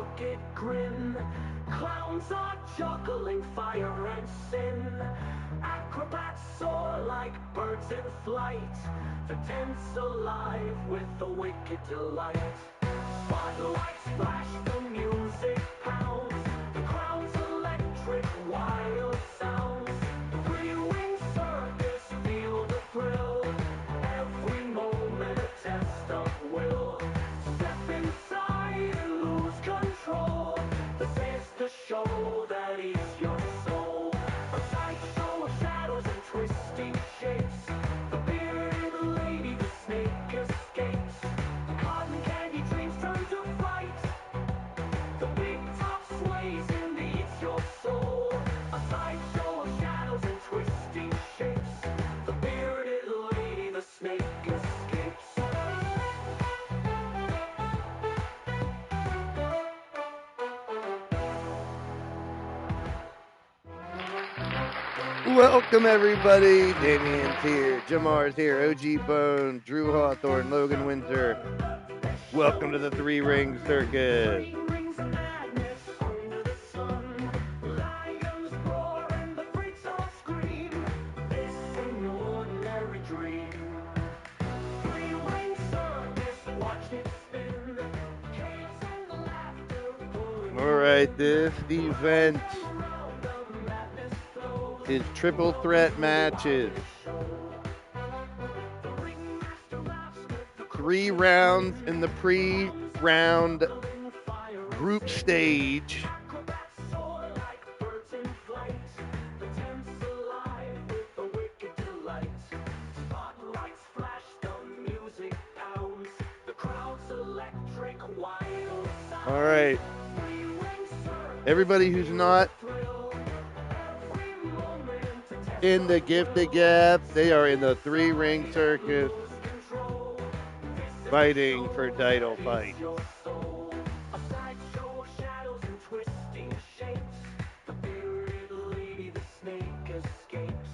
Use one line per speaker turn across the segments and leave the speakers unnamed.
crooked grin. Clowns are juggling fire and sin. Acrobats soar like birds in flight, the tense alive with the wicked delight. Spotlights flash, the music pounds, the crowd's electric wild sounds. Three-wing circus, feel the thrill, every moment a test of will. Step inside and lose control, this is the show that is your soul. A sideshow of shadows and twisting shapes, the bearded lady, the snake escapes. Cotton candy dreams turn to fright, the big top sways and eats your soul. A sideshow of shadows and twisting shapes, the bearded lady, the snake escapes.
Welcome, everybody. Damien's here. Jamar's here. OG Bone, Drew Hawthorne, Logan Winter. Welcome to the Three Ring Circus.
Rings of madness under the sun. Lions roar and the freaks all scream. This ain't no ordinary dream. Three-ring circus, watch it spin. Chaos and the laughter pulling
All right, this event
around, the madness flows.
is triple threat matches.
The ringmaster laughs with the
3 rounds in the pre-round
crumbling fire.
group stage.
Acrobats soar like birds in flight, the tense alive with the wicked delight. Spotlights flash, the music pounds, the crowd's electric wild sound.
All right,
Three-wing circus,
everybody who's not
thrill, every moment a test
in the Gifted Gap, they are in the Three Ring Circus
of control.
fighting for title fight.
Your soul, a sideshow of shadows and twisting shapes. The bearded lady, the snake escapes.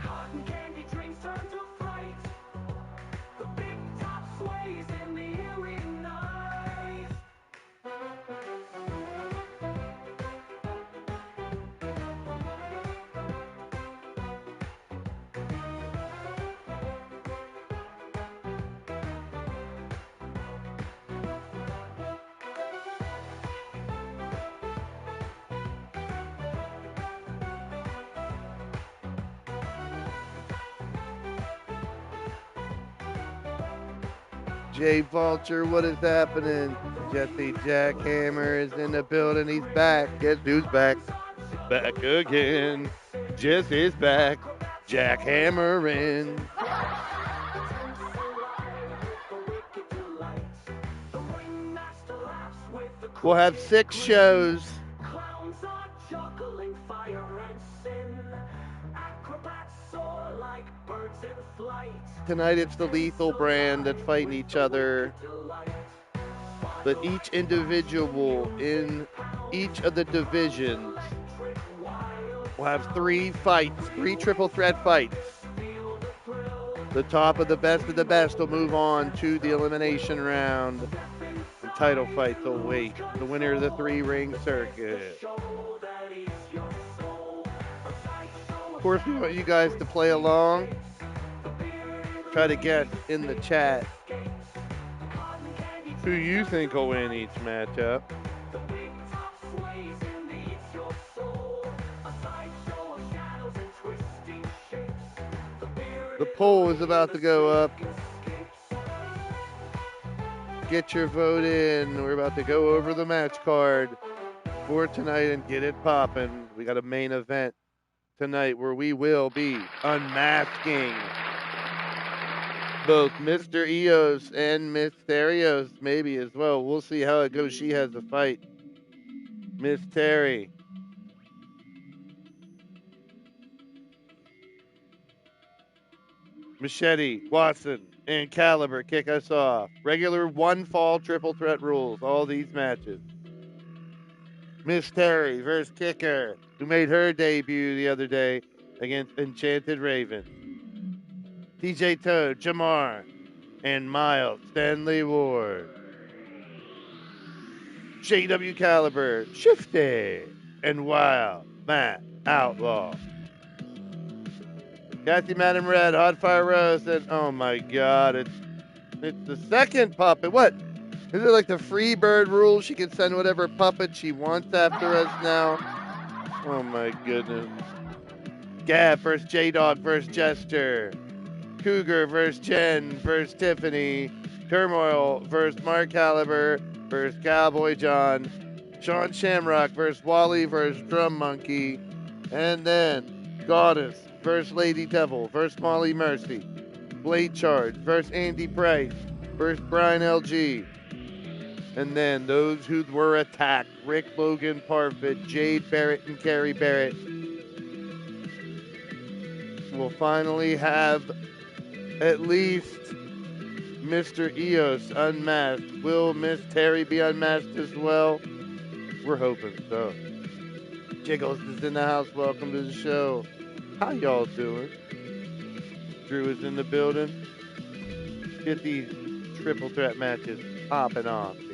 Cotton candy dreams turn to fright. The big top sways in the eerie night.
Jay Vulture, what is happening? Jesse Jackhammer is in the building. He's back. Guess who's back? Back again. Jesse's back. Jackhammering. We'll have 6 shows.
Clowns are juggling fire and sin. Acrobats soar like birds in flight.
Tonight it's the Lethal brand that's fighting each other. But each individual in each of the divisions will have 3 fights, 3 triple threat fights. The top of the best will move on to the elimination round. The title fights will wait. The winner of the Three Ring Circuit. Of course, we want you guys to play along. Try to get in the chat who you think will win each matchup. The poll is about to go up. Get your vote in. We're about to go over the match card for tonight and get it popping. We got a main event tonight where we will be unmasking both Mr. Eos and Miss Therios, maybe as well. We'll see how it goes. She has a fight. Miss Terry. Machete, Watson, and Caliber kick us off. Regular 1 fall triple threat rules, all these matches. Miss Terry versus Kicker, who made her debut the other day against Enchanted Raven. TJ Toad, Jamar, and Miles Stanley Ward. JW Caliber, Shifty, and Wild Matt Outlaw. Kathy Madam Red, Hot Fire Rose, and oh my god, it's the second puppet. What? Is it like the free bird rule? She can send whatever puppet she wants after us now? Oh my goodness. Gab versus J-Dog versus Jester. Cougar versus Jen versus Tiffany. Turmoil versus Mark Caliber versus Cowboy John. Sean Shamrock versus Wally versus Drum Monkey. And then Goddess versus Lady Devil versus Molly Mercy. Blade Charge versus Andy Price versus Brian LG. And then those who were attacked, Rick Logan Parfit, Jade Barrett, and Carrie Barrett, will finally have at least Mr. Eos unmasked. Will Miss Terry be unmasked as well? We're hoping so. Jiggles is in the house. Welcome to the show. How y'all doing? Drew is in the building. Get these triple threat matches popping off here.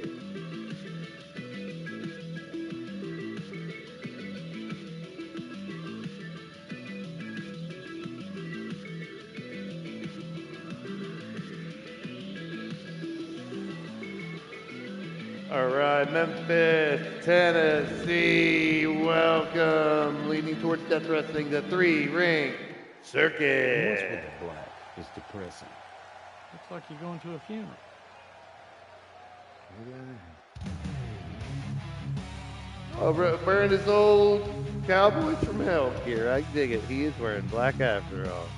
All right, Memphis, Tennessee, welcome. Leaning towards Death Wrestling, the 3-ring circuit.
What's with the black? It's depressing.
Looks like you're going to a funeral.
Wearing his old Cowboys from Hell gear. I dig it. He is wearing black after all.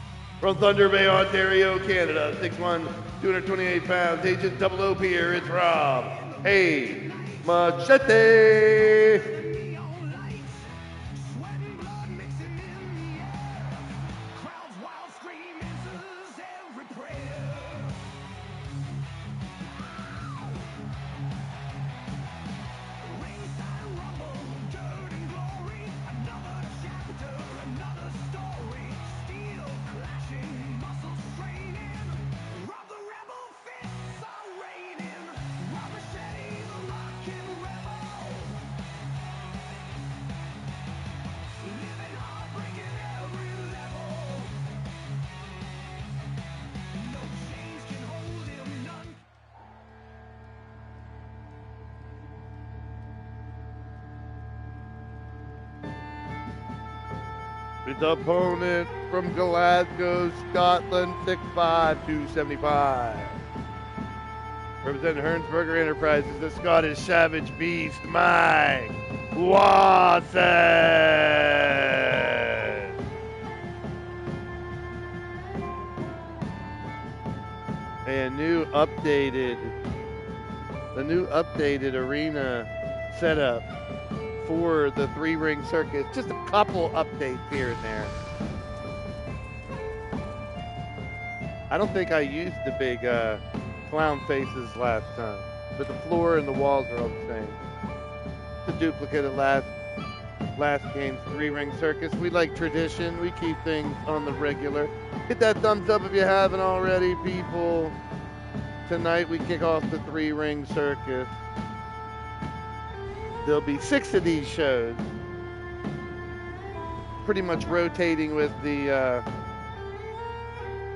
From Thunder Bay, Ontario, Canada, 6'1", 228 pounds, Agent Double OP here. It's Rob. Hey, Machete. His opponent from Glasgow, Scotland, 6'5", 275. Representing Hernsberger Enterprises, the Scottish Savage Beast, Mike Watson. A new updated arena setup for the 3-ring circus. Just a couple updates here and there. I don't think I used the big clown faces last time, but the floor and the walls are all the same. It's a duplicate of last game's 3-ring circus. We like tradition. We keep things on the regular. Hit that thumbs up if you haven't already, people. Tonight we kick off the 3-ring circus. There'll be 6 of these shows, pretty much rotating with the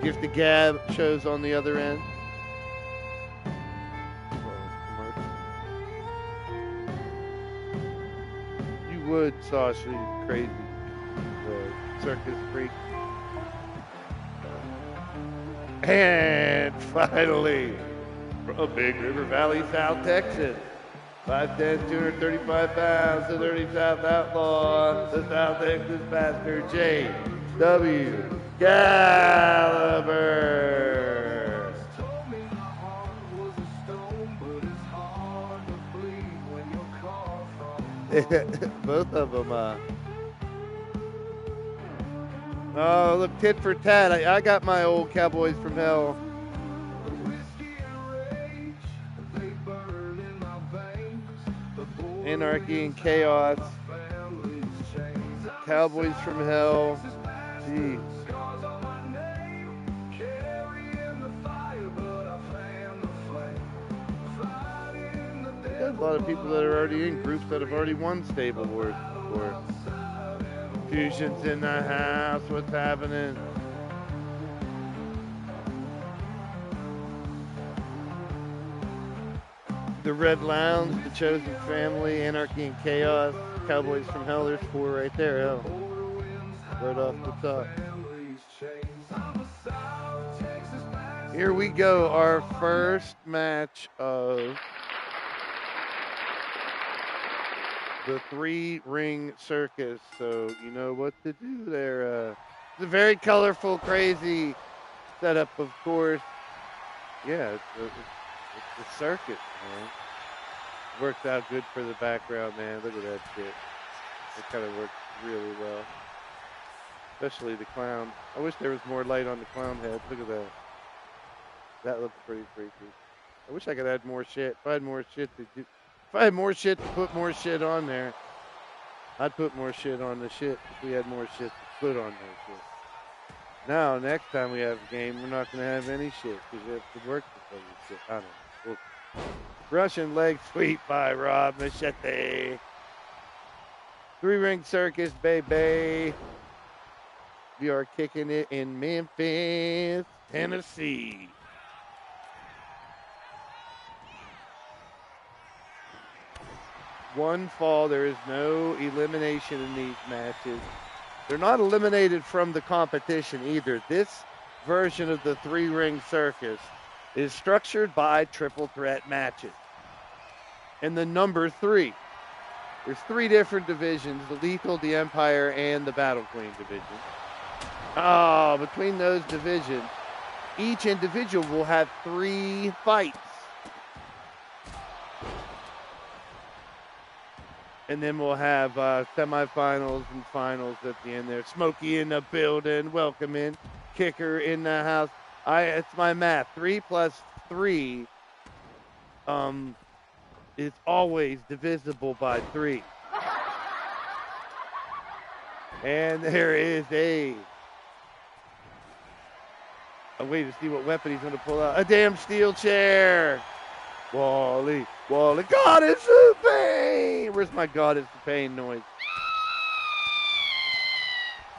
Gift of Gab shows on the other end. You would, Sasha, you crazy circus freak. And finally, from Big River Valley, South Texas, 5'10", 235 pounds, the Dirty South Outlaw, the South Texas Bastard, J.W. Caliber. Both of them, oh, look, tit for tat. I got my old Cowboys from Hell. Anarchy and Chaos. Cowboys from Hell. Jeez. a lot of people that are already in groups that have already won Stable Wars before. Fusion's in the house. What's happening? The Red Lounge, The Chosen Family, Anarchy and Chaos, Cowboys from Hell. There's 4 right there. Hell. Right off the top. Here we go. Our first match of the 3-ring circus. So you know what to do there. It's a very colorful, crazy setup, of course. Yeah, it's a circus, man. Worked out good for the background, man. Look at that shit. It kind of worked really well. Especially the clown. I wish there was more light on the clown head. Look at that. That looks pretty freaky. I wish I could add more shit. If I had more shit to do, if I had more shit to put more shit on there, I'd put more shit on the shit if we had more shit to put on there shit. Now, next time we have a game, we're not going to have any shit because you have to work the fucking shit. I don't know. Russian leg sweep by Rob Machete. 3-ring circus, baby. We are kicking it in Memphis, Tennessee. One fall. There is no elimination in these matches. They're not eliminated from the competition either. This version of the 3-ring circus is structured by triple threat matches. And the number 3. There's 3 different divisions, the Lethal, the Empire, and the Battle Queen division. Between those divisions, each individual will have 3 fights. And then we'll have semifinals and finals at the end there. Smokey in the building. Welcome in. Kicker in the house. It's my math. 3 plus 3 is always divisible by 3. And there is a way to see what weapon he's going to pull out. A damn steel chair. Wally, Goddess of Pain. Where's my Goddess of Pain noise?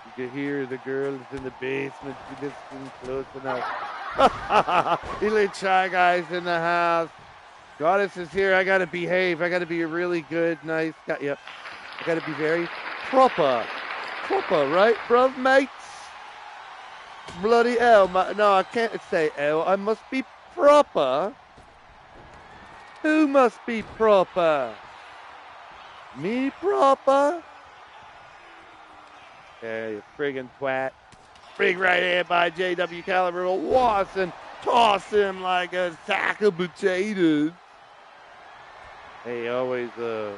You can hear the girls in the basement. You listen close enough. Elite Shy Guys in the house. Goddess is here. I got to behave. I got to be a really good, nice guy. Yep. I got to be very proper. Proper, right, bruv, mates? Bloody hell. No, I can't say L. I must be proper. Who must be proper? Me proper? Yeah, you friggin' twat. Big right hand by J.W. Caliber. Watson toss him like a sack of potatoes. Hey, always a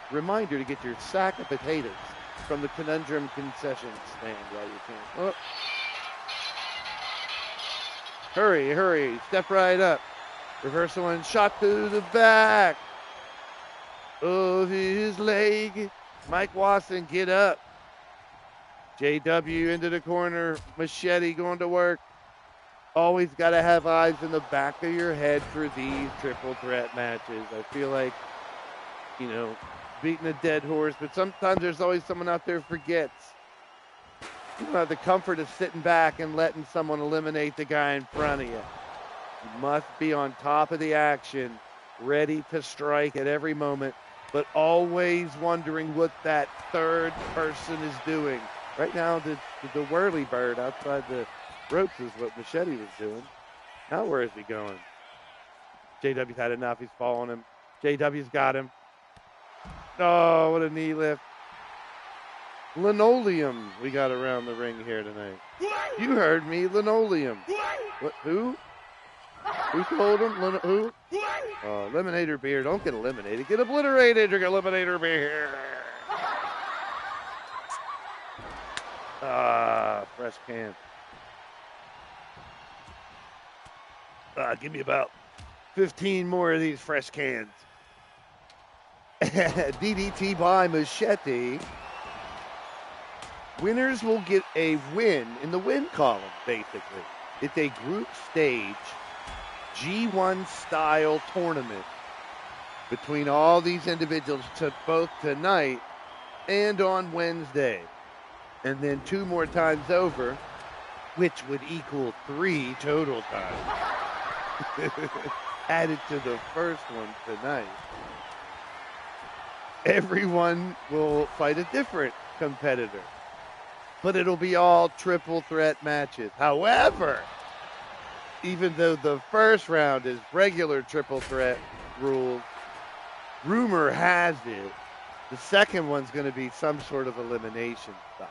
reminder to get your sack of potatoes from the Conundrum concession stand while you can. Oh. Hurry. Step right up. Reversal and shot to the back of his leg. Mike Watson, get up. JW into the corner. Machete going to work. Always got to have eyes in the back of your head for these triple threat matches. I feel like, beating a dead horse, but sometimes there's always someone out there who forgets. You don't have the comfort of sitting back and letting someone eliminate the guy in front of you. You must be on top of the action, ready to strike at every moment, but always wondering what that third person is doing. Right now, the whirly bird outside the ropes is what Machete was doing. Now where is he going? JW's had enough. He's following him. JW's got him. Oh, what a knee lift. Linoleum we got around the ring here tonight. You heard me, linoleum. What? Who? Who told him? Who? Oh, Eliminator Beer. Don't get eliminated. Get obliterated. Drink Eliminator Beer. Fresh can. Give me about 15 more of these fresh cans. DDT by Machete. Winners will get a win in the win column, basically. It's a group stage G1 style tournament between all these individuals to both tonight and on Wednesday. And then 2 more times over, which would equal 3 total times. Added to the first one tonight. Everyone will fight a different competitor, but it'll be all triple threat matches. However, even though the first round is regular triple threat rules, rumor has it the second one's going to be some sort of elimination style.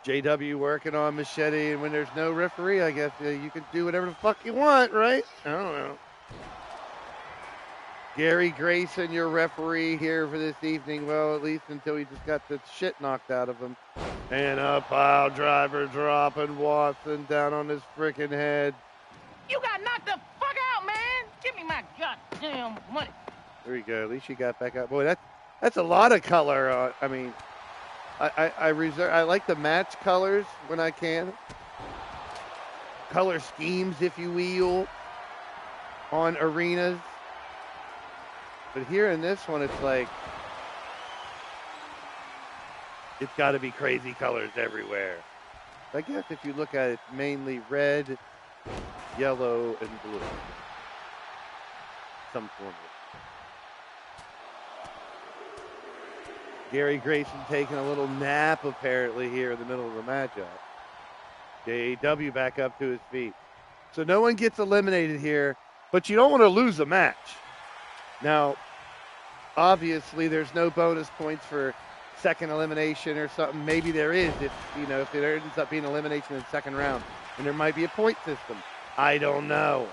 JW working on Machete, and when there's no referee, I guess you can do whatever the fuck you want, right? I don't know. Gary Grayson, your referee here for this evening. Well, at least until he just got the shit knocked out of him. And a pile driver dropping Watson down on his freaking head.
You got knocked the fuck out, man. Give me my goddamn money.
There you go. At least you got back up. Boy, that's a lot of color. I mean, I like the match colors when I can. Color schemes, if you will, on arenas. But here in this one, it's like, it's got to be crazy colors everywhere. I guess if you look at it, it's mainly red, yellow, and blue. Some form of it. Gary Grayson taking a little nap, apparently, here in the middle of the matchup. JW back up to his feet. So no one gets eliminated here, but you don't want to lose a match. Now, obviously, there's no bonus points for second elimination or something. Maybe there is if there ends up being elimination in the second round, and there might be a point system. I don't know.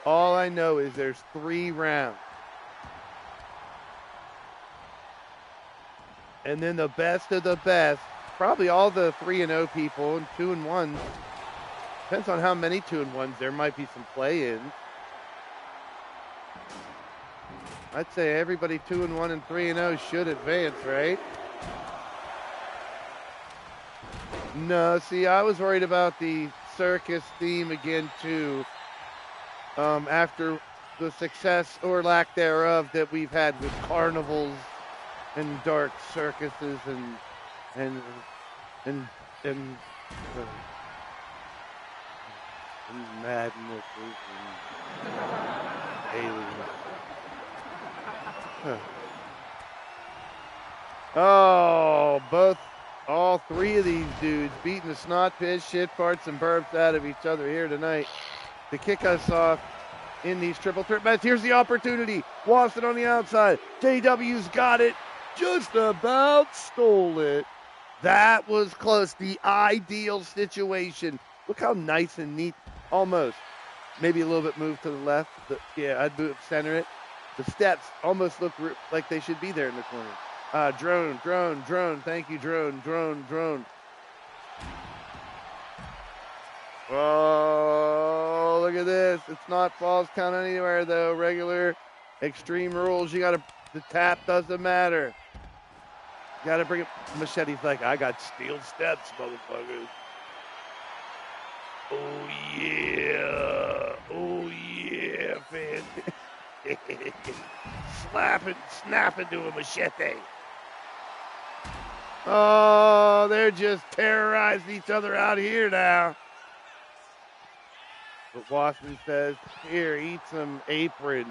All I know is there's 3 rounds. And then the best of the best, probably all the 3-0 people and 2-1s. Depends on how many 2-1s. There might be some play-ins. I'd say everybody 2-1 and 3-0 should advance, right? No, see, I was worried about the circus theme again, too. After the success or lack thereof that we've had with carnivals and dark circuses and madness and aliens. Huh. Oh, all 3 of these dudes beating the snot piss, shit farts, and burps out of each other here tonight to kick us off in these triple threat matches. Here's the opportunity. Watson on the outside. JW's got it. Just about stole it. That was close. The ideal situation. Look how nice and neat. Almost. Maybe a little bit moved to the left. Yeah, I'd move, center it. The steps almost look like they should be there in the corner. Drone. Thank you, drone. Oh, look at this. It's not falls count anywhere, though. Regular extreme rules. The tap doesn't matter. You got to bring it. Machete's like, I got steel steps, motherfuckers. Oh, yeah, man. Snap into a machete. Oh, they're just terrorizing each other out here now. But Watson says, here, eat some apron.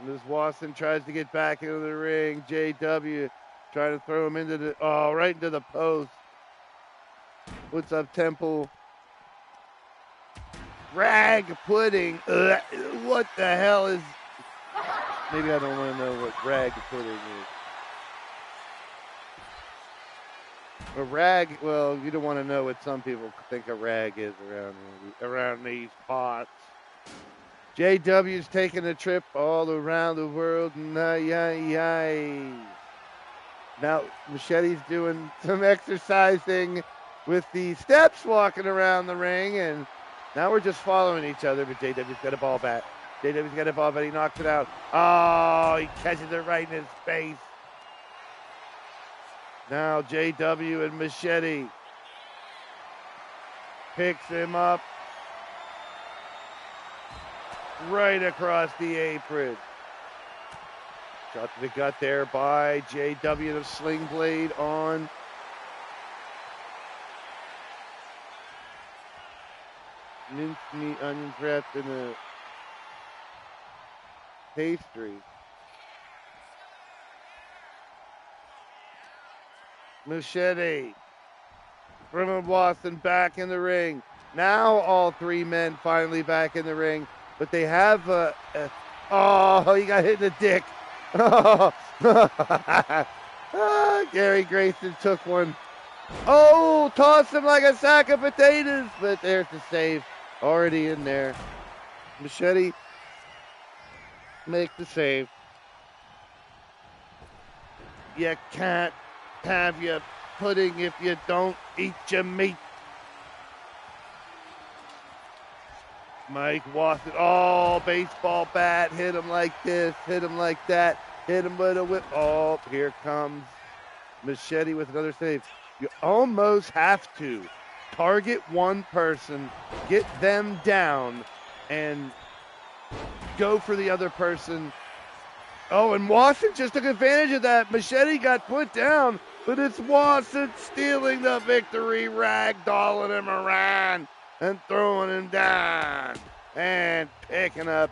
And as Watson tries to get back into the ring, JW trying to throw him right into the post. What's up, Temple? Rag pudding. What the hell is... Maybe I don't want to know what rag pudding is. A rag, well, you don't want to know what some people think a rag is around these parts. JW's taking a trip all around the world. Now, Machete's doing some exercising with the steps walking around the ring, and now we're just following each other, but JW's got a ball back. He knocks it out. Oh, he catches it right in his face. Now JW and Machete picks him up right across the apron. Shot to the gut there by JW. The sling blade on mincemeat, onion wrapped in a pastry. Machete from Boston back in the ring. Now all three men finally back in the ring, but they have oh, he got hit in the dick. Oh. Gary Grayson took one. Oh, tossed him like a sack of potatoes, but there's the save already in there. Machete make the save. You can't have your pudding if you don't eat your meat. Mike Watson, oh, baseball bat, hit him like this, hit him like that, hit him with a whip. Oh, here comes Machete with another save. You almost have to target one person, get them down, and go for the other person. Oh, and Watson just took advantage of that. Machete got put down, but it's Watson stealing the victory, ragdolling him around and throwing him down and picking up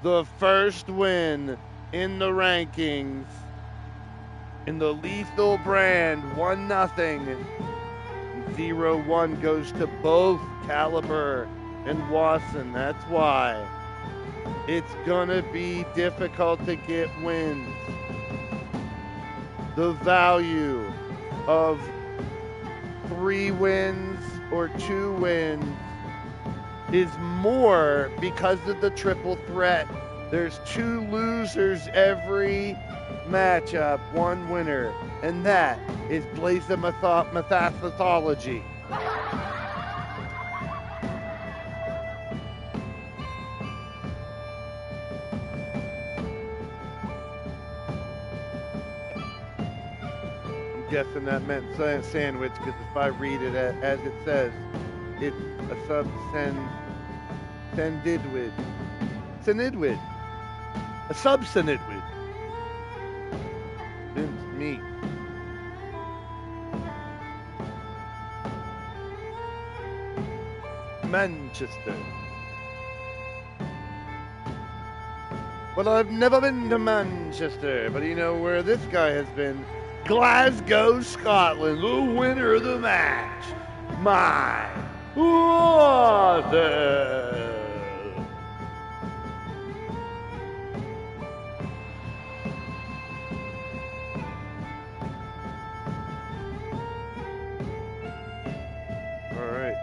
the first win in the rankings in the Lethal brand. 1-0. 0-1 goes to both Caliber and Watson. That's why it's gonna be difficult to get wins. The value of 3 wins or 2 wins is more because of the triple threat. There's 2 losers every matchup, 1 winner, and that is Blaise mythology. I'm guessing that meant sandwich, because if I read it as it says, it's a subsendidwid. Synidwid. A subsynidwid. Minced meat. Manchester. Well, I've never been to Manchester, but you know where this guy has been. Glasgow, Scotland, the winner of the match. My Watson.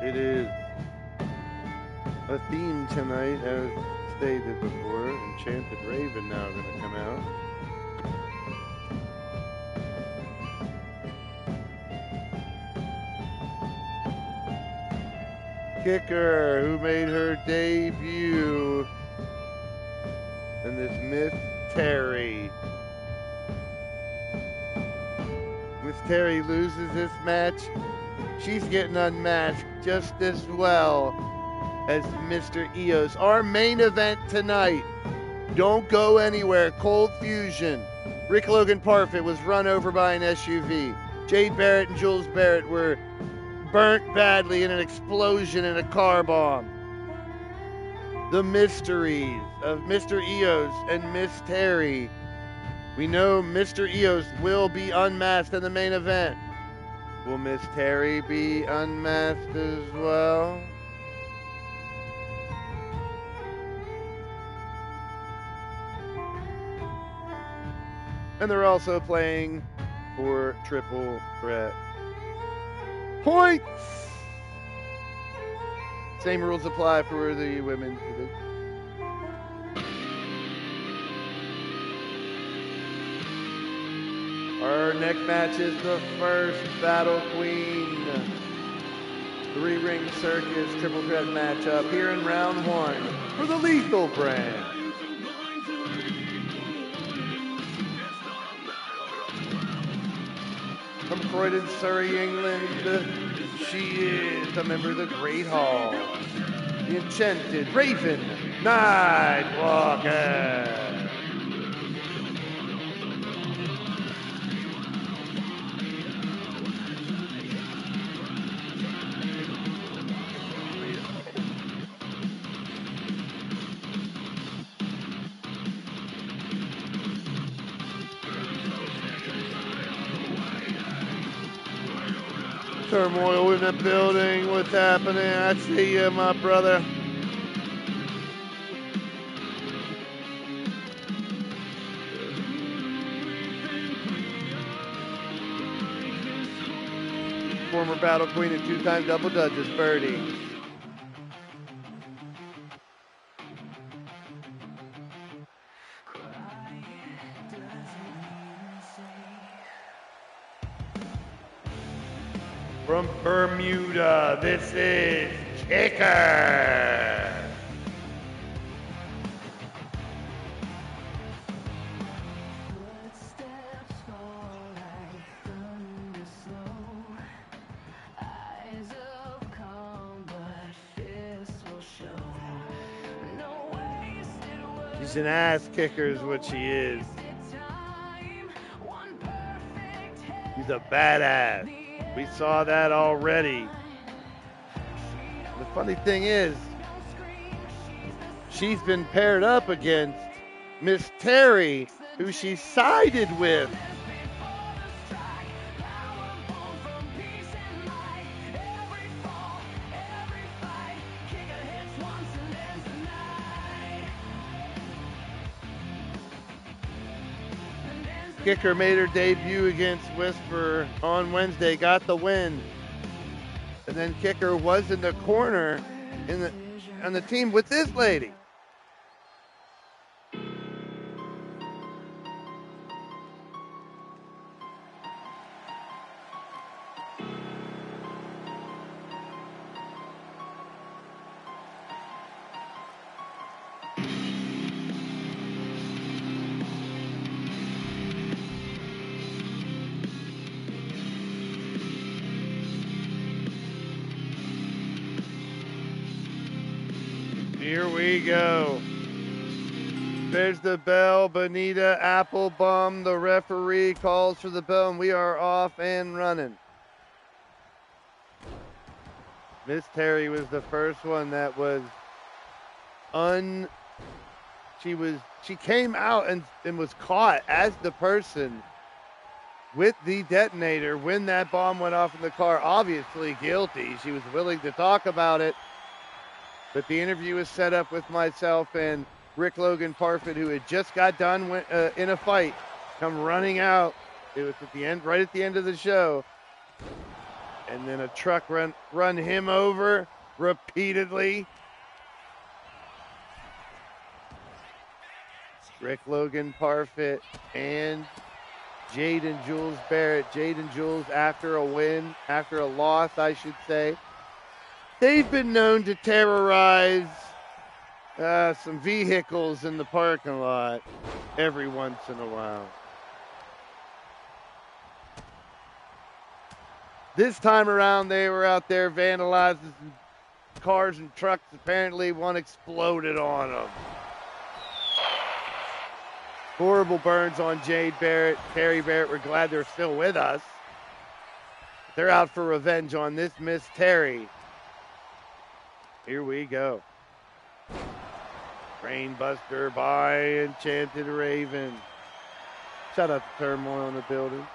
It is a theme tonight, as stated before. Enchanted Raven now going to come out. Kicker, who made her debut, and this Miss Terry. Miss Terry loses this match. She's getting unmasked just as well as Mr. Eos. Our main event tonight. Don't go anywhere. Cold Fusion. Rick Logan Parfit was run over by an SUV. Jade Barrett and Jules Barrett were burnt badly in an explosion in a car bomb. The mysteries of Mr. Eos and Miss Terry. We know Mr. Eos will be unmasked in the main event. Will Miss Terry be unmasked as well? And they're also playing for triple threat points. Same rules apply for the women's division. Our next match is the first Battle Queen 3-ring circus triple threat matchup here in round 1 for the Lethal brand. From Croydon, Surrey, England. She is a member of the Great Hall, the Enchanted Raven Nightwalker. Turmoil in the building. What's happening? I see you, my brother. Former Battle Queen and two-time double Duchess, Birdie. From Bermuda, this is Kicker. She's an ass kicker is what she is. She's a badass. We saw that already. The funny thing is, she's been paired up against Miss Terry, who she sided with. Kicker made her debut against Whisper on Wednesday, got the win. And then Kicker was in the corner on the team with this lady. Here we go. There's the bell. Bonita Applebum, the referee, calls for the bell, and we are off and running. Miss Terry was the first one that was she came out and was caught as the person with the detonator when that bomb went off in the car. Obviously guilty. She was willing to talk about it. But the interview was set up with myself and Rick Logan Parfit, who had just got done in a fight, come running out. It was at the end, right at the end of the show. And then a truck run him over repeatedly. Rick Logan Parfit and Jade and Jules Barrett. Jade and Jules, after a loss, I should say, they've been known to terrorize some vehicles in the parking lot every once in a while. This time around, they were out there vandalizing some cars and trucks. Apparently, one exploded on them. Horrible burns on Jade Barrett, Terry Barrett. We're glad they're still with us. They're out for revenge on this Miss Terry. Here we go. Brainbuster by Enchanted Raven. Shout out to Turmoil in the building.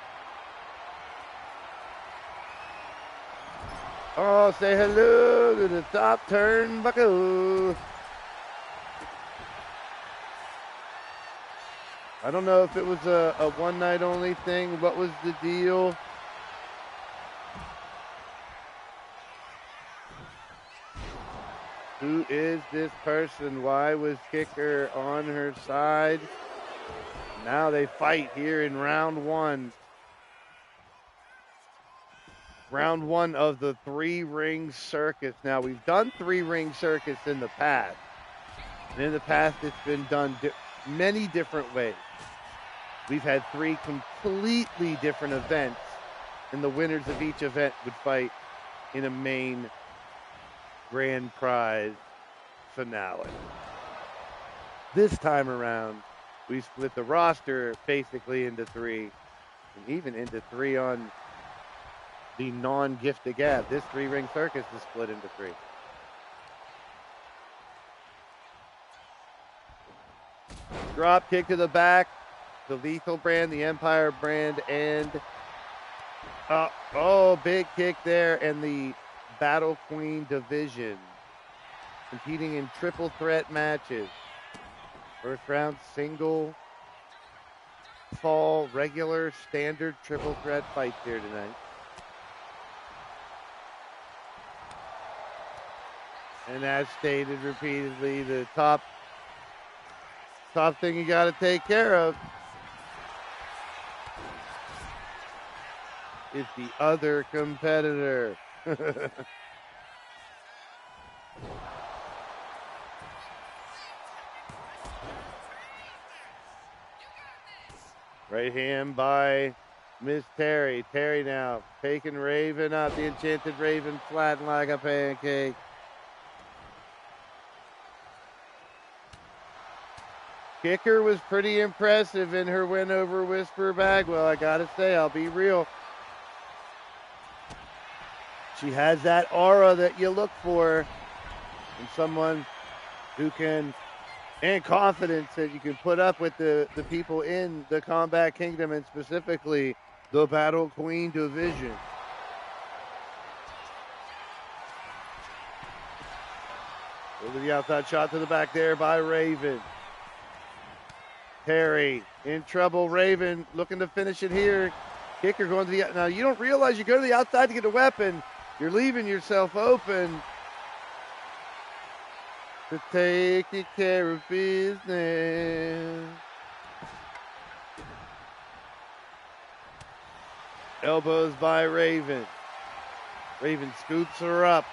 Oh, say hello to the top turnbuckle. I don't know if it was a one night only thing. What was the deal? Who is this person? Why was Kicker on her side? Now they fight here in round one. Round one of the 3-ring circus. Now, we've done 3-ring circus in the past. And in the past, it's been done many different ways. We've had 3 completely different events And the winners of each event would fight in a main grand prize finale. This time around, we split the roster basically into 3, and even into 3 on the non-gift to gab. This 3-ring circus is split into 3. Drop kick to the back. The Lethal brand, the Empire brand, and big kick there, and the Battle Queen division competing in triple threat matches. First round single, fall, regular, standard triple threat fights here tonight. And as stated repeatedly, the top thing you got to take care of is the other competitor. Right hand by Miss Terry. Terry now taking Raven up. The Enchanted Raven flattened like a pancake. Kicker was pretty impressive in her win over Whisper Bagwell. I gotta say, I'll be real. She has that aura that you look for in someone who can, and confidence that you can put up with the people in the Combat Kingdom, and specifically the Battle Queen division. Over the outside shot to the back there by Raven. Terry in trouble. Raven looking to finish it here. Kicker going to the, now you don't realize you go to the outside to get a weapon. You're leaving yourself open to take care of business. Elbows by Raven. Raven scoops her up.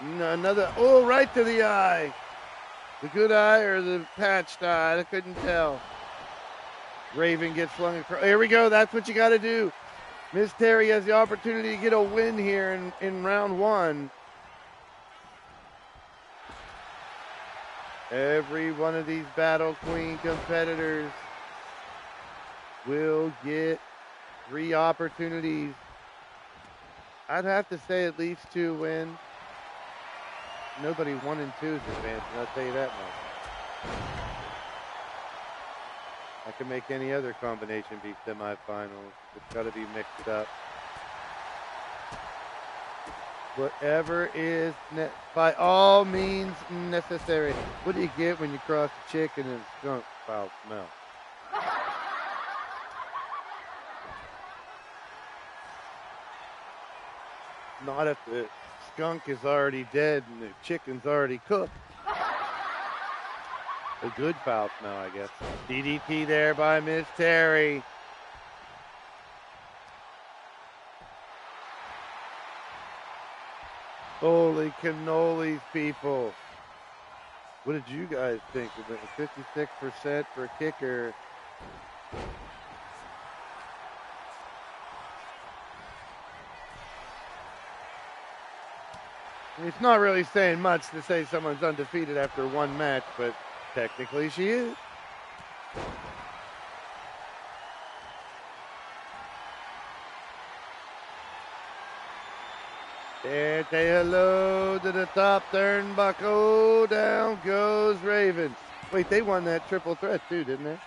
Another, right to the eye. The good eye or the patched eye, I couldn't tell. Raven gets flung across. Here we go, that's what you got to do. Miss Terry has the opportunity to get a win here in round 1. Every one of these Battle Queen competitors will get 3 opportunities. I'd have to say at least 2 wins. Nobody 1 and 2 is advancing, I'll tell you that much. I can make any other combination be semifinals. It's got to be mixed up. Whatever is by all means necessary. What do you get when you cross a chicken and skunk foul smell? Not if the skunk is already dead and the chicken's already cooked. A good foul smell, I guess. DDT there by Miss Terry. Holy cannolis, people. What did you guys think? 56% for kicker. It's not really saying much to say someone's undefeated after 1 match, but technically she is. There, say hello to the top turnbuckle. Down goes Raven. Wait, they won that triple threat too, didn't they?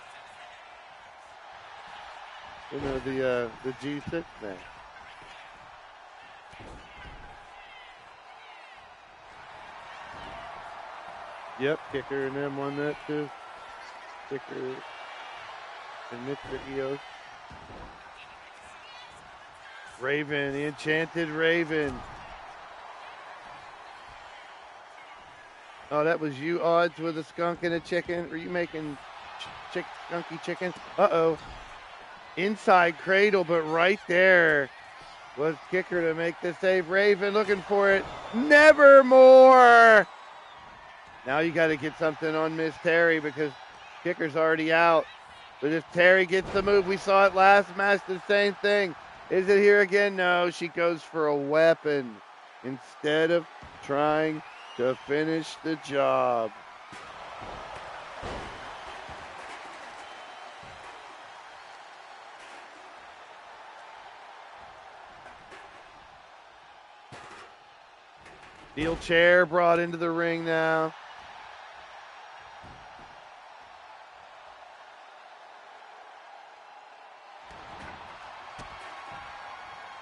You know, the G6 match. Yep, Kicker and them won that too. Kicker and Mr. EOS. Raven, the Enchanted Raven. Oh, that was you, Odds, with a skunk and a chicken. Were you making skunky chicken? Uh-oh. Inside cradle, but right there was Kicker to make the save. Raven looking for it. Nevermore. Now you got to get something on Miss Terry because Kicker's already out. But if Terry gets the move, we saw it last match, the same thing. Is it here again? No, she goes for a weapon instead of trying to finish the job. Steel chair brought into the ring now.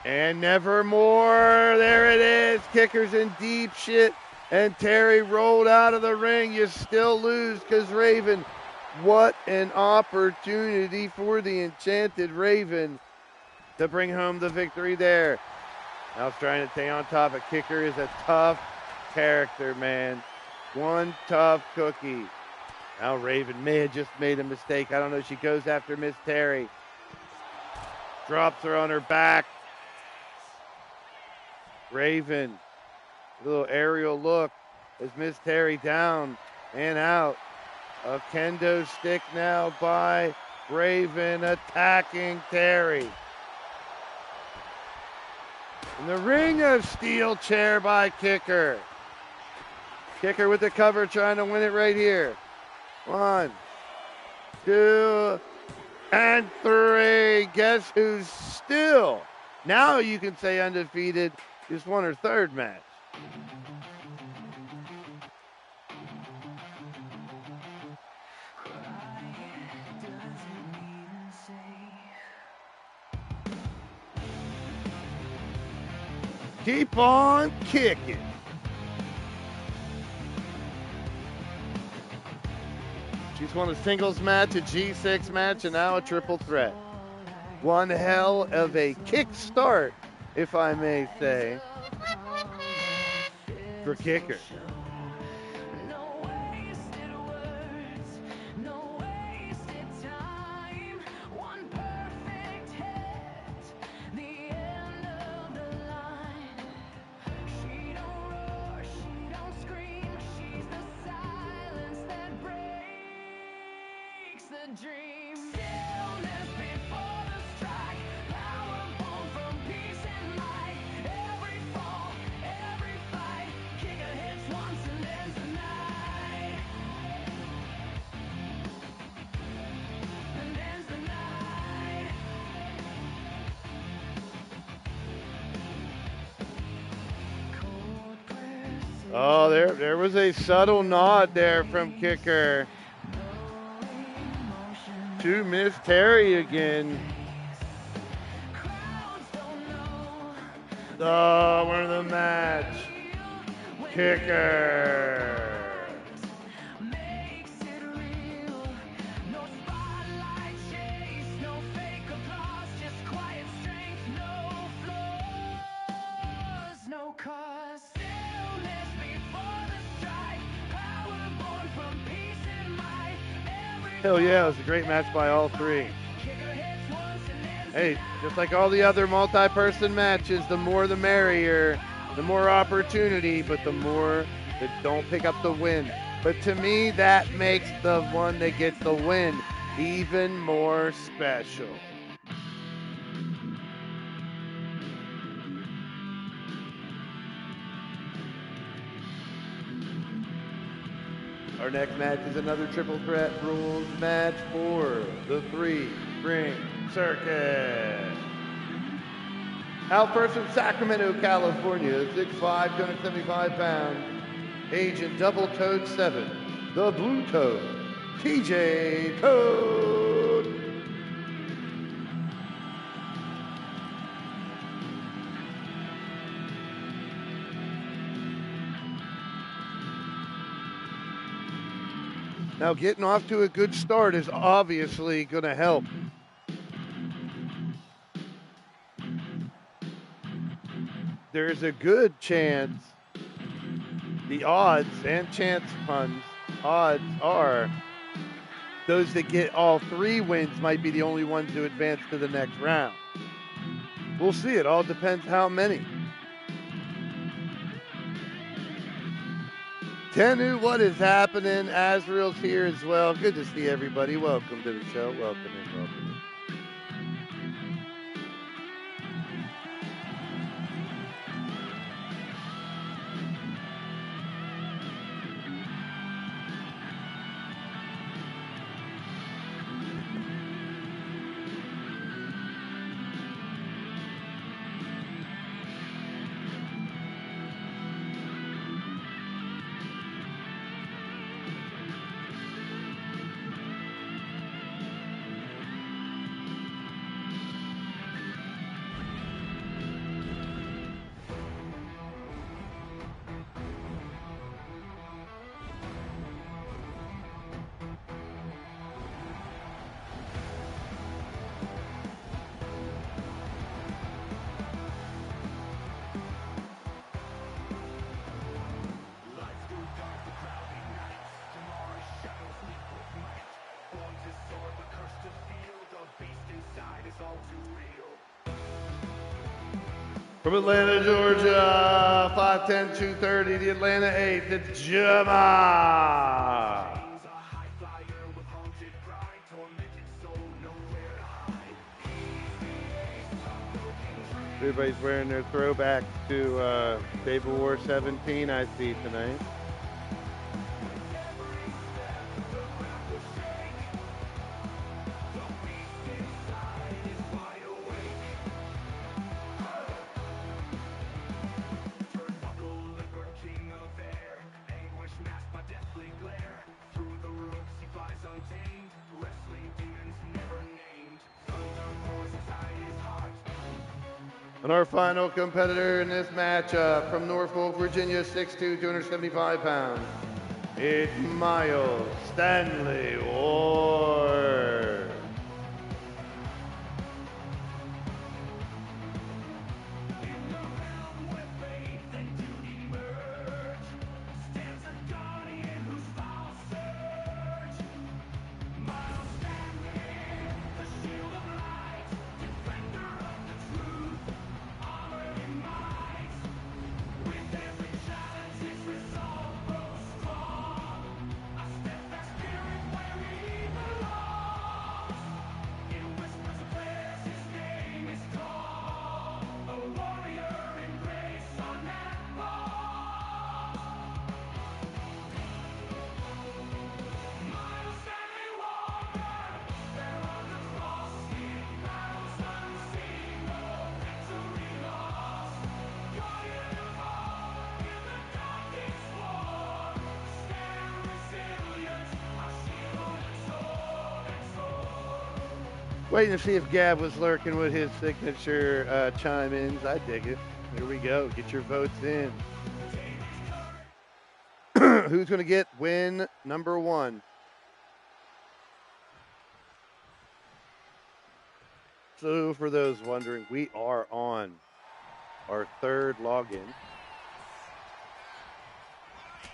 And nevermore. There it is. Kicker's in deep shit. And Terry rolled out of the ring. You still lose because Raven. What an opportunity for the Enchanted Raven to bring home the victory there. Now it's trying to stay on top. A Kicker is a tough character, man. One tough cookie. Now Raven may have just made a mistake. I don't know. She goes after Miss Terry. Drops her on her back. Raven, a little aerial look as Miss Terry down and out. A kendo stick now by Raven attacking Terry. In the ring, of steel chair by Kicker. Kicker with the cover, trying to win it right here. 1, 2, and 3. Guess who's still, now you can say undefeated, just won her third match. Keep on kicking. She's won a singles match, a G6 match, and now a triple threat. One hell of a kick start, if I may say, for Kicker. Oh, there was a subtle nod there from Kicker to Miss Terry again. Oh, we're in the match. Kicker. Hell yeah, it was a great match by all three. Hey, just like all the other multi-person matches, the more the merrier, the more opportunity, but the more that don't pick up the win. But to me, that makes the one that gets the win even more special. Our next match is another triple threat rules match for the 3-ring circus. Out first from Sacramento, California, 6'5", 275 pounds, Agent Double Toad 7, the Blue Toad, TJ Toad. Now, getting off to a good start is obviously going to help. There's a good chance, the odds and chance puns, odds are those that get all 3 wins might be the only ones to advance to the next round. We'll see. It all depends how many. Tenu, what is happening? Azrael's here as well. Good to see everybody. Welcome to the show. Welcome in, welcome From Atlanta, Georgia, 5'10", 230, the Atlanta 8th, it's Jama. Everybody's wearing their throwback to David War 17, I see tonight. And our final competitor in this matchup from Norfolk, Virginia, 6'2", 275 pounds. It's Miles Stanley Ward. Waiting to see if Gab was lurking with his signature chime-ins. I dig it. Here we go. Get your votes in. Who's going to get win number 1? So for those wondering, we are on our 3rd login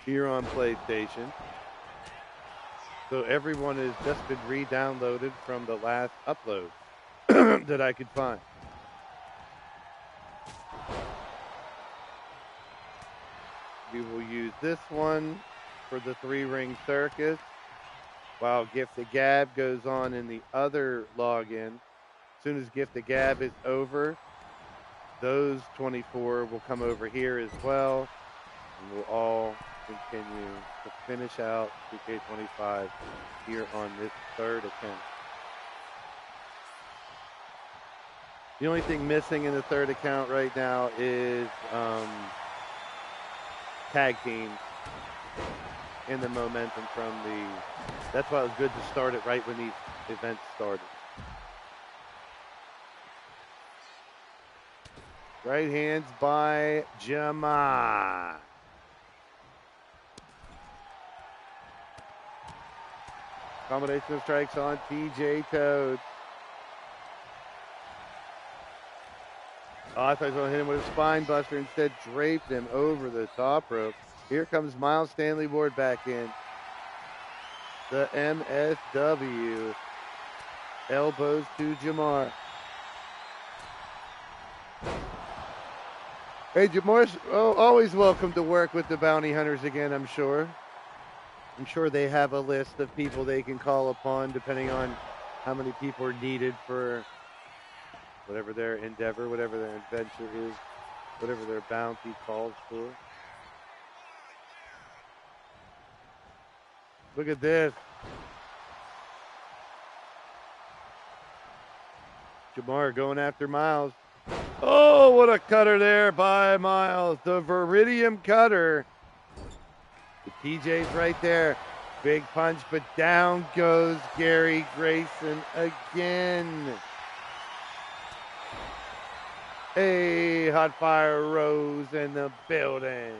here on PlayStation. So everyone has just been re-downloaded from the last upload that I could find. We will use this one for the 3-ring circus, while Gift of Gab goes on in the other login. As soon as Gift of Gab is over, those 24 will come over here as well, and we'll all continue to finish out 2K25 here on this 3rd account. The only thing missing in the 3rd account right now is tag teams and the momentum from the. That's why it was good to start it right when these events started. Right hands by Jama. Combination of strikes on TJ Toad. Oh, I thought he was going to hit him with a spine buster. Instead, draped him over the top rope. Here comes Miles Stanley Ward back in. The MSW. Elbows to Jamar. Hey, Jamar's always welcome to work with the Bounty Hunters again, I'm sure. I'm sure they have a list of people they can call upon depending on how many people are needed for whatever their endeavor, whatever their adventure is, whatever their bounty calls for. Look at this. Jamar going after Miles. Oh, what a cutter there by Miles. The Viridium cutter. The TJ's right there. Big punch, but down goes Gary Grayson again. Hey, Hot Fire Rose in the building.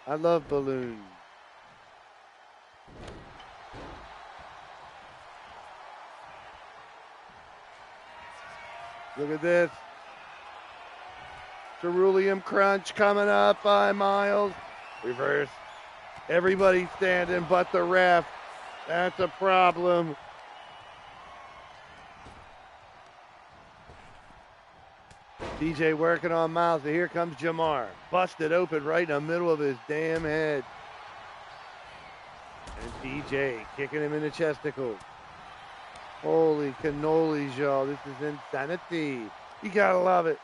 I love balloons. Look at this. Cerulean Crunch coming up by Miles. Reverse. Everybody standing but the ref. That's a problem. DJ working on Miles. So here comes Jamar. Busted open right in the middle of his damn head. And DJ kicking him in the chesticle. Holy cannolis, y'all. This is insanity. You gotta love it.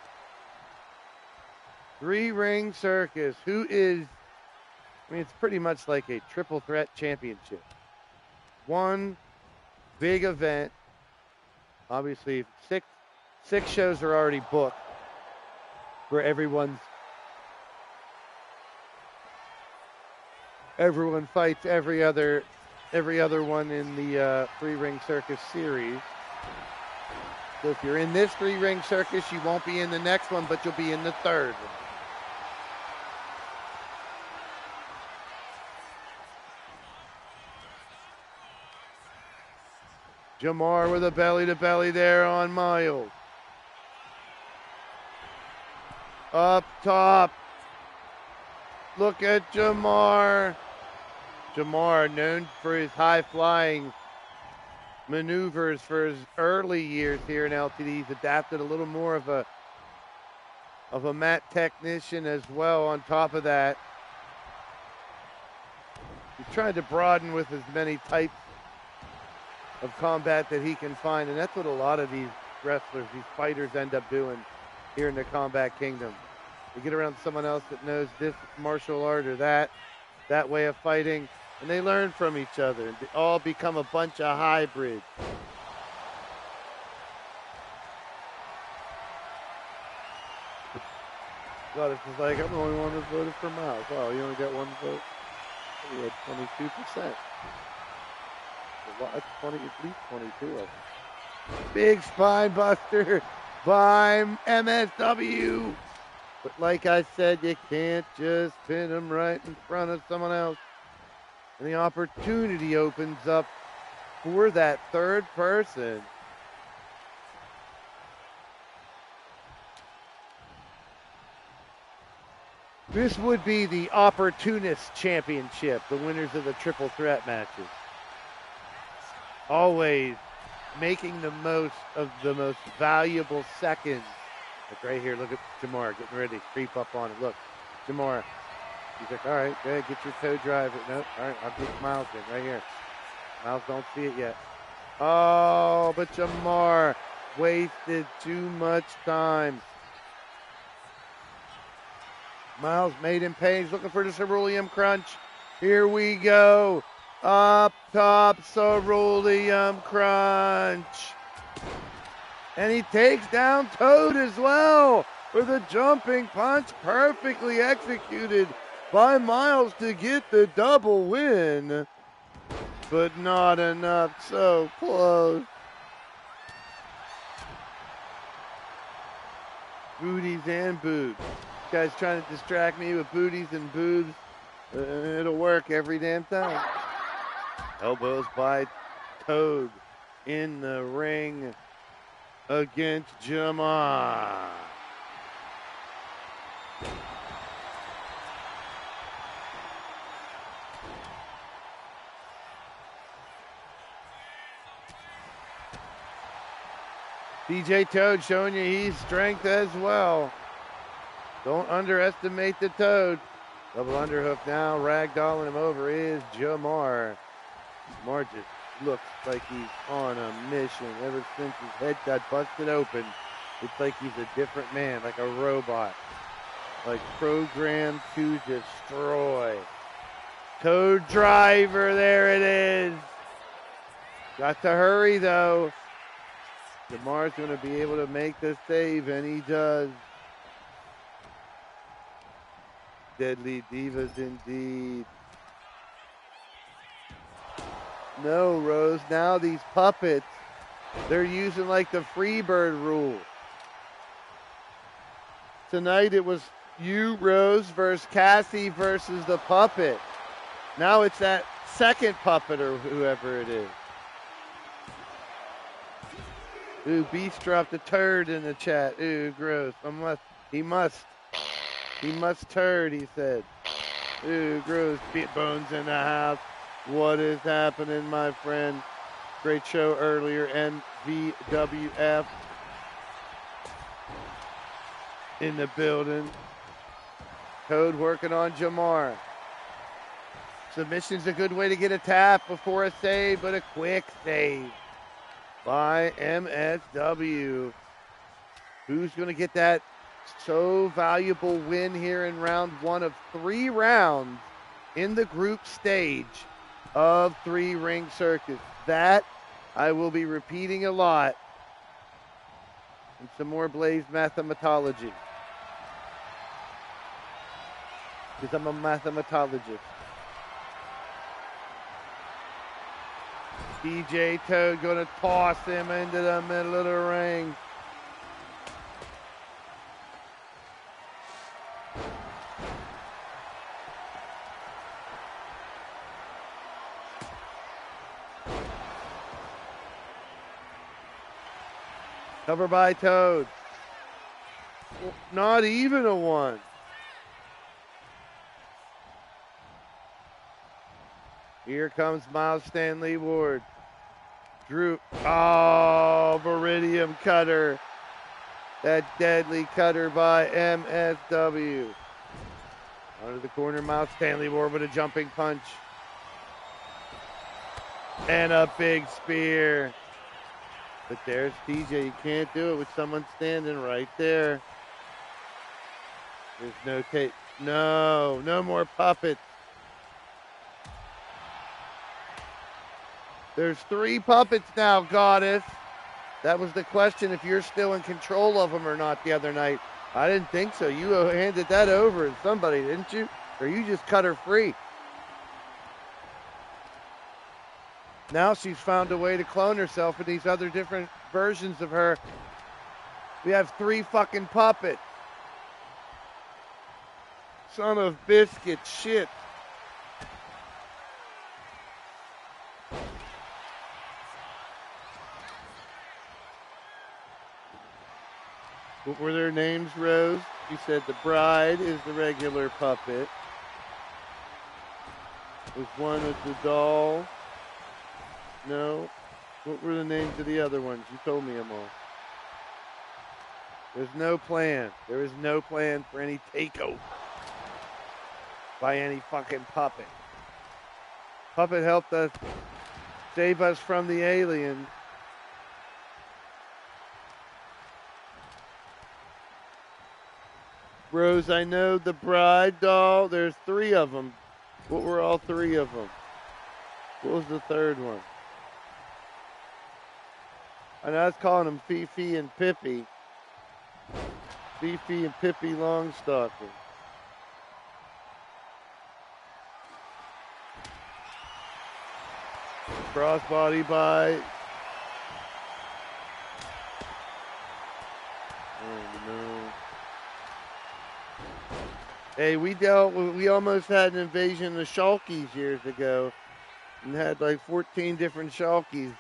3-ring circus. Who is, I mean, it's pretty much like a triple threat championship. One big event. Obviously, six shows are already booked where everyone fights every other one in the 3-ring circus series. So if you're in this 3-ring circus, you won't be in the next one, but you'll be in the third one. Jamar with a belly-to-belly there on Miles. Up top. Look at Jamar. Jamar, known for his high-flying maneuvers for his early years here in LTD. He's adapted a little more of a mat technician as well on top of that. He's trying to broaden with as many types of combat that he can find, and that's what a lot of these wrestlers, these fighters end up doing here in the Combat Kingdom. They get around someone else that knows this martial art or that way of fighting, and they learn from each other, and they all become a bunch of hybrids. Well, this is like, I'm the only one that voted for Miles. Oh, you only got one vote? You had 22%. That's 20, at least 22 of them. Big spine buster by MSW. But like I said, you can't just pin them right in front of someone else. And the opportunity opens up for that third person. This would be the Opportunist Championship, the winners of the triple threat matches. Always making the most of the most valuable seconds. Like right here, look at Jamar getting ready to creep up on it. Look, Jamar. He's like, all right, go ahead, get your toe driver. Nope, all right, I'll get Miles in right here. Miles don't see it yet. Oh, but Jamar wasted too much time. Miles made him pay. He's looking for the cerulean crunch. Here we go. Up top, cerulean crunch. And he takes down Toad as well with a jumping punch, perfectly executed by Miles to get the double win. But not enough, so close. Booties and boobs. This guy's trying to distract me with booties and boobs. It'll work every damn time. Elbows by Toad in the ring against Jamar. DJ Toad showing you he's strength as well. Don't underestimate the Toad. Double underhook now, ragdolling him over is Jamar. Jamar just looks like he's on a mission. Ever since his head got busted open, it's like he's a different man, like a robot. Like programmed to destroy. Toad driver, there it is. Got to hurry though. Jamar's going to be able to make the save, and he does. Deadly Divas indeed. No, Rose, now these puppets, they're using like the Freebird rule. Tonight it was you, Rose, versus Cassie versus the puppet. Now it's that second puppet or whoever it is. Ooh, Beast dropped a turd in the chat. Ooh, gross. He must turd, he said. Ooh, gross. Bones in the house. What is happening, my friend? Great show earlier, MVWF. in the building. Code working on Jamar. Submission's a good way to get a tap before a save, but a quick save by MSW. Who's going to get that so valuable win here in round one of 3 rounds in the group stage of 3-ring circus? That I will be repeating a lot. And some more Blaise mathematology, because I'm a mathematologist. DJ Toad going to toss him into the middle of the ring. Cover by Toad. Not even a 1. Here comes Miles Stanley Ward. Drew. Oh, Viridium cutter. That deadly cutter by MSW. Under the corner, Miles Stanley Ward with a jumping punch. And a big spear. But there's TJ. You can't do it with someone standing right there. There's no tape. No more puppets. There's 3 puppets now, Goddess. That was the question, if you're still in control of them or not the other night. I didn't think so. You handed that over to somebody, didn't you? Or you just cut her free? Now she's found a way to clone herself in these other different versions of her. We have 3 fucking puppets. Son of biscuit shit. What were their names, Rose? You said the bride is the regular puppet. Was one of the doll? No. What were the names of the other ones? You told me them all. There's no plan. There is no plan for any takeover by any fucking puppet. Puppet helped us save us from the aliens. Rose, I know the bride doll. There's 3 of them. What were all 3 of them? What was the 3rd one? And I was calling them Fifi and Pippi. Fifi and Pippi Longstocking. Crossbody by. Oh no. Hey, we almost had an invasion of the Shulkies years ago and had like 14 different Shulkies.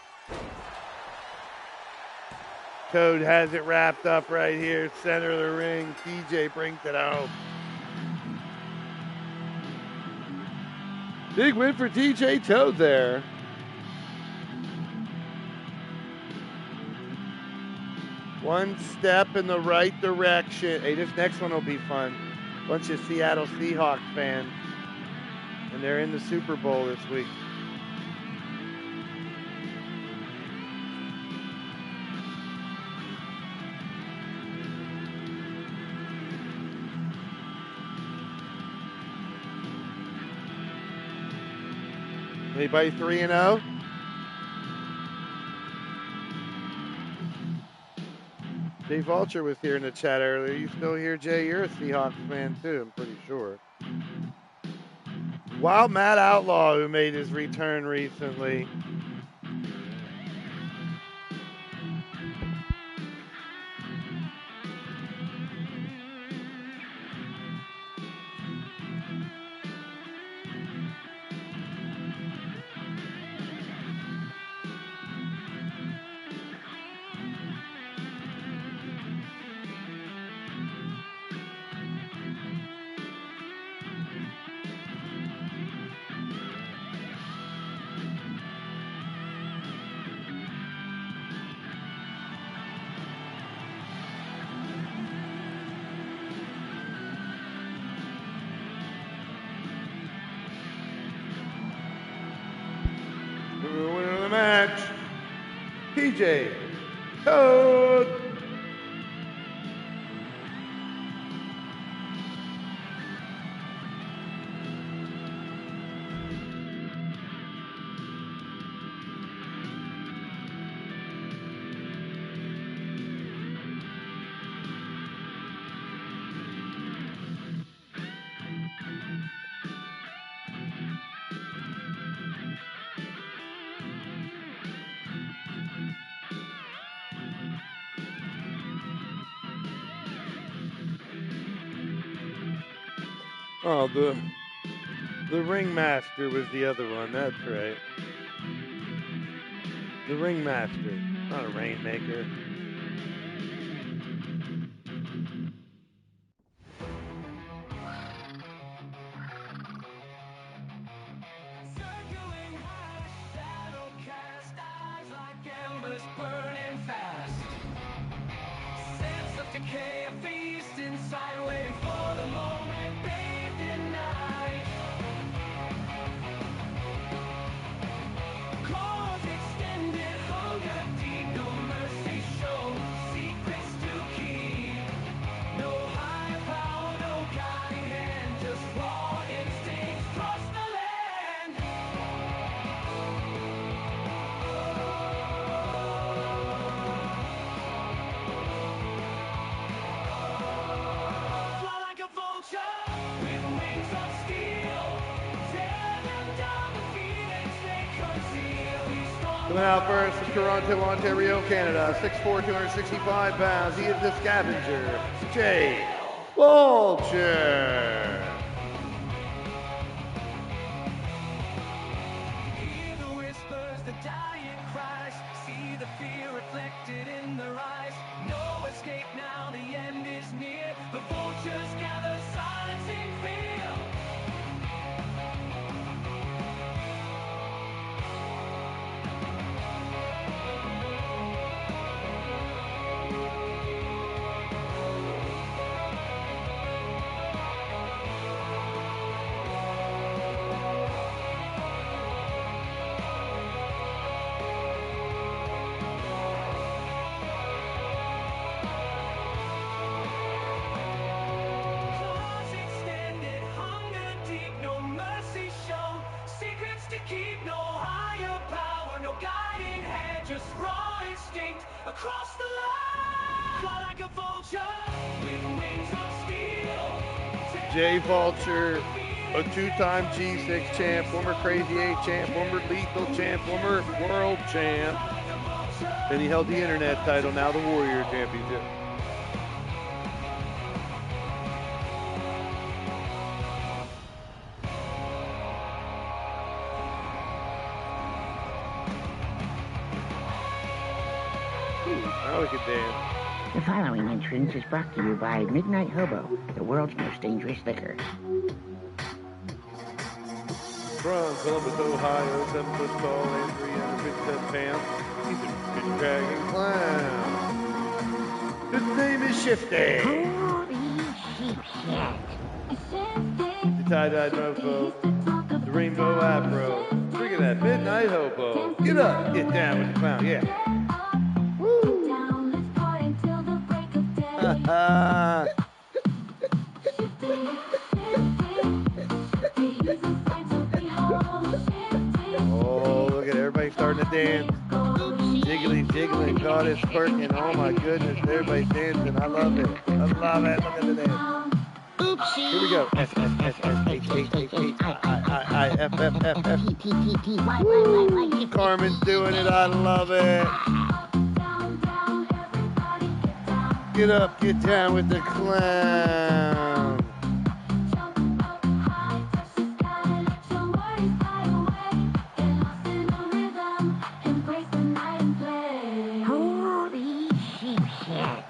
Toad has it wrapped up right here, center of the ring. TJ brings it home. Big win for TJ Toad there. One step in the right direction. Hey, this next one will be fun. Bunch of Seattle Seahawks fans. And they're in the Super Bowl this week. Anybody 3-0? Jay Vulture was here in the chat earlier. You still here, Jay? You're a Seahawks fan too, I'm pretty sure. Wild Matt Outlaw, who made his return recently. match, PJ Code. Oh, the ringmaster was the other one. That's right. The ringmaster, not a rainmaker.
Circling high, shadow cast, eyes like embers burning fast. Sense of decay, a feast inside, waiting for the moment, bathed in night. Claws extended, hunger deep, no mercy shown, secrets to keep. No higher power, no guiding hand, just raw instincts cross the land. Fly like a vulture with wings of steel. Tear them down with phoenix they conceal. These strong
Coming out first from Toronto, Ontario, Canada, 6'4", 265 pounds. He is the scavenger, Jay Vulture.
hear the whispers, the dying cries. See the fear reflected in their eyes. No escape now, the end is near. The vultures gather, silencing fear. Claws extended, hunger deep, no mercy shown. Secrets to keep, no higher power, no guiding hand, just raw instinct across the line. Fly like a vulture with wings of steel.
Jay Vulture, a two-time G6 champ, former Crazy 8 champ, former Lethal champ, former world champ. And he held the internet title, now the Warrior Championship. Ooh, now we can dance.
The following entrance is brought to you by Midnight Hobo, the world's most dangerous liquor.
From Columbus, Ohio, 7 foot tall and 357 pounds. He's a good dragon clown. His name is Shifty.
Holy sheepshit.
The tie-dyed mofo, the rainbow afro. Look at that midnight hobo. Get up, get down with the clown, yeah. Ha Oh, look at everybody starting to dance. Jiggly, jiggling, God is twerking. Oh my goodness, everybody's dancing. I love it. I love it. Look at the dance.
Oopsie.
Here we go. S, S, S, S, H, H, H, H, I, I, F, F, F, F. Woo! Carmen's doing it. I love it. Get up, get down with the clown.
Holy sheepshit.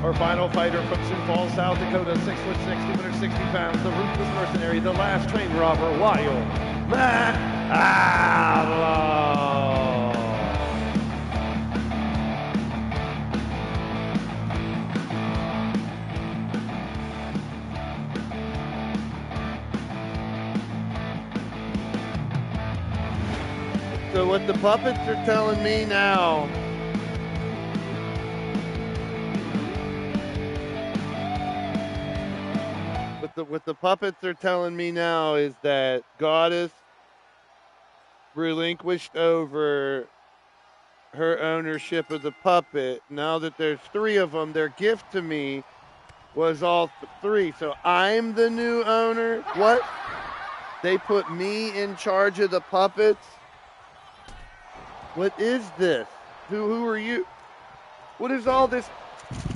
Our final fighter from Sioux Falls, South Dakota, 6'6", 260 pounds, the ruthless mercenary, the last train robber, Wild Matt Outlaw. So what the puppets are telling me now, what the puppets are telling me now is that Goddess relinquished over her ownership of the puppet. Now that there's 3 of them, their gift to me was all 3. So I'm the new owner. What? They put me in charge of the puppets? What is this? Who are you? What is all this?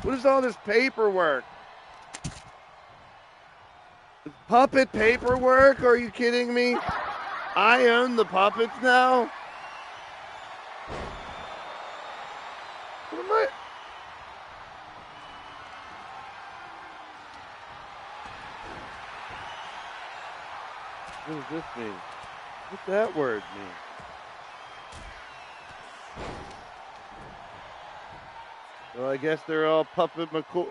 What is all this paperwork? Puppet paperwork? Are you kidding me? I own the puppets now? What am I? What does this mean? What's that word mean? Well, I guess they're all puppet McCoy.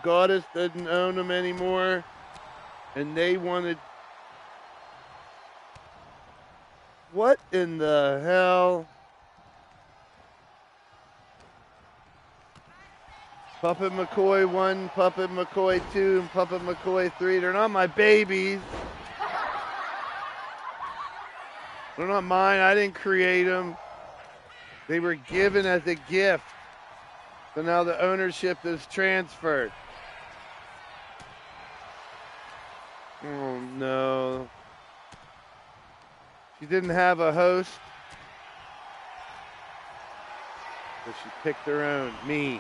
Goddess doesn't own them anymore, and they wanted. What in the hell? Puppet McCoy 1, Puppet McCoy 2, and Puppet McCoy 3. They're not my babies. They're not mine. I didn't create them. They were given as a gift. So now the ownership is transferred. Oh, no. She didn't have a host. So she picked her own. Me.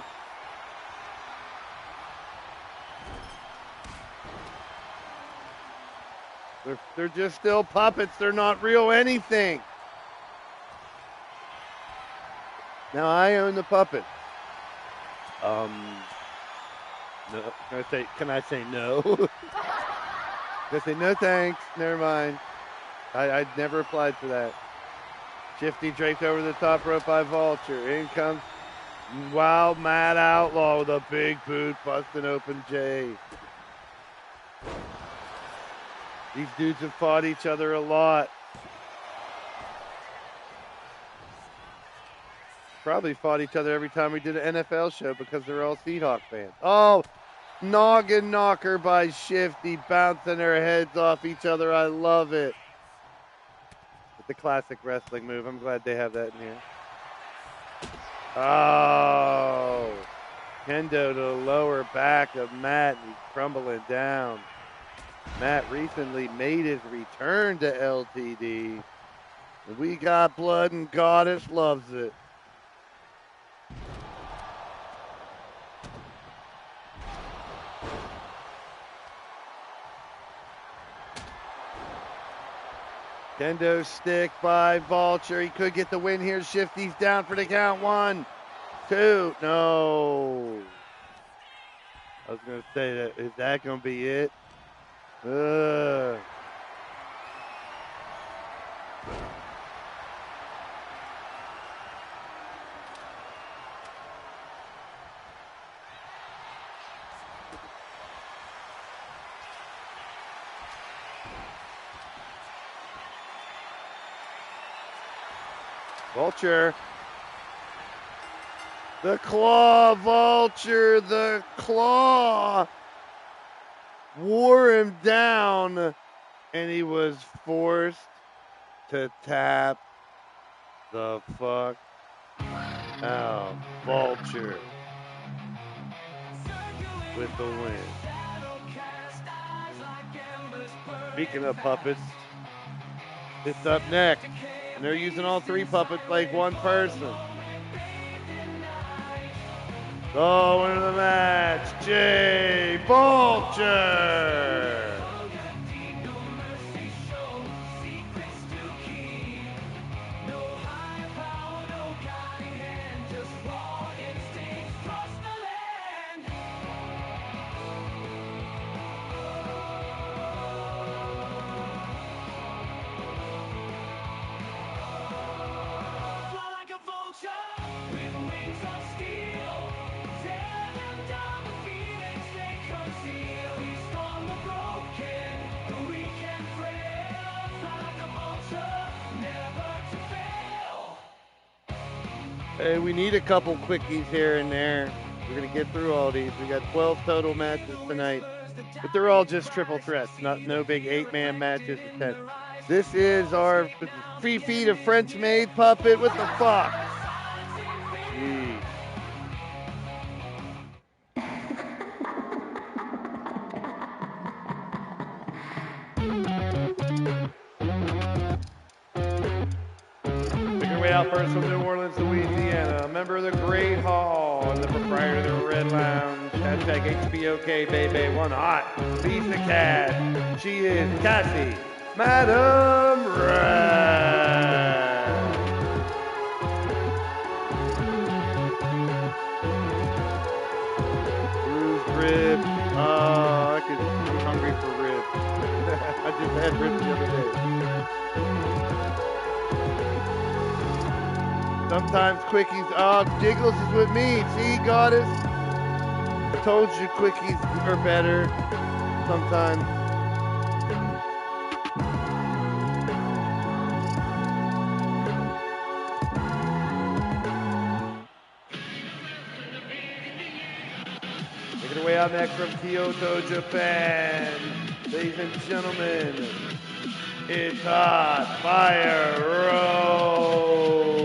They're just still puppets. They're not real anything. Now I own the puppet. No. Can I say no? Can I say no thanks? Never mind. I never applied for that. Shifty draped over the top rope by Vulture. In comes Wild Mad Outlaw with a big boot busting open Jay. These dudes have fought each other a lot. Probably fought each other every time we did an NFL show because they're all Seahawk fans. Oh, noggin knocker by Shifty, bouncing their heads off each other. I love it. It's the classic wrestling move. I'm glad they have that in here. Oh, Kendo to the lower back of Matt, and he's crumbling down. Matt recently made his return to LTD. We got blood, and Goddess loves it. Kendo stick by Vulture. He could get the win here. Shifty's down for the count. 1, 2. No. I was going to say that. Is that going to be it? Vulture. The claw, Vulture, the claw. Wore him down, and he was forced to tap the fuck out. Vulture with the win. Speaking of puppets, it's up next. And they're using all 3 puppets like one person. Oh, winner of the match, Jay Vulture. We need a couple quickies here and there. We're going to get through all these. We got 12 total matches tonight, but they're all just triple threats, no big 8-man matches. This is our free feed of French maid puppet. What the fuck? Jeez. Making our way out first from New Orleans, Louisiana. A member of the Great Hall and the proprietor of the Red Lounge. Hashtag HBOK, baby. One hot piece of cat. She is Cassie, Madam Red. Bruised ribs. Oh, I'm hungry for ribs. I just had ribs the other day. Sometimes quickies. Oh, Jiggles is with me. See, Goddess? I told you quickies are better sometimes. Making our way out next from Kyoto, Japan. Ladies and gentlemen, it's Hot Fire Road.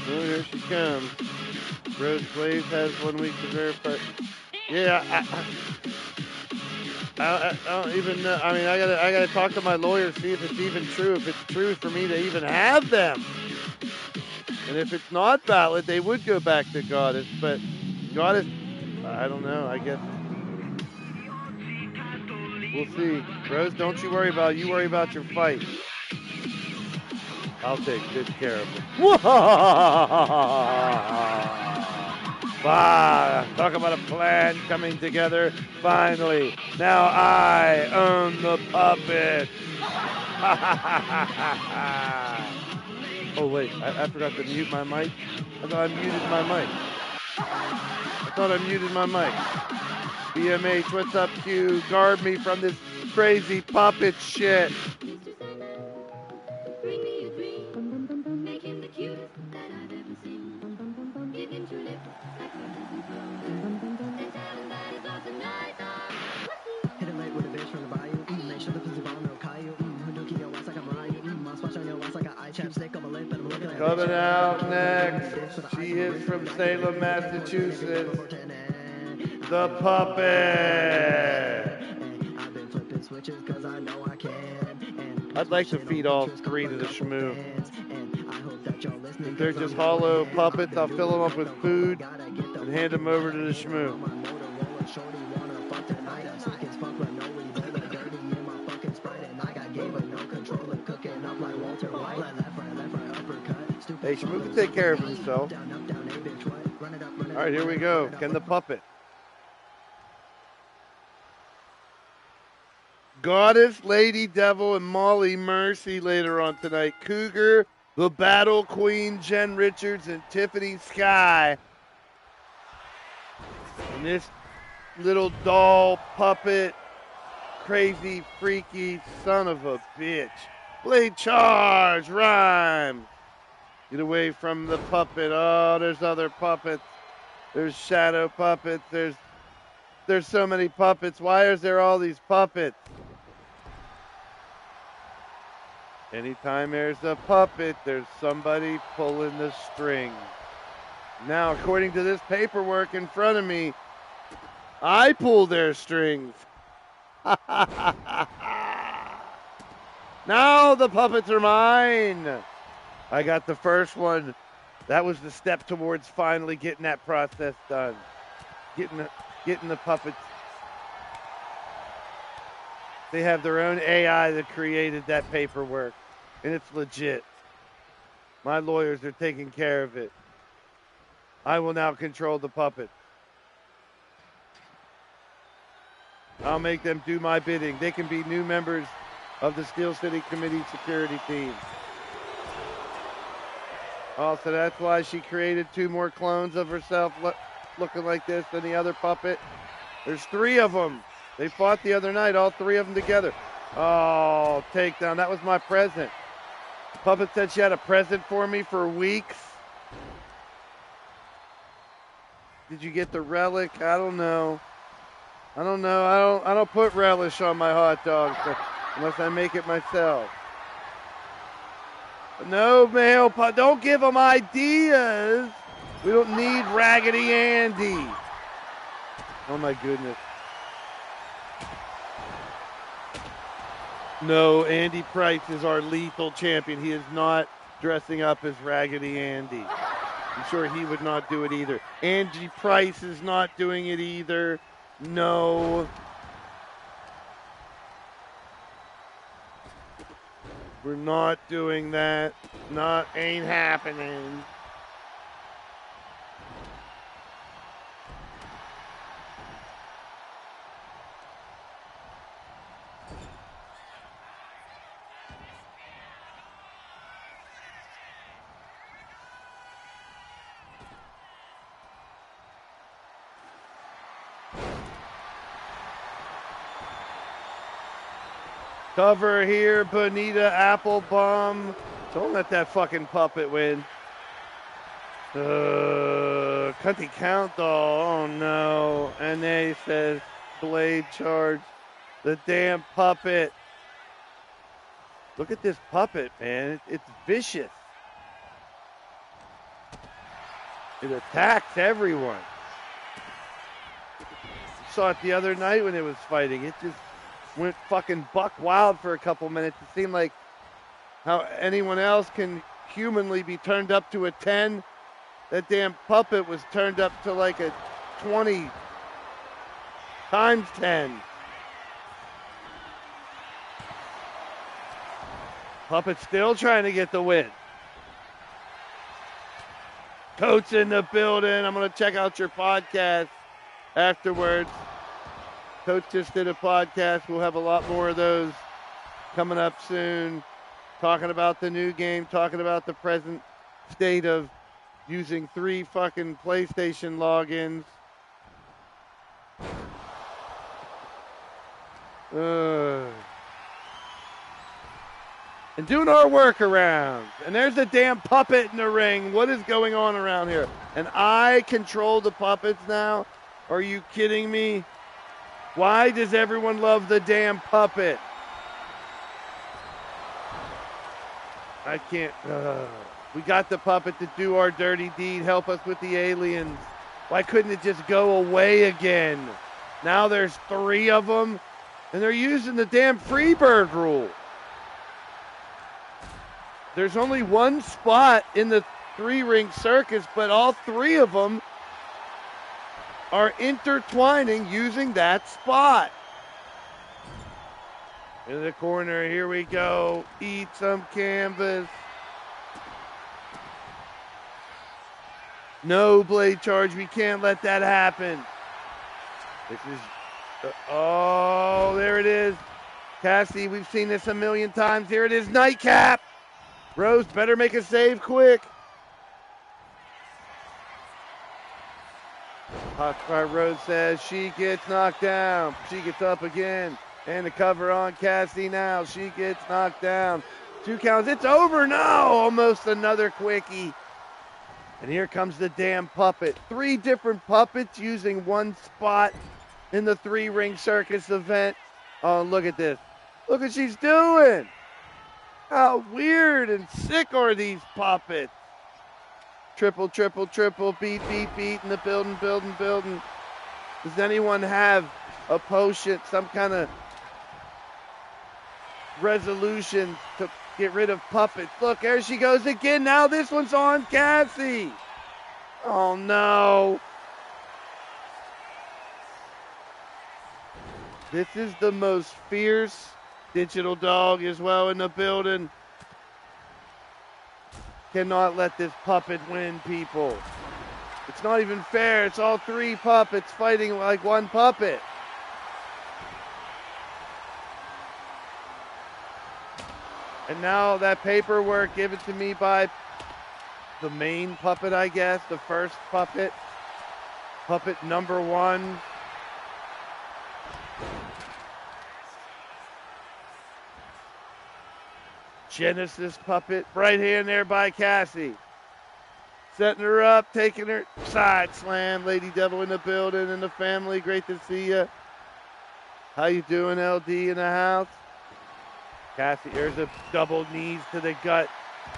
Oh, here she comes. Rose Blaise has 1 week to verify. Yeah, I don't even know. I mean, I gotta talk to my lawyer, see if it's even true. If it's true for me to even have them, and if it's not valid, they would go back to Goddess. But Goddess, I don't know. I guess we'll see. Rose, don't you worry about it. You worry about your fight. I'll take good care of it. Wow, talk about a plan coming together. Finally, now I own the puppet. Oh wait, I forgot to mute my mic. I thought I muted my mic. BMH, what's up, Q? Guard me from this crazy puppet shit. Coming out next, she is from Salem, Massachusetts, the puppet. I'd like to feed all three to the shmoo. If they're just hollow puppets, I'll fill them up with food and hand them over to the shmoo. Hey, Shmoo can take care of himself. All right, here we go. Ken the Puppet. Goddess, Lady Devil, and Molly Mercy later on tonight. Cougar, the Battle Queen, Jen Richards, and Tiffany Sky. And this little doll puppet, crazy, freaky son of a bitch. Blade charge, rhyme. Get away from the puppet. Oh, there's other puppets. There's shadow puppets. There's so many puppets. Why is there all these puppets? Anytime there's a puppet, there's somebody pulling the string. Now, according to this paperwork in front of me, I pull their strings. Now the puppets are mine. I got the first one. That was the step towards finally getting that process done. Getting the puppets. They have their own AI that created that paperwork, and it's legit. My lawyers are taking care of it. I will now control the puppet. I'll make them do my bidding. They can be new members of the Steel City Committee security team. Oh, so that's why she created 2 more clones of herself looking like this than the other puppet. There's 3 of them. They fought the other night, all 3 of them together. Oh, takedown. That was my present. Puppet said she had a present for me for weeks. Did you get the relic? I don't know. I don't put relish on my hot dogs unless I make it myself. No, male, don't give them ideas. We don't need Raggedy Andy. Oh my goodness. No, Andy Price is our lethal champion. He is not dressing up as Raggedy Andy. I'm sure he would not do it either. Andy Price is not doing it either. No. We're not doing that. Ain't happening. Cover here, Bonita Applebaum. Don't let that fucking puppet win. Cunty count though. Oh no. And then he says, blade charge. The damn puppet. Look at this puppet, man. It's vicious. It attacks everyone. You saw it the other night when it was fighting. It just went fucking buck wild for a couple minutes. It seemed like how anyone else can humanly be turned up to a 10. That damn puppet was turned up to like a 20 times 10. Puppet still trying to get the win. Coach in the building. I'm going to check out your podcast afterwards. Coach just did a podcast. We'll have a lot more of those coming up soon. Talking about the new game, talking about the present state of using 3 fucking PlayStation logins. And doing our workarounds. And there's a damn puppet in the ring. What is going on around here? And I control the puppets now? Are you kidding me? Why does everyone love the damn puppet? I can't. We got the puppet to do our dirty deed, help us with the aliens. Why couldn't it just go away again? Now there's 3 of them, and they're using the damn Freebird rule. There's only 1 spot in the 3-ring circus, but all 3 of them are intertwining using that spot. In the corner, here we go. Eat some canvas. No blade charge. We can't let that happen. This is, oh, there it is. Cassie, we've seen this a million times. Here it is, nightcap. Rose better make a save quick. Hot Rose says she gets knocked down. She gets up again. And the cover on Cassie now. She gets knocked down. 2 counts. It's over. No. Almost another quickie. And here comes the damn puppet. 3 different puppets using 1 spot in the 3-ring circus event. Oh, look at this. Look what she's doing. How weird and sick are these puppets? Triple, triple, triple, beat, beat, beat in the building, building, building. Does anyone have a potion, some kind of resolution to get rid of puppets? Look, there she goes again. Now this one's on Cassie. Oh, no. This is the most fierce digital dog as well in the building. Cannot let this puppet win, people. It's not even fair. It's all 3 puppets fighting like 1 puppet. And now that paperwork given to me by the main puppet, I guess, the first puppet. Puppet number 1. Genesis puppet. Right hand there by Cassie. Setting her up, taking her side slam. Lady Devil in the building and the family. Great to see you. How you doing, LD in the house? Cassie, there's a double knees to the gut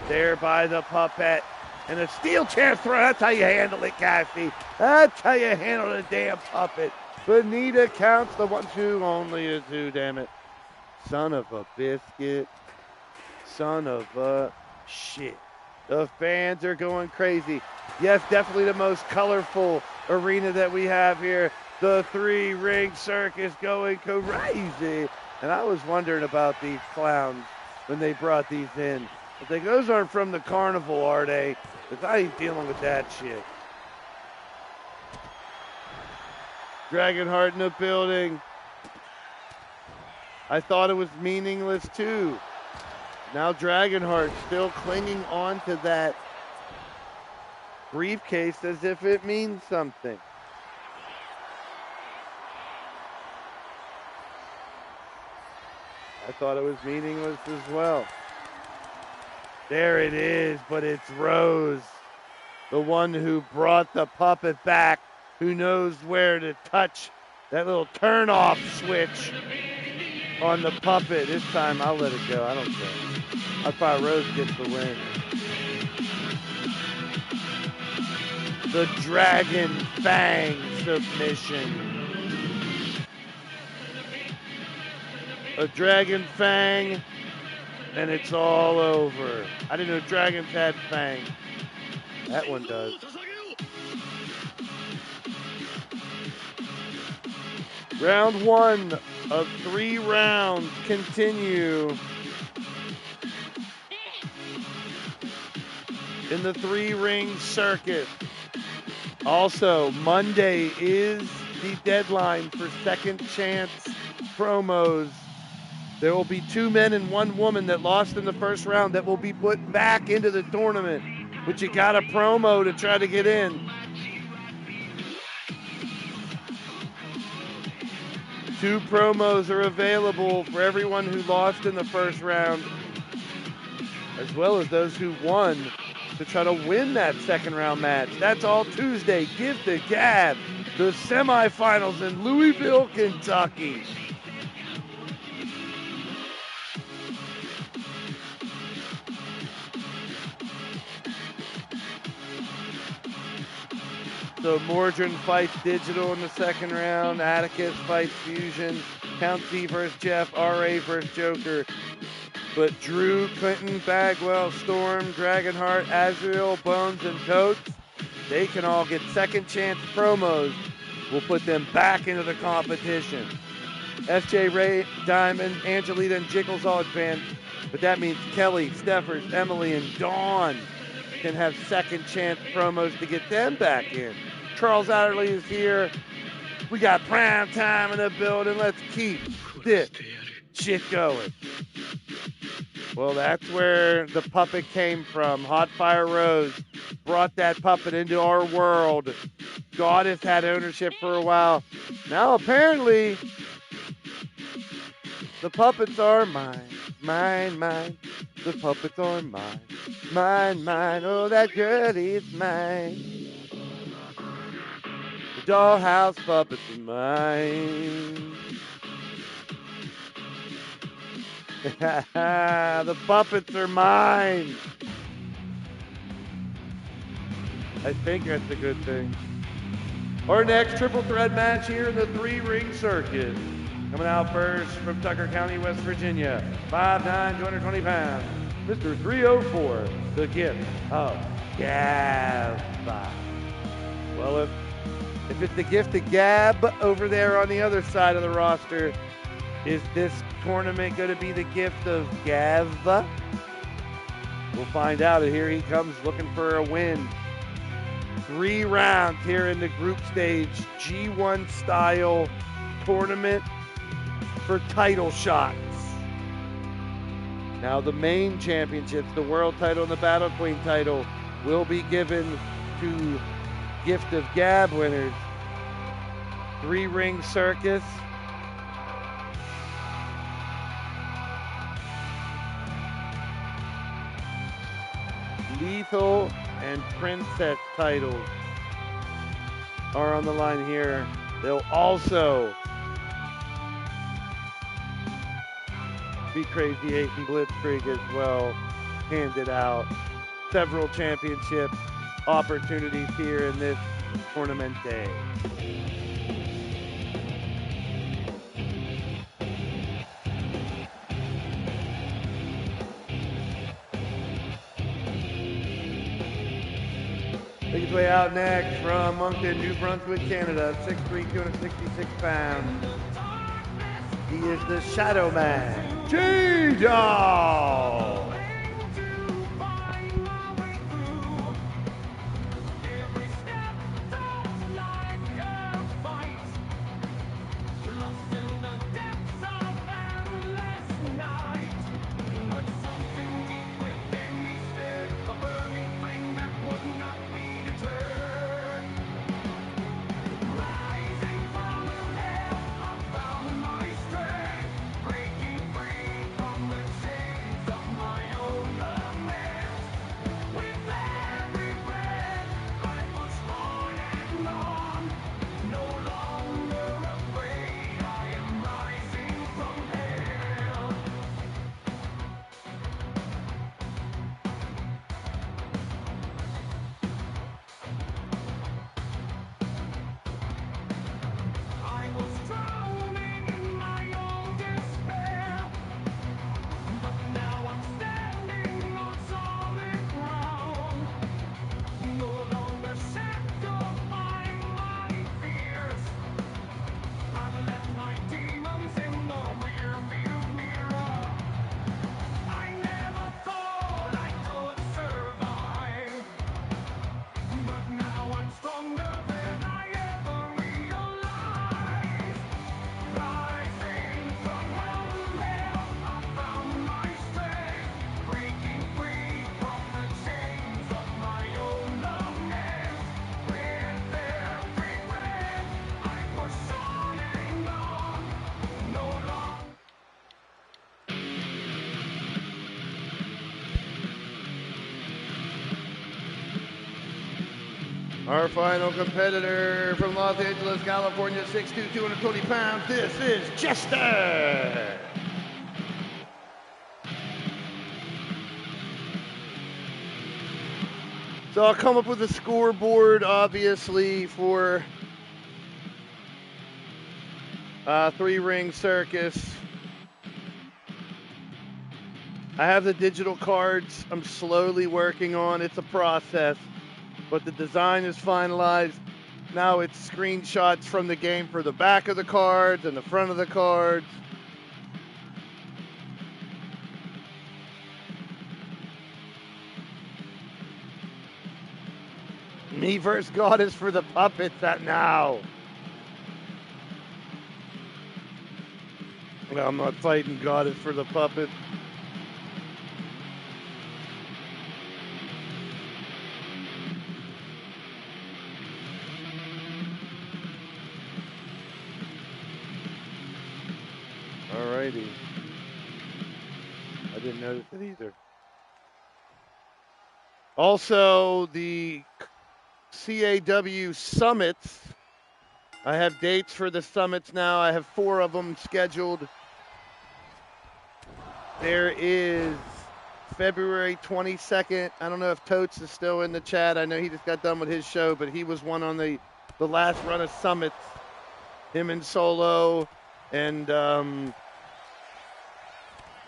there by the puppet. And a steel chair throw. That's how you handle it, Cassie. That's how you handle the damn puppet. Bonita counts the 1, 2, only a 2, damn it. Son of a biscuit. Son of a shit. The fans are going crazy. Yes, definitely the most colorful arena that we have here. The 3-ring circus going crazy. And I was wondering about these clowns when they brought these in. I think those aren't from the carnival, are they? Because I ain't dealing with that shit. Dragonheart in the building. I thought it was meaningless too. Now Dragonheart still clinging on to that briefcase as if it means something. I thought it was meaningless as well. There it is, but it's Rose, the one who brought the puppet back, who knows where to touch that little turn-off switch on the puppet. This time I'll let it go. I don't care. I thought Rose gets the win. The Dragon Fang submission. A Dragon Fang, and it's all over. I didn't know dragons had fangs. That one does. Round 1 of 3 rounds continue in the 3-ring circuit. Also, Monday is the deadline for second chance promos. There will be 2 men and 1 woman that lost in the first round that will be put back into the tournament. But you got a promo to try to get in. 2 promos are available for everyone who lost in the first round, as well as those who won to try to win that second round match. That's all Tuesday. Give the Gab, the semifinals in Louisville, Kentucky. So Mordrin fights Digital in the second round. Atticus fights Fusion. Count T versus Jeff. RA versus Joker. But Drew, Clinton, Bagwell, Storm, Dragonheart, Azrael, Bones, and Totes, they can all get second chance promos. We'll put them back into the competition. SJ, Ray, Diamond, Angelita, and Jiggles all advance. But that means Kelly, Steffers, Emily, and Dawn can have second chance promos to get them back in. Charles Adderley is here. We got prime time in the building. Let's keep this shit going. Well, that's where the puppet came from. Hot Fire Rose brought that puppet into our world. Goddess had ownership for a while. Now apparently the puppets are mine. Mine, mine. The puppets are mine. Mine, mine. Oh, that girl is mine. The dollhouse puppets are mine. The puppets are mine. I think that's a good thing. Our next triple threat match here in the 3-ring circuit. Coming out first from Tucker County, West Virginia. 5'9", 220 pounds. Mr. 304, the gift of Gab. Well, if it's the gift of Gab over there on the other side of the roster, is this tournament going to be the gift of Gav? We'll find out. Here he comes looking for a win. 3 rounds here in the group stage G1 style tournament for title shots. Now the main championships, the world title and the Battle Queen title, will be given to Gift of Gab winners. 3-ring circus. Lethal and Princess titles are on the line here. They'll also be Crazy 8 and Blitzkrieg as well, handed out. Several championship opportunities here in this tournament day. Make his way out next from Moncton, New Brunswick, Canada, 6'3", 266 pounds. He is the Shadow Man, J-Dog. Our final competitor from Los Angeles, California, 6'2", 220 pounds. This is Jester. So I'll come up with a scoreboard, obviously, for 3-ring circus. I have the digital cards I'm slowly working on. It's a process. But the design is finalized. Now it's screenshots from the game for the back of the cards and the front of the cards. Me versus Goddess for the puppets now. Well, I'm not fighting Goddess for the puppet. Alrighty. I didn't notice it either. Also, the CAW summits. I have dates for the summits now. I have 4 of them scheduled. There is February 22nd. I don't know if Totes is still in the chat. I know he just got done with his show, but he was one on the last run of summits. Him and Solo and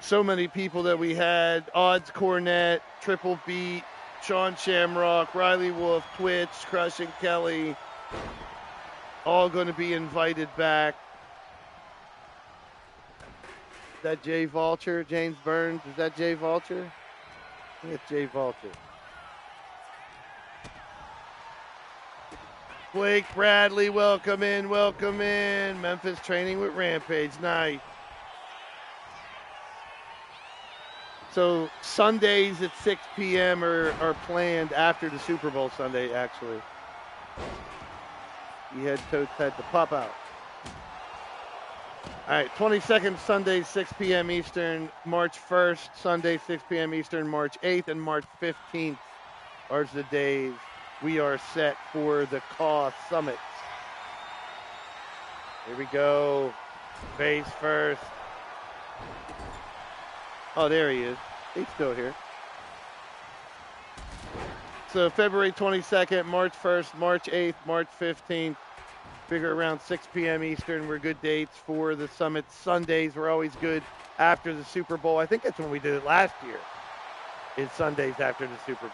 so many people that we had. Odds Cornet, Triple Beat, Sean Shamrock, Riley Wolf, Twitch, Crushing Kelly. All going to be invited back. Is that Jay Vulture? James Burns? Is that Jay Vulture? I think it's Jay Vulture. Blake Bradley, welcome in, welcome in. Memphis training with Rampage, nice. So Sundays at 6 p.m. are planned after the Super Bowl Sunday, actually. He had Totes had to pop out. All right, 22nd Sunday, 6 p.m. Eastern. March 1st, Sunday, 6 p.m. Eastern. March 8th and March 15th are the days we are set for the CAW Summits. Here we go. Face first. Oh, there he is. He's still here. So February 22nd, March 1st, March 8th, March 15th. Figure around 6 p.m. Eastern were good dates for the summit. Sundays were always good after the Super Bowl. I think that's when we did it last year. It's Sundays after the Super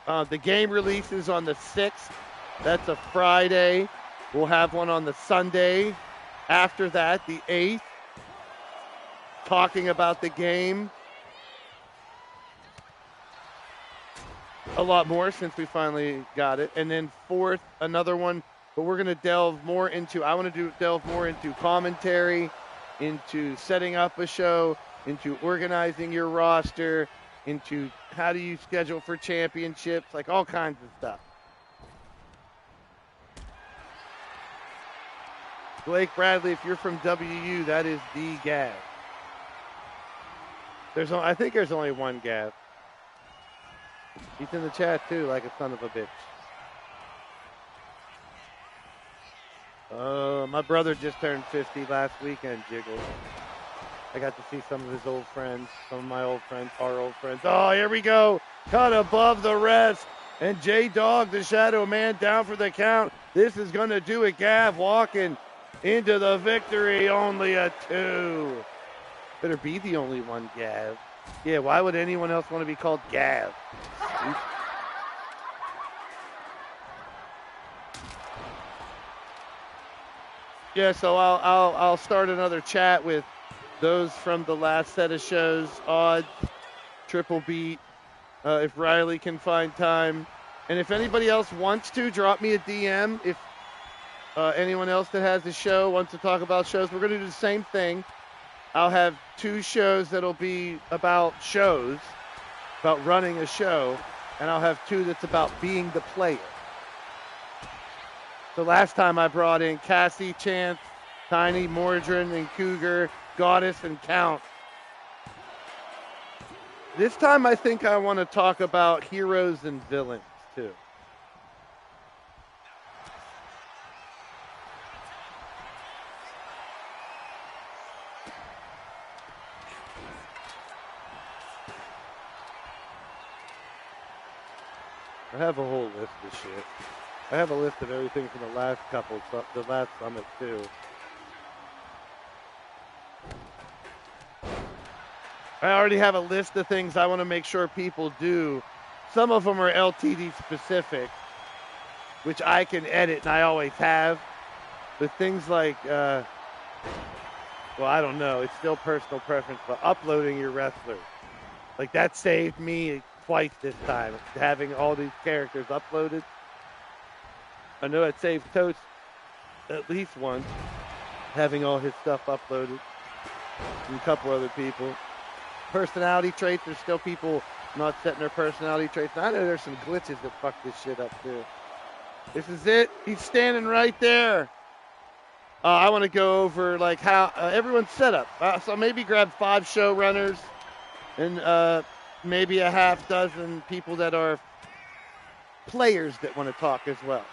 Bowl. The game releases on the 6th. That's a Friday. We'll have one on the Sunday. After that, the 8th. Talking about the game. A lot more since we finally got it. And then 4th, another one. But we're going to delve more into, I want to delve more into commentary, into setting up a show, into organizing your roster, into how do you schedule for championships, like all kinds of stuff. Blake Bradley, if you're from WU, that is the Gav. I think there's only one Gav. He's in the chat too, like a son of a bitch. My brother just turned 50 last weekend, Jiggles. I got to see some of his old friends, some of my old friends, our old friends. Oh, here we go. Cut above the rest. And J-Dog, the Shadow Man, down for the count. This is going to do it. Gav walking into the victory. Only a 2. Better be the only one, Gav. Yeah, why would anyone else want to be called Gav? Yeah, so I'll start another chat with those from the last set of shows. Odds, Triple Beat, if Riley can find time. And if anybody else wants to, drop me a DM. If anyone else that has a show wants to talk about shows, we're going to do the same thing. I'll have 2 shows that'll be about shows, about running a show, and I'll have 2 that's about being the player. So last time I brought in Cassie, Chance, Tiny, Mordrin, and Cougar, Goddess, and Count. This time I think I want to talk about heroes and villains, too. I have a whole list of shit. I have a list of everything from the last summit too. I already have a list of things I want to make sure people do. Some of them are LTD specific, which I can edit and I always have. But things like, well, I don't know. It's still personal preference, but uploading your wrestlers. Like that saved me twice this time, having all these characters uploaded. I know it saved Toast at least once, having all his stuff uploaded, and a couple other people. Personality traits, there's still people not setting their personality traits. I know there's some glitches that fuck this shit up too. This is it. He's standing right there. I want to go over like how everyone's set up. So maybe grab 5 showrunners and maybe a half dozen people that are players that want to talk as well.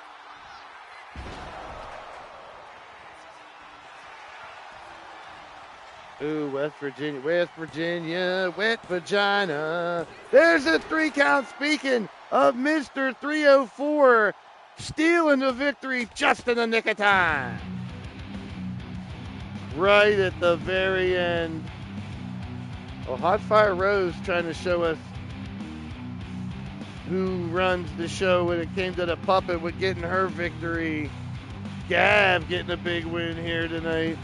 Ooh, West Virginia, wet vagina. There's a 3 count. Speaking of Mr. 304, stealing the victory just in the nick of time. Right at the very end. Well, Hotfire Rose trying to show us who runs the show when it came to the puppet with getting her victory. Gav getting a big win here tonight.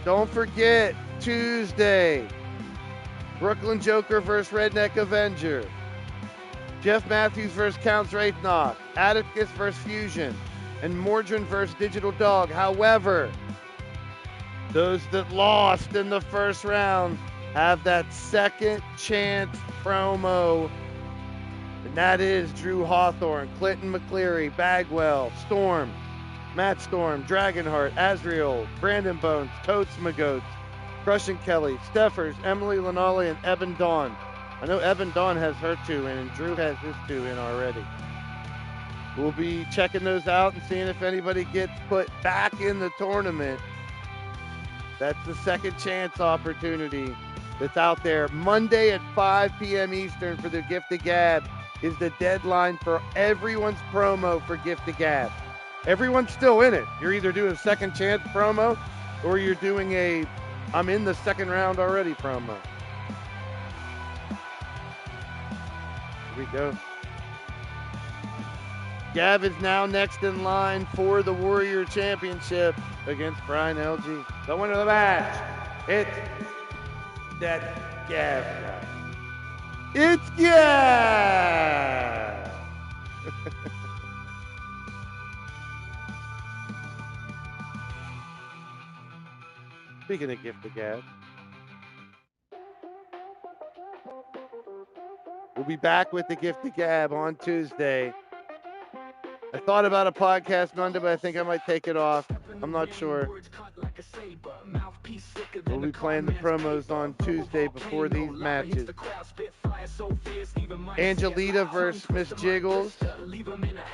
Don't forget, Tuesday, Brooklyn Joker versus Redneck Avenger. Jeff Matthews versus Counts Wraithnock. Atticus versus Fusion. And Mordrin versus Digital Dog. However, Those that lost in the first round have that second chance promo. And that is Drew Hawthorne, Clinton McCleary, Bagwell, Storm, Matt Storm, Dragonheart, Azriel, Brandon Bones, Totes Magoats, Crushing Kelly, Steffers, Emily Lanali, and Evan Dawn. I know Evan Dawn has her 2 in, and Drew has his 2 in already. We'll be checking those out and seeing if anybody gets put back in the tournament. That's the second chance opportunity that's out there. Monday at 5 p.m. Eastern for the Gift of Gab is the deadline for everyone's promo for Gift of Gab. Everyone's still in it. You're either doing a second chance promo or you're doing a I'm in the second round already promo. Here we go. Gab is now next in line for the Warrior Championship against Brian LG. The winner of the match, it's that Gab guy. It's Gab! Speaking of Gift of Gab, we'll be back with the Gift of Gab on Tuesday. I thought about a podcast Monday, but I think I might take it off. I'm not sure. We'll be playing the promos on Tuesday before these matches. Angelita versus Miss Jiggles.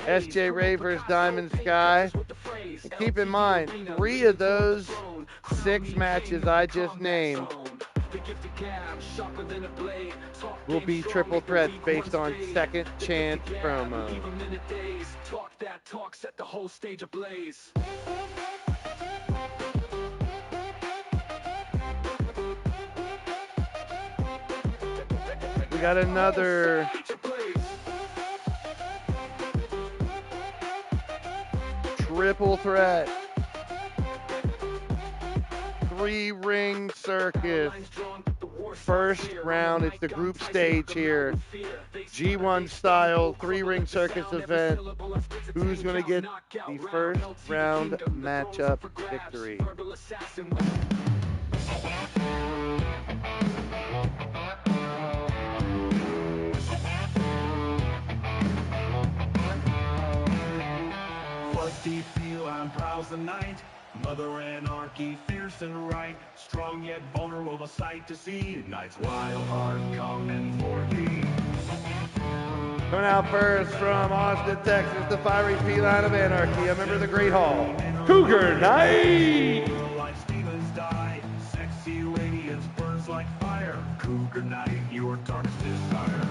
SJ Ray versus Diamond Sky. And keep in mind, 3 of those 6 matches I just named will be triple threats based on second chance promos. We got another triple threat. 3-ring circus. First round, it's the group stage here. G1 style 3-ring circus event. Who's going to get the first round matchup victory?
What do you feel? I'm prowls the night. Mother anarchy, fierce and right. Strong yet vulnerable, a sight to see. Night's wild heart coming for thee.
Coming out first from Austin, Texas, the fiery feline of anarchy. A member of the Great Hall, Cougar Knight.
Like Stevens die, sexy radiance burns like fire. Cougar Knight, your darkest desire.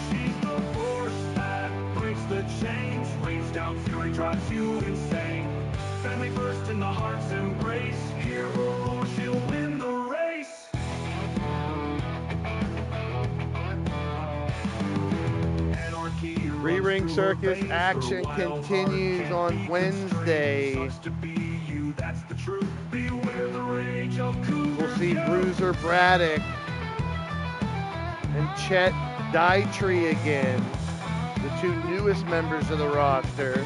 She's the force that breaks the chains, rains down fury, drives you insane. Family first in the heart's embrace. Hear her roar, she'll win the race.
3-ring circus action continues on Wednesday. We'll see Bruiser Braddock and Chet Dietrich again, the 2 newest members of the roster,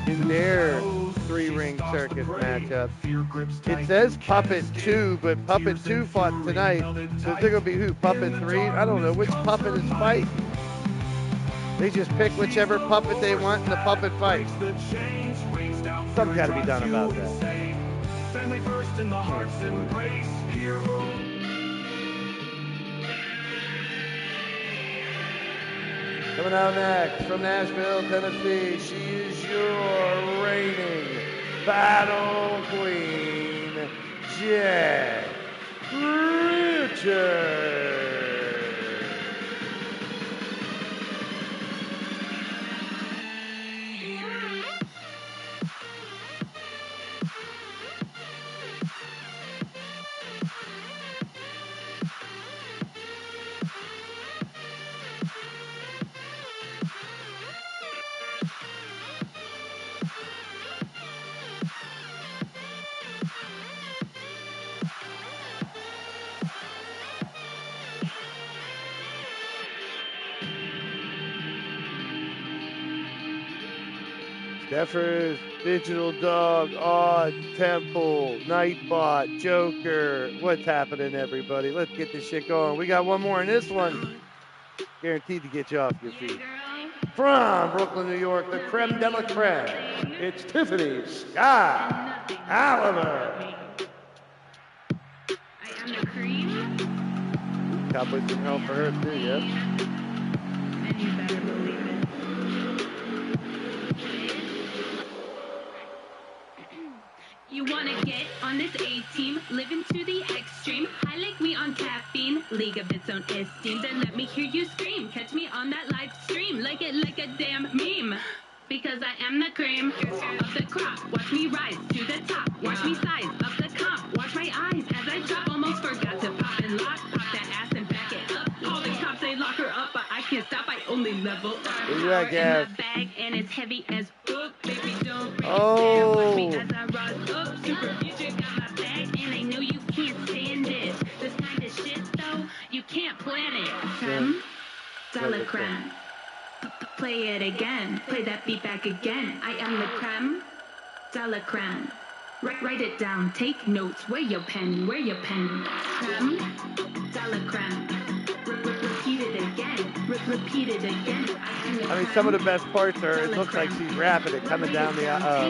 in their 3-ring circus matchup. It says Puppet 2, but Puppet 2 fought tonight, so it's going to be who? Puppet 3? I don't know which puppet is fighting. They just pick whichever puppet they want and the puppet fights. Something's got to be done about that.
Family first in the heart's embrace.
Coming out next from Nashville, Tennessee, she is your reigning battle queen, Jet Richards. Zephyrs, Digital Dog, Odd, Temple, Nightbot, Joker. What's happening, everybody? Let's get this shit going. We got one more in this one. Guaranteed to get you off your feet. From Brooklyn, New York, the creme de la creme. It's Tiffany Sky Oliver.
I am the cream.
Cowboys can help for her too, yep.
And you better believe it. You wanna get on this A-team, living to the extreme, high like we on caffeine, league of its own esteem, then let me hear you scream, catch me on that live stream, like it like a damn meme, because I am the cream of the crop, watch me rise to the top, watch me size up the comp, watch my eyes as I drop, almost forgot to pop and lock, pop that ass and back it up, all the cops they lock her up, but I can't stop, I only level up,
Where you at, Gav?
in my bag, and it's heavy as book, baby don't break
Oh.
watch me as I rise up, super future got my back, and I know you can't stand it, this kind of shit though, you can't plan it, creme, dollar creme, play it again, play that beat back again, I am the creme, dollar creme, write it down, take notes, where your pen, creme, dollar creme, repeat it again, repeat it again,
I mean, some of the best parts are, it looks like she's rapping it coming down the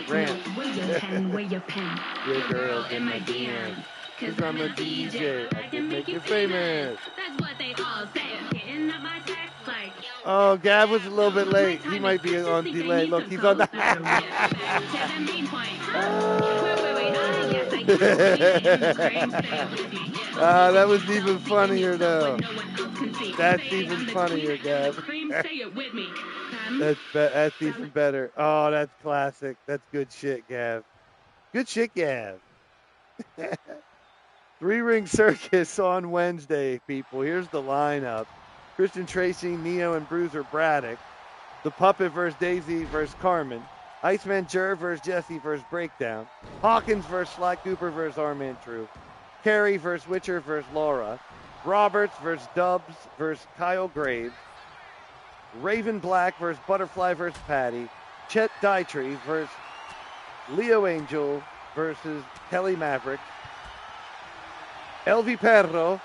ramp.
Where your pen,
Your girl in my DMs. Cause I'm a DJ, I can make you famous.
That's what they all say. Getting up my text like,
Oh, Gab was a little bit late. He might be on delay. Look, he's on the... that was even funnier, though. That's even funnier, Gab. That's even better. Oh, that's classic. That's good shit, Gav. Good shit, Gav. 3-ring circus on Wednesday, people. Here's the lineup. Christian Tracy, Neo, and Bruiser Braddock. The Puppet versus Daisy versus Carmen. Iceman Jer versus Jesse versus Breakdown. Hawkins versus Sly Cooper versus Arman True. Carey versus Witcher versus Laura. Roberts versus Dubs versus Kyle Graves. Raven Black versus Butterfly versus Patty. Chet Dietrich versus Leo Angel versus Kelly Maverick. Elvi Perro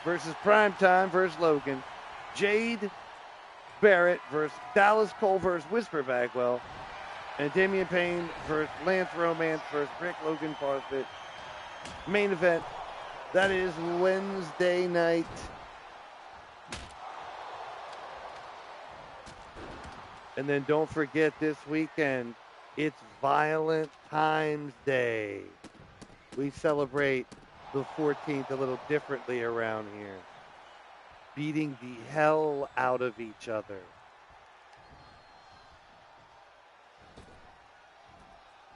versus Primetime versus Logan. Jade Barrett versus Dallas Cole versus Whisper Bagwell. And Damian Payne versus Lance Romance versus Rick Logan Parfit. Main event. That is Wednesday night. And then don't forget this weekend, it's Violent Times Day. We celebrate the 14th a little differently around here. Beating the hell out of each other.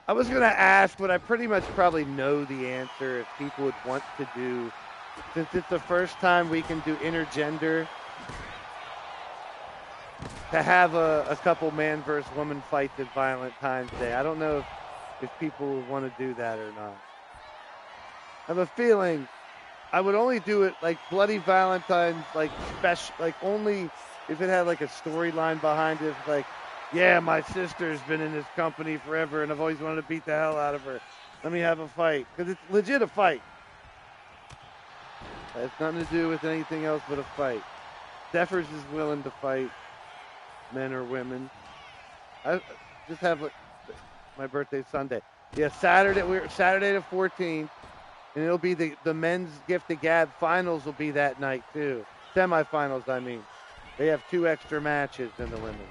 I was going to ask, but I pretty much probably know the answer if people would want to do, since it's the first time we can do intergender, to have a couple man versus woman fights at Violent Times Day. I don't know if people would want to do that or not. I have a feeling I would only do it like Bloody Valentine's, like special, like only if it had like a storyline behind it, like, yeah, my sister's been in this company forever and I've always wanted to beat the hell out of her. Let me have a fight. Because it's legit a fight. It has nothing to do with anything else but a fight. Zephyrs is willing to fight, men or women. I just have my birthday Sunday. Yeah, Saturday the 14th. And it'll be the men's Gift to Gab finals will be that night too. Semifinals, I mean. They have 2 extra matches than the women.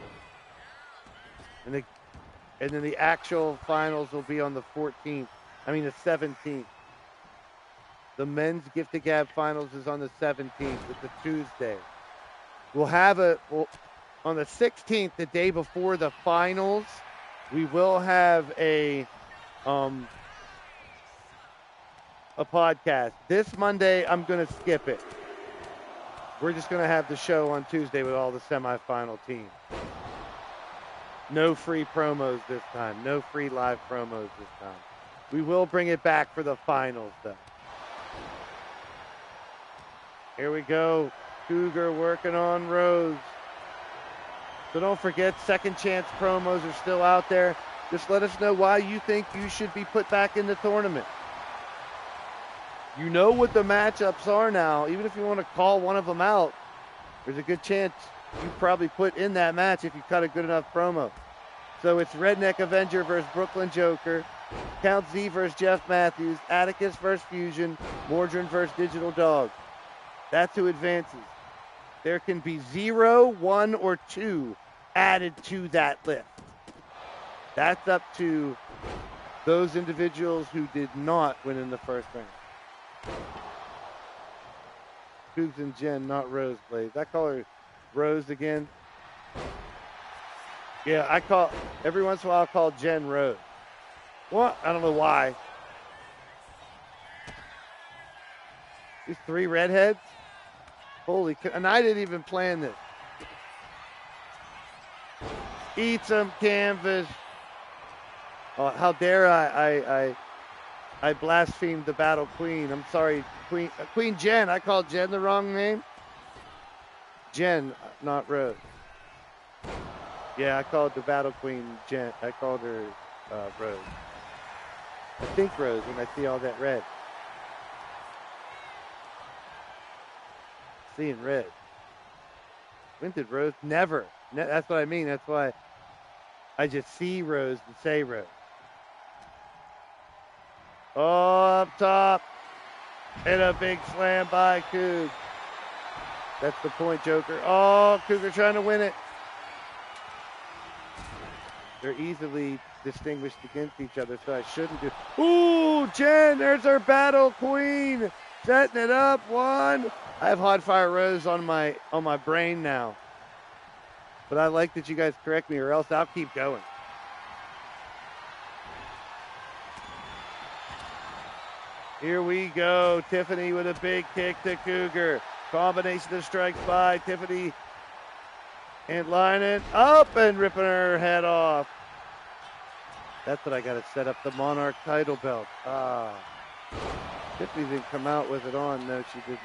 And then the actual finals will be on the 14th. I mean the 17th. The men's Gift to Gab finals is on the 17th. It's a Tuesday. We'll have on the 16th, the day before the finals, we will have a podcast. This Monday, I'm going to skip it. We're just going to have the show on Tuesday with all the semifinal teams. No free promos this time. No free live promos this time. We will bring it back for the finals, though. Here we go. Cougar working on Rose. So don't forget, second chance promos are still out there. Just let us know why you think you should be put back in the tournament. You know what the matchups are now. Even if you want to call one of them out, there's a good chance you probably put in that match if you cut a good enough promo. So it's Redneck Avenger versus Brooklyn Joker, Count Z versus Jeff Matthews, Atticus versus Fusion, Mordrin versus Digital Dog. That's who advances. There can be 0, 1, or 2 added to that list. That's up to those individuals who did not win in the first round. Cougs and Jen, not Rose, Blaise. I call her Rose again. Yeah, I call, every once in a while I'll call Jen Rose. What? I don't know why. These 3 redheads? Holy, and I didn't even plan this. Eat some canvas. Oh, how dare I blasphemed the Battle Queen. I'm sorry, Queen Jen. I called Jen the wrong name. Jen, not Rose. Yeah, I called the Battle Queen Jen. I called her Rose. I think Rose when I see all that red. Seeing red. When did Rose? Never. That's what I mean. That's why I just see Rose and say Rose. Oh, up top. And a big slam by Coug. That's the point, Joker. Oh, Cougar trying to win it. They're easily distinguished against each other, so I shouldn't do. Ooh, Jen, there's our Battle Queen. Setting it up. 1. I have Hot Fire Rose on my brain now. But I like that you guys correct me, or else I'll keep going. Here we go. Tiffany with a big kick to Cougar. Combination of strikes by Tiffany. And lining up and ripping her head off. That's what I got to set up the Monarch title belt. Tiffany didn't come out with it on. No, she didn't.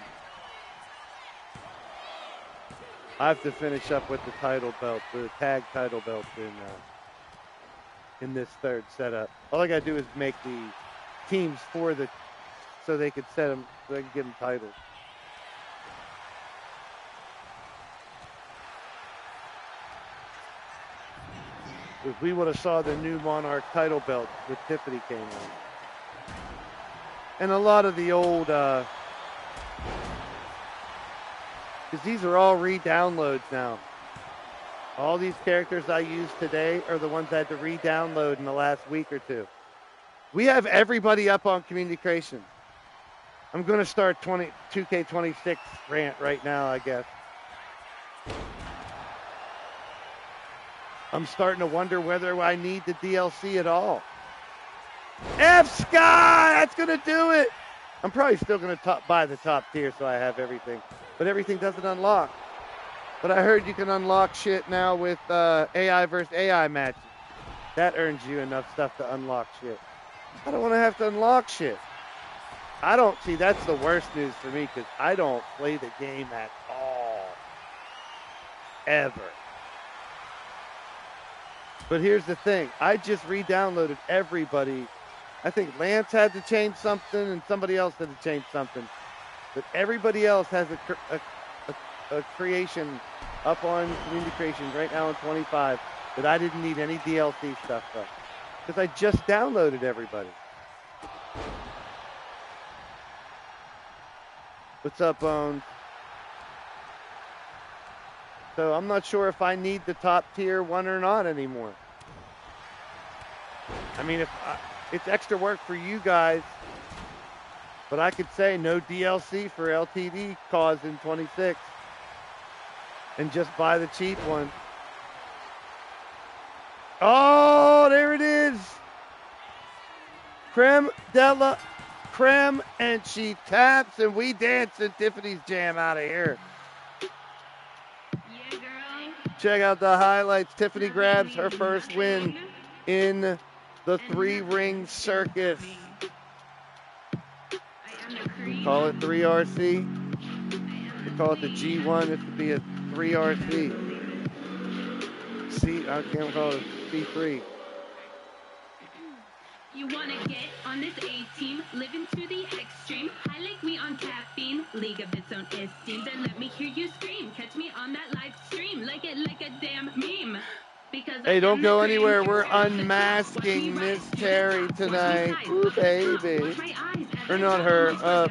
I have to finish up with the title belt, the tag title belt in this third setup. All I got to do is make the teams for the, so they could set them, so they can give them titles. If we would have saw the new Monarch title belt with Tiffany came on. And a lot of the old, because these are all re-downloads now. All these characters I used today are the ones I had to re-download in the last week or 2. We have everybody up on communication. I'm going to start 2K26 rant right now, I guess. I'm starting to wonder whether I need the DLC at all. F-Sky! That's going to do it! I'm probably still going to buy the top tier so I have everything. But everything doesn't unlock. But I heard you can unlock shit now with AI versus AI matches. That earns you enough stuff to unlock shit. I don't want to have to unlock shit. I don't see, that's the worst news for me because I don't play the game at all. Ever. But here's the thing. I just re-downloaded everybody. I think Lance had to change something and somebody else had to change something. But everybody else has a creation up on community creation right now in 25 that I didn't need any DLC stuff from. Because I just downloaded everybody. What's up, Bones? So I'm not sure if I need the top tier one or not anymore. I mean, it's extra work for you guys, but I could say no DLC for LTD cause in 26 and just buy the cheap one. Oh, there it is. Creme de la creme, and she taps, and we dance in Tiffany's jam out of here.
Yeah, girl.
Check out the highlights. Tiffany grabs her first win in the 3-ring circus. We call it 3RC. We call it the G1. This would be a 3RC. I can't call it a C3.
You wanna get on this A-team, living to the extreme. High like we on caffeine, league of its own esteem. Then let me hear you scream. Catch me on that live stream, like it like a damn meme. Because
Hey,
I
don't
am
go
the
anywhere.
cream.
We're
Watch the
unmasking
top,
Miss
watch me
Terry
rise,
tonight.
watch me
Ooh,
size, buckle up,
baby.
watch my eyes as
Or
I
not
drop
her,
almost like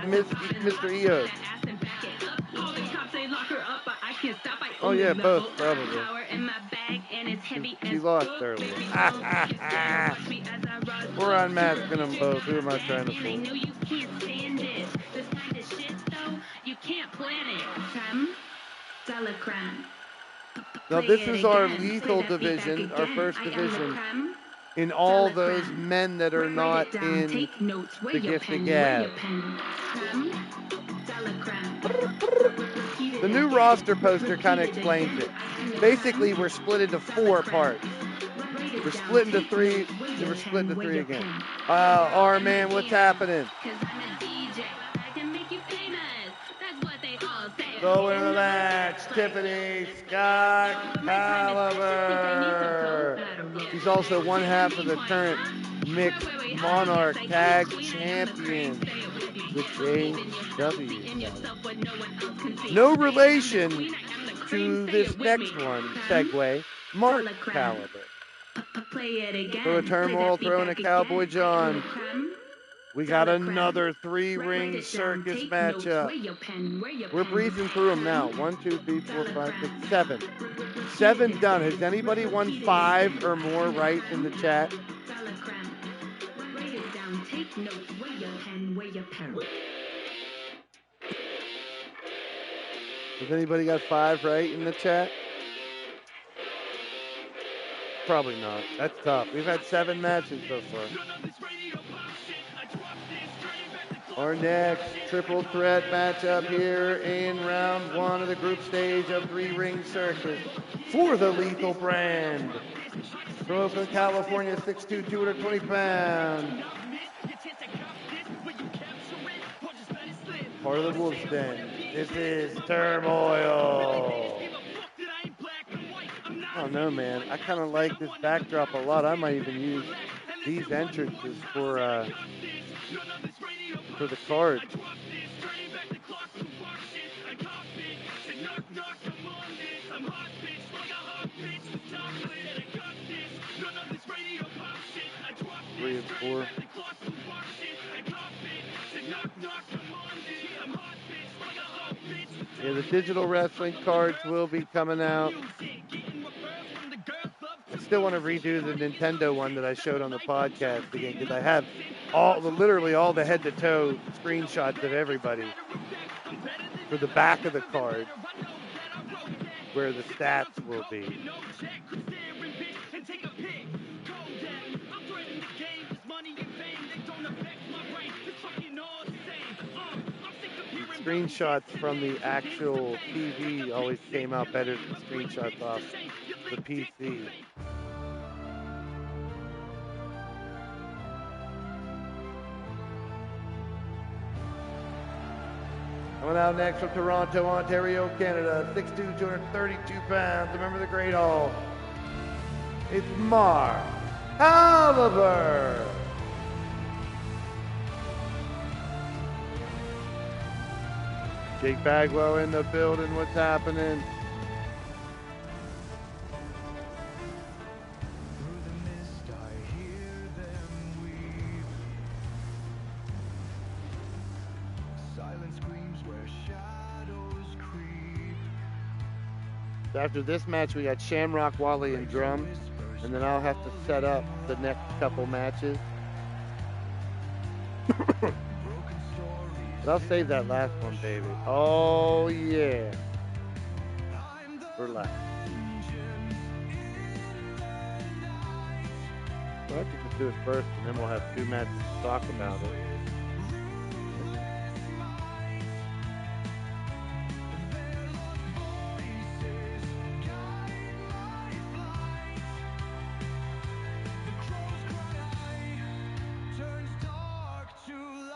a
Mr.
rock.
Eos.
That ass and back it up. All the cops say lock her up, but I can't stop. I
Oh,
only
yeah,
level
both,
up.
probably.
Power in my bag and it's heavy
She
as
lost
fuck,
earlier.
baby. Watch me as I rise.
We're unmasking them both. Who am I trying to
And I
fool?
know you can't stand it. This kind of shit, though, you can't plan it. Creme de la creme.
Now,
Play
this
it
is our
again. Play
lethal
that beat back
division, our
again.
first
I am the
division.
creme
In all
de la
those
creme.
men that are
Write
not
it down.
in
Take notes. Where
the
your
gift of
pen? Where your
gab.
pen? Creme de la creme. Repeat it
The new
again.
roster poster kind of
Repeat
explains
again.
it.
I am the
Basically,
creme
we're split into
de la
4
creme.
parts.
Write it
We're
down.
split into
Take
3.
notes. Where your
We're split into
pen? Where
3
your
again.
pen?
Our man, what's happening?
Cause I'm a DJ. I can make you famous. That's what they all say.
So in the match, Tiffany Scott Caliber. She's also one half of the current Mixed Monarch Tag Champion with JW. No relation to this next one, segue, Mark Caliber. Throw a turmoil, throwing a Cowboy John. We got another 3-ring circus matchup. We're breezing through them now. 1, 2, 3, 4, 5, 6, 7. 7 done. Has anybody won 5 or more right in the chat? Has anybody got 5 right in the chat? Probably not. That's tough. We've had 7 matches so far. Our next triple threat matchup here in round 1 of the group stage of 3-ring circus for the Lethal brand. From Oakland, California, 6'2", 220 pounds. Part of the Wolf's Den. This is Turmoil. I don't know, man. I kind of like this backdrop a lot. I might even use these entrances for the card. Three and 4. Yeah, the digital wrestling cards will be coming out. I still want to redo the Nintendo one that I showed on the podcast again because I have literally all the head-to-toe screenshots of everybody for the back of the card where the stats will be. Screenshots from the actual TV always came out better than screenshots off the PC. Coming out next from Toronto, Ontario, Canada, 6'2", 232 pounds, a member of the Great Hall. It's Mark Caliber. Jake Bagwell in the building. What's happening? After this match, we got Shamrock, Wally, and Drum, and then I'll have to set up the next couple matches. But I'll save that last one, baby. Oh, yeah. For last. Well, I could just do it first, and then we'll have 2 matches to talk about it.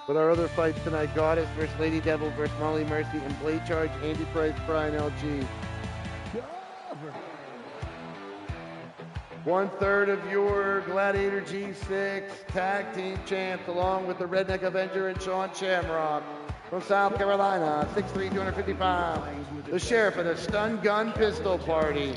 But our other fights tonight, Goddess versus Lady Devil versus Molly Mercy, and Blade Charge, Andy Price, Brian LG. 1/3 of your Gladiator G6 tag team champs, along with the Redneck Avenger and Sean Shamrock from South Carolina, 6'3", 250 pounds, the sheriff of the Stun Gun Pistol Party.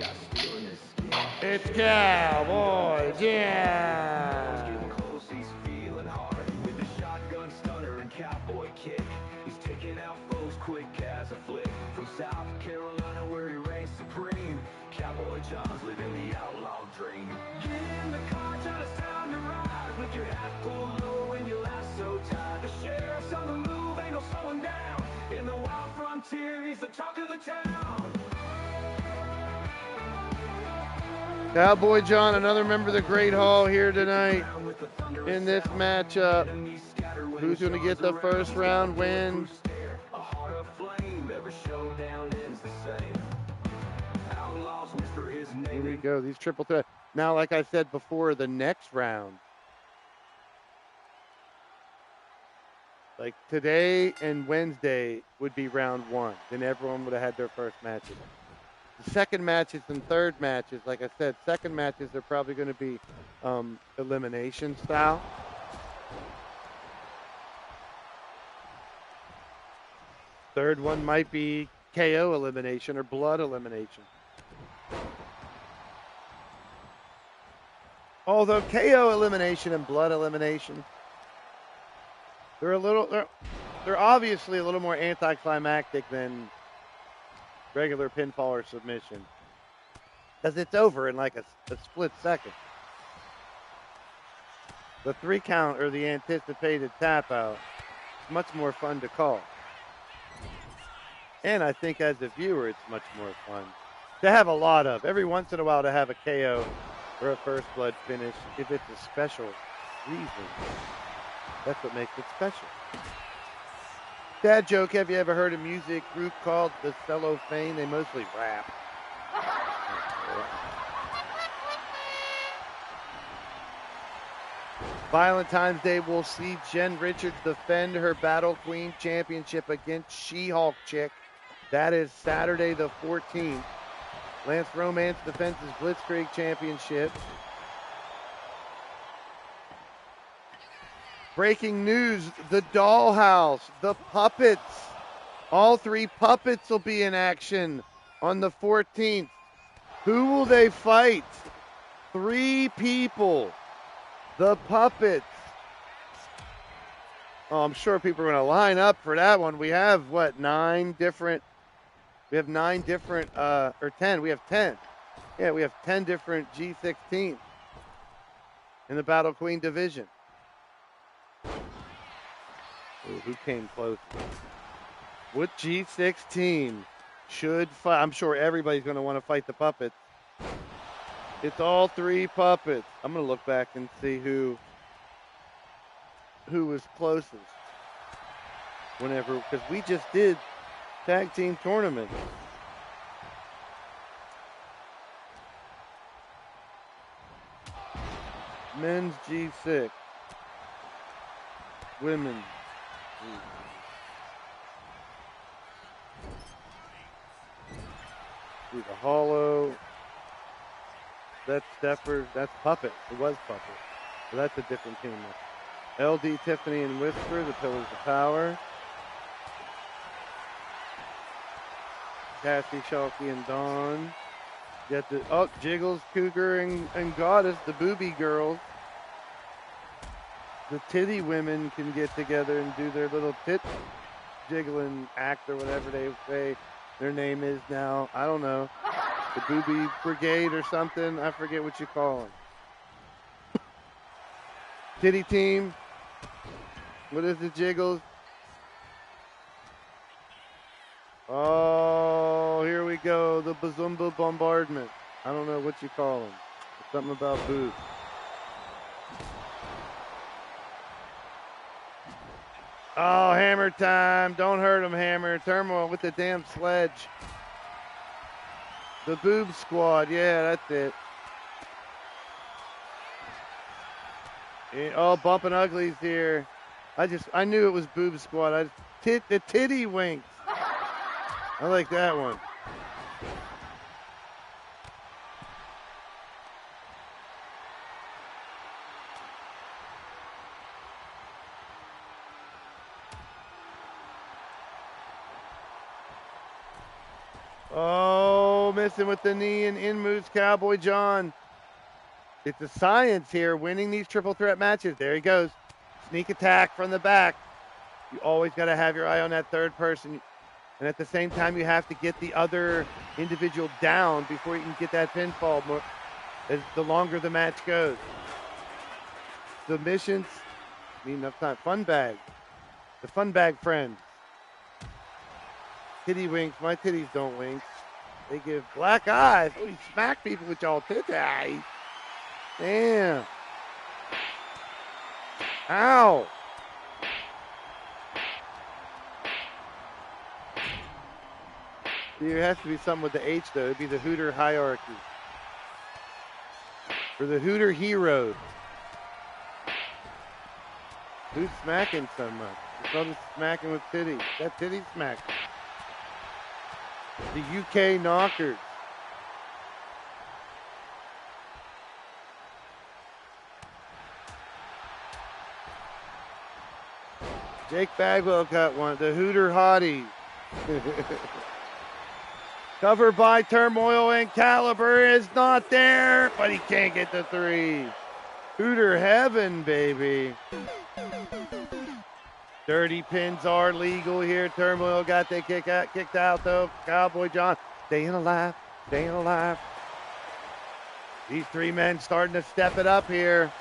It's Cowboy Jam.
He's feeling hard with the shotgun stunner and cowboy kick. He's taking out foes quick as a flick. From South Carolina where he reigns supreme, Cowboy John's living the outlaw dream. Get in the car, tell us time to ride. With your hat pulled low and your lasso tied. The sheriff's on the move, ain't no slowing down. In the wild frontier, he's the talk of the town.
Cowboy John, another member of the Great Hall here tonight in this matchup. Who's going to get the first round win?
A heart of flame, every showdown ends the same. Outlaws whisper his
Here
name.
we go, these triple threat. Now, like I said before, the next round, like today and Wednesday would be round 1. Then everyone would have had their first matches. The second matches and third matches, like I said, second matches are probably going to be elimination style. Third one might be KO elimination or blood elimination. Although KO elimination and blood elimination, they're obviously a little more anticlimactic than regular pinfall or submission, because it's over in like a split second. The 3 count or the anticipated tap out is much more fun to call. And I think as a viewer, it's much more fun to have a lot of. Every once in a while to have a KO or a first blood finish, if it's a special reason. That's what makes it special. Dad joke, have you ever heard a music group called the Cellophane? They mostly rap. Valentine's Day, we'll see Jen Richards defend her Battle Queen Championship against She-Hulk Chick. That is Saturday the 14th. Lance Romance defends his Blitzkrieg Championship. Breaking news, the Dollhouse, the Puppets. All 3 puppets will be in action on the 14th. Who will they fight? 3 people. The Puppets. Oh, I'm sure people are going to line up for that one. We have, what, 9 different... We have 9 different, or 10. We have 10. Yeah, we have 10 different G6 teams in the Battle Queen division. Ooh, who came close? What G6 team should fight? I'm sure everybody's going to want to fight the Puppets. It's all 3 puppets. I'm going to look back and see who was closest. Whenever, because we just did tag team tournament. Men's G6. Women's G6. See the Hollow. That's Stepper. That's Puppet. It was Puppet. So that's a different team. LD, Tiffany, and Whisper, the Pillars of Power. Cassie, Shalky, and Dawn. You got the Jiggles, Cougar, and Goddess, the Booby Girls. The Titty Women can get together and do their little tit jiggling act or whatever they say their name is now. I don't know. The Booby Brigade or something. I forget what you call them. Titty Team. What is the Jiggles? Oh, here we go. The Bazumba Bombardment. I don't know what you call them. It's something about boobs. Oh, Hammer time. Don't hurt him, Hammer. Turmoil with the damn sledge. The Boob Squad. Yeah, that's it. Oh, Bumpin' Uglies here. I knew it was Boob Squad. The Titty Winks. I like that one. Oh, missing with the knee, and in moves Cowboy John. It's a science here, winning these triple threat matches. There he goes. Sneak attack from the back. You always got to have your eye on that third person. And at the same time, you have to get the other individual down before you can get that pinfall as the longer the match goes. Submissions, that's not fun bag. The fun bag friends. Titty winks. My titties don't wink. They give black eyes. Oh, you smack people with y'all titties. Damn. Ow. There has to be something with the H, though. It'd be the Hooter hierarchy. Or the Hooter heroes. Who's smacking so much? It's all just smacking with titties. That titty smack. The UK knockers. Jake Bagwell got one. The Hooter hottie. Covered by Turmoil, and Caliber is not there, but he can't get the three. Hooter heaven, baby. Dirty pins are legal here. Turmoil got that kicked out though. Cowboy John staying alive, staying alive. These three men starting to step it up here.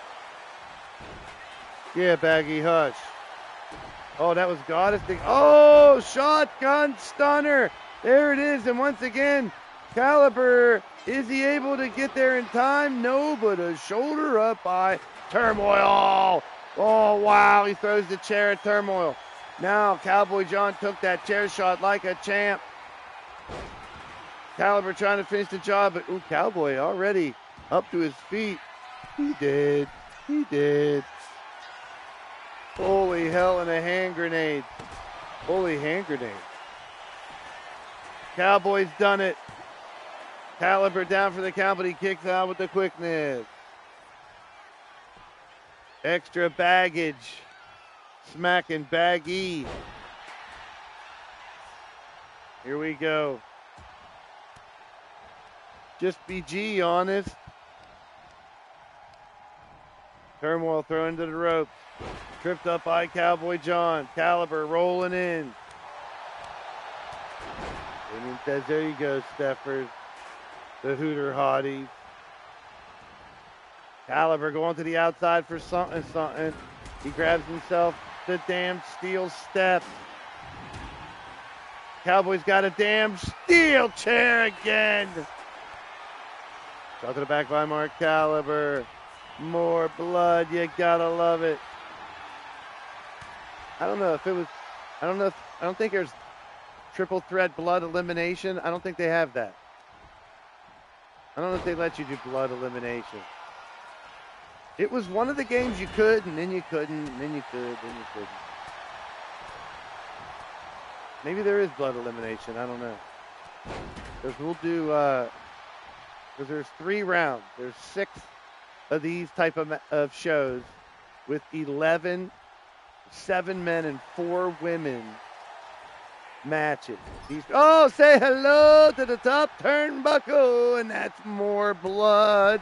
Yeah, Baggy, hush. Oh, that was Goddess thing. Oh, shotgun stunner. There it is. And once again, Caliber, is he able to get there in time? No, but a shoulder up by Turmoil. Oh, wow. He throws the chair at Turmoil. Now, Cowboy John took that chair shot like a champ. Caliber trying to finish the job, but ooh, Cowboy already up to his feet. He did. He did. Holy hell, and a hand grenade. Holy hand grenade. Cowboy's done it. Caliber down for the count, but he kicks out with the quickness. Extra baggage. Smacking Baggy. Here we go. Just be G, honest. Turmoil thrown to the ropes. Tripped up by Cowboy John. Caliber rolling in. And he says, there you go, Steffers. The Hooter hotties. Caliber going to the outside for something. He grabs himself the damn steel steps. Cowboy's got a damn steel chair again. Shot to the back by Mark Caliber. More blood. You gotta love it. I don't know if it was, I don't think there's triple threat blood elimination. I don't think they have that. I don't know if they let you do blood elimination. It was one of the games you could, and then you couldn't, and then you could, and you couldn't. Maybe there is blood elimination. I don't know. Because we'll do, because there's 3 rounds. There's 6 of these type of shows with 11, 7 men and 4 women matches. Say hello to the top turnbuckle, and that's more blood.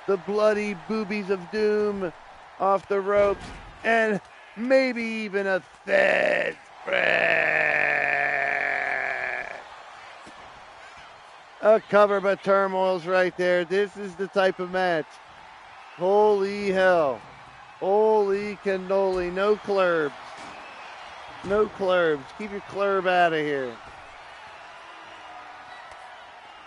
The bloody boobies of doom off the ropes, and maybe even a fed spread. A cover by Turmoil's right there. This is the type of match. Holy hell. Holy cannoli. No clurbs. No clurbs. Keep your clurb out of here.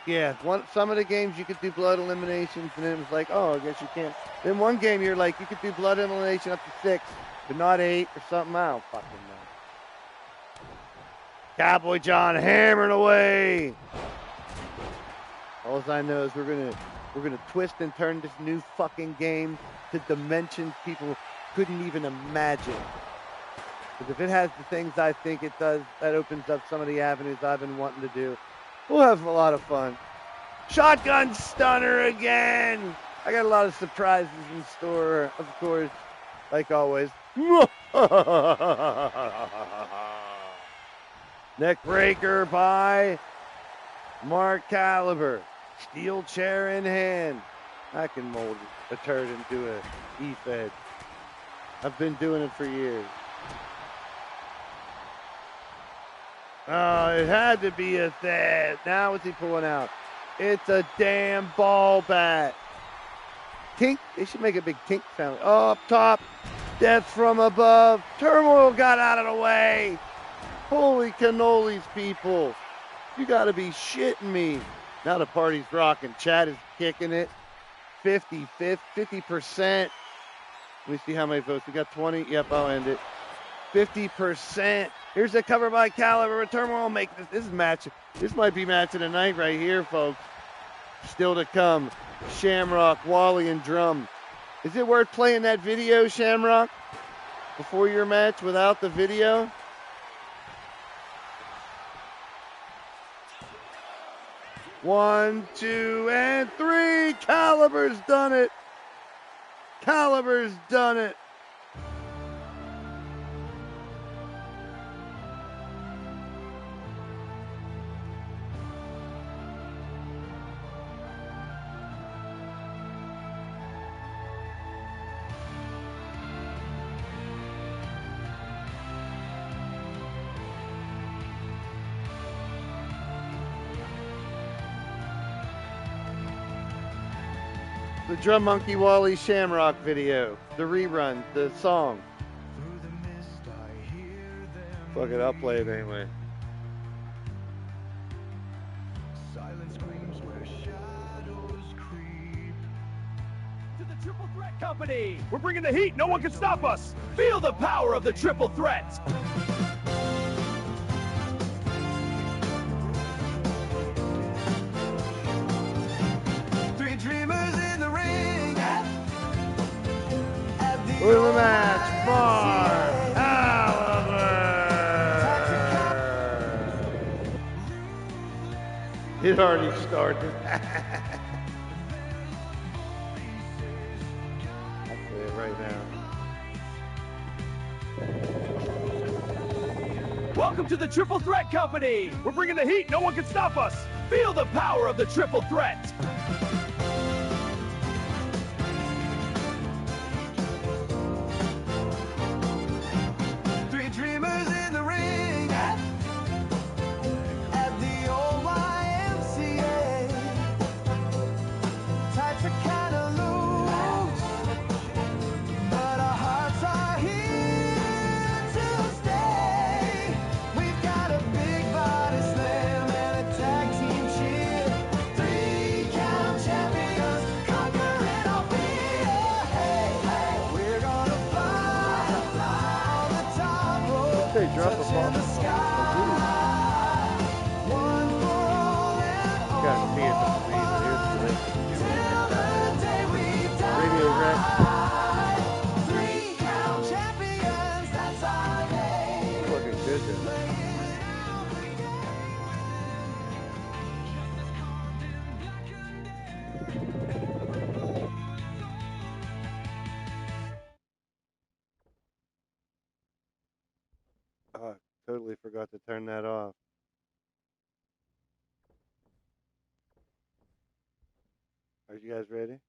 Yeah, some of the games you could do blood eliminations, and then it was like, oh, I guess you can't. Then one game you're like, you could do blood elimination up to 6, but not 8 or something. I don't fucking know. Cowboy John hammering away. All I know is we're gonna twist and turn this new fucking game to dimensions people couldn't even imagine. Because if it has the things I think it does, that opens up some of the avenues I've been wanting to do. We'll have a lot of fun. Shotgun stunner again. I got a lot of surprises in store, of course, like always. Neck breaker by Mark Caliber, steel chair in hand. I can mold a turd into a E-Fed. I've been doing it for years. Oh, it had to be a Fed. Now what's he pulling out? It's a damn ball bat. Tink. They should make a big tink sound. Oh, up top. Death from above. Turmoil got out of the way. Holy cannolis, people. You got to be shitting me. Now the party's rocking. Chad is kicking it. 50%. Let me see how many votes. We got 20. Yep, I'll end it. 50%. Here's the cover by Caliber. Turmoil make this. This is match. This might be match of the night right here, folks. Still to come. Shamrock, Wally, and Drum. Is it worth playing that video, Shamrock, before your match without the video? One, two, and three. Caliber's done it. Caliber's done it. The Drum Monkey Wally Shamrock video, the rerun, the song. Fuck it, I'll play it anyway.
Silent screams where shadows creep. To the Triple Threat Company! We're bringing the heat, no one can stop us! Feel the power of the Triple Threat! Three dreamers in the ring.
For the match, Mark Caliber. It already started. I'll play it right now.
Welcome to the Triple Threat Company! We're bringing the heat, no one can stop us! Feel the power of the Triple Threat! Three dreamers in the ring at the old YMCA. Tights are kinda loose, but our hearts are here to stay. We've got a big body slam and a tag team cheer. 3 count champions conquering all fear. Hey, hey, we're gonna fly on the top rope,
They drop a
touching
ball.
the sky. One for all and all.
Got to see it on the
Till the day we die.
Radio Rex.
3 count champions, that's our name.
Looking good though. Oh, I totally forgot to turn that off. Are you guys ready?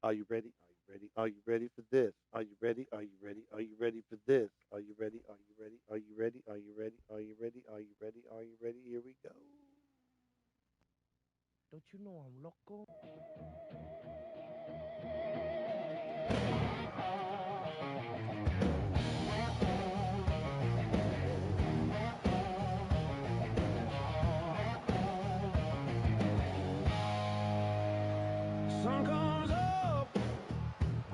Are you ready? Are you ready? Are you ready for this? Are you ready? Are you ready? Are you ready for this? Are you ready? Are you ready? Are you ready? Are you ready? Are you ready? Are you ready? Are you ready? Here we go.
Don't you know I'm loco?
Sun comes up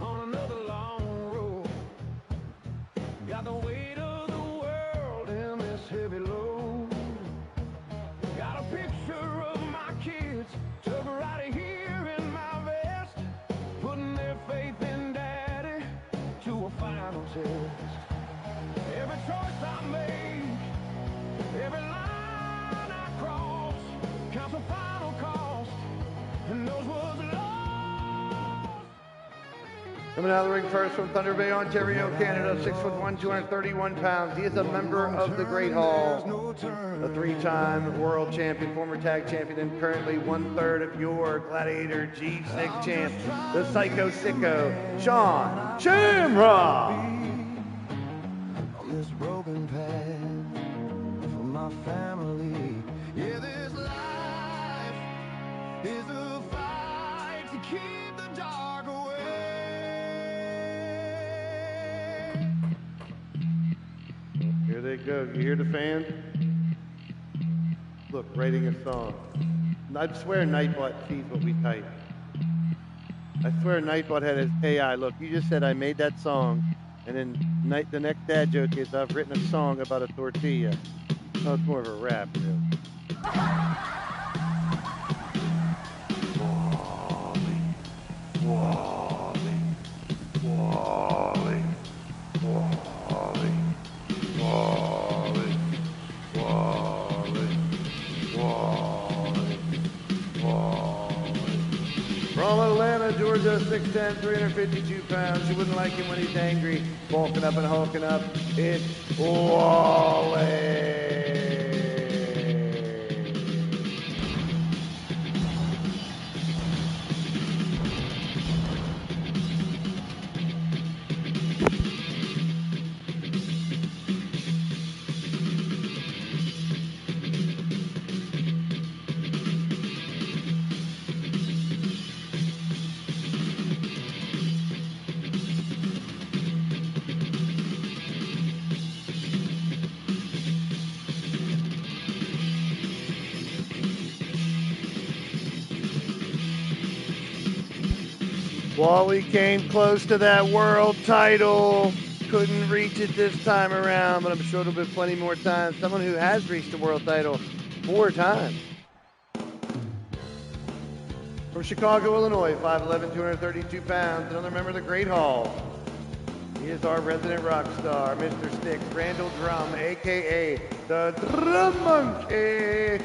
on another long road. Got the weight of the world in this heavy load. Got a picture of my kids tucked right here in my
Coming out of the ring first from Thunder Bay, Ontario, Canada, 6'1", 231 pounds. He is a member of the Great Hall, a three-time world champion, former tag champion, and currently 1/3 of your Gladiator G6 champ, the Psycho Sicko, Sean Shamrock.
On this broken path for my family. Yeah, this life is a fight to keep the dark away.
Here they go. You hear the fans? Look, writing a song. I swear Nightbot sees what we type. I swear Nightbot had his AI. Look, you just said I made that song, and then the next dad joke is I've written a song about a tortilla. Oh, it's more of a rap, really. Wally, Wally, Wally, Wally, Wally, Wally, Wally. From Atlanta, Georgia, 6'10", 352 pounds. You wouldn't like him when he's angry, bulking up and hulking up. It's Wally. Wally came close to that world title. Couldn't reach it this time around, but I'm sure it'll be plenty more times. Someone who has reached the world title 4 times. From Chicago, Illinois, 5'11", 232 pounds, another member of the Great Hall. He is our resident rock star, Mr. Sticks, Randall Drum, a.k.a. the Drum Monkey.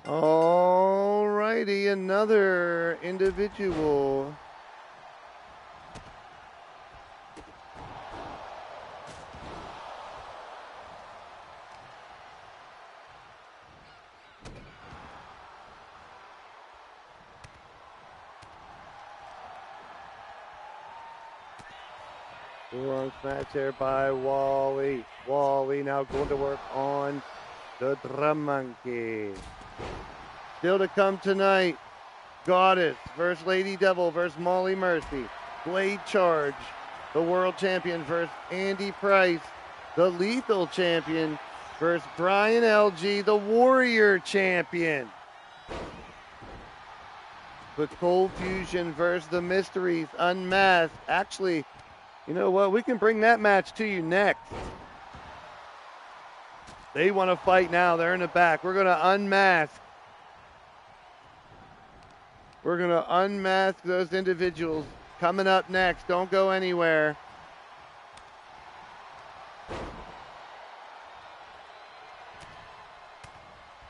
Alrighty, another individual. Wrong smash there by Wally. Wally now going to work on the Drum Monkey. Still to come tonight, Goddess versus Lady Devil versus Molly Mercy. Blade Charge, the world champion versus Andy Price. The lethal champion versus Brian LG, the warrior champion. The Cold Fusion versus the Mysteries Unmasked. Actually, you know what? We can bring that match to you next. They want to fight now. They're in the back. We're going to unmask. We're going to unmask those individuals. Coming up next. Don't go anywhere.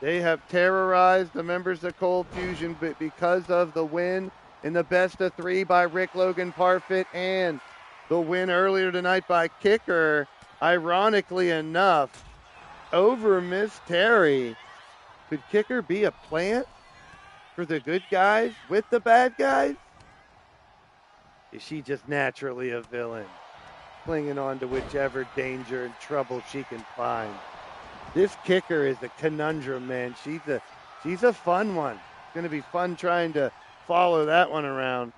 They have terrorized the members of Cold Fusion, but because of the win in the best of 3 by Rick Logan Parfit and the win earlier tonight by Kicker, ironically enough, over Miss Terry. Could Kicker be a plant? for the good guys with the bad guys? Is she just naturally a villain, clinging on to whichever danger and trouble she can find? This kicker is a conundrum, man. She's a fun one. It's going to be fun trying to follow that one around.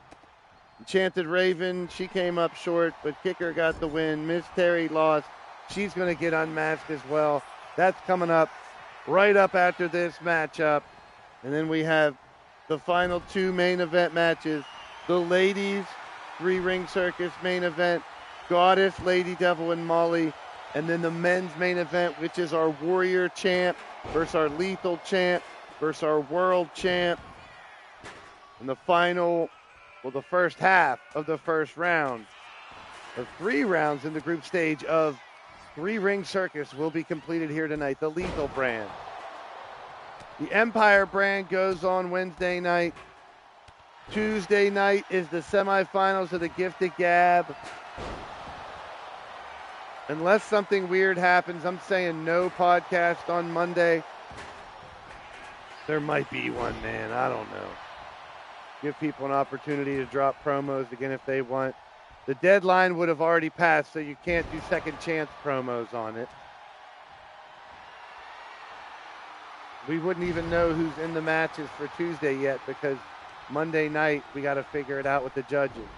Enchanted Raven, she came up short, but kicker got the win. Miss Terry lost. She's going to get unmatched as well. That's coming up right up after this matchup. And then we have the final two main event matches. The ladies' three-ring circus main event. Goddess, Lady Devil, and Molly. And then the men's main event, which is our Warrior champ versus our Lethal champ versus our World champ. And the final, well, the first half of the first round of 3 rounds in the group stage of three-ring circus will be completed here tonight. The Lethal brand. The Empire brand goes on Wednesday night. Tuesday night is the semifinals of the Gifted Gab. Unless something weird happens, I'm saying no podcast on Monday. There might be one, man. I don't know. Give people an opportunity to drop promos again if they want. The deadline would have already passed, so you can't do second chance promos on it. We wouldn't even know who's in the matches for Tuesday yet because Monday night we got to figure it out with the judges.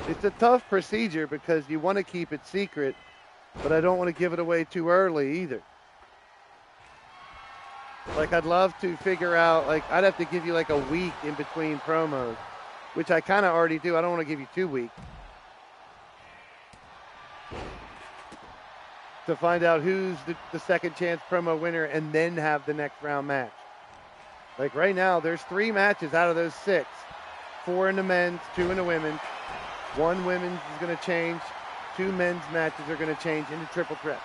It's a tough procedure because you want to keep it secret, but I don't want to give it away too early either. Like, I'd love to figure out, like, I'd have to give you like a week in between promos, which I kind of already do. I don't want to give you 2 weeks to find out who's the second chance promo winner and then have the next round match. Like right now, there's 3 matches out of those 6. 4 in the men's, 2 in the women's. 1 women's is going to change. 2 men's matches are going to change into triple threat.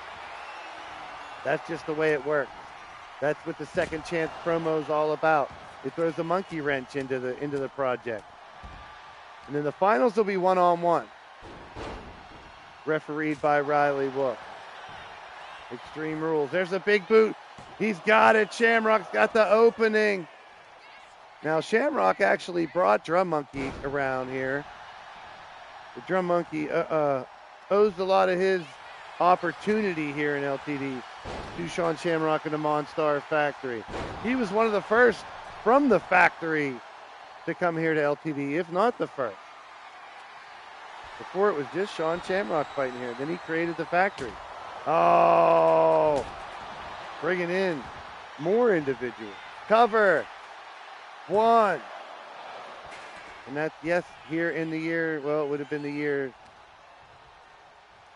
That's just the way it works. That's what the second chance promo is all about. It throws a monkey wrench into the project. And then the finals will be one-on-one. Refereed by Riley Wolf. Extreme Rules. There's a big boot. He's got it. Shamrock's got the opening. Now, Shamrock actually brought Drum Monkey around here. The Drum Monkey owes a lot of his opportunity here in LTD to Sean Shamrock and the Monstar Factory. He was one of the first from the factory to come here to LTD, if not the first. Before it was just Sean Shamrock fighting here. Then he created the factory. Oh, bringing in more individuals. Cover. 1. And that's, yes, here in the year, well, it would have been the year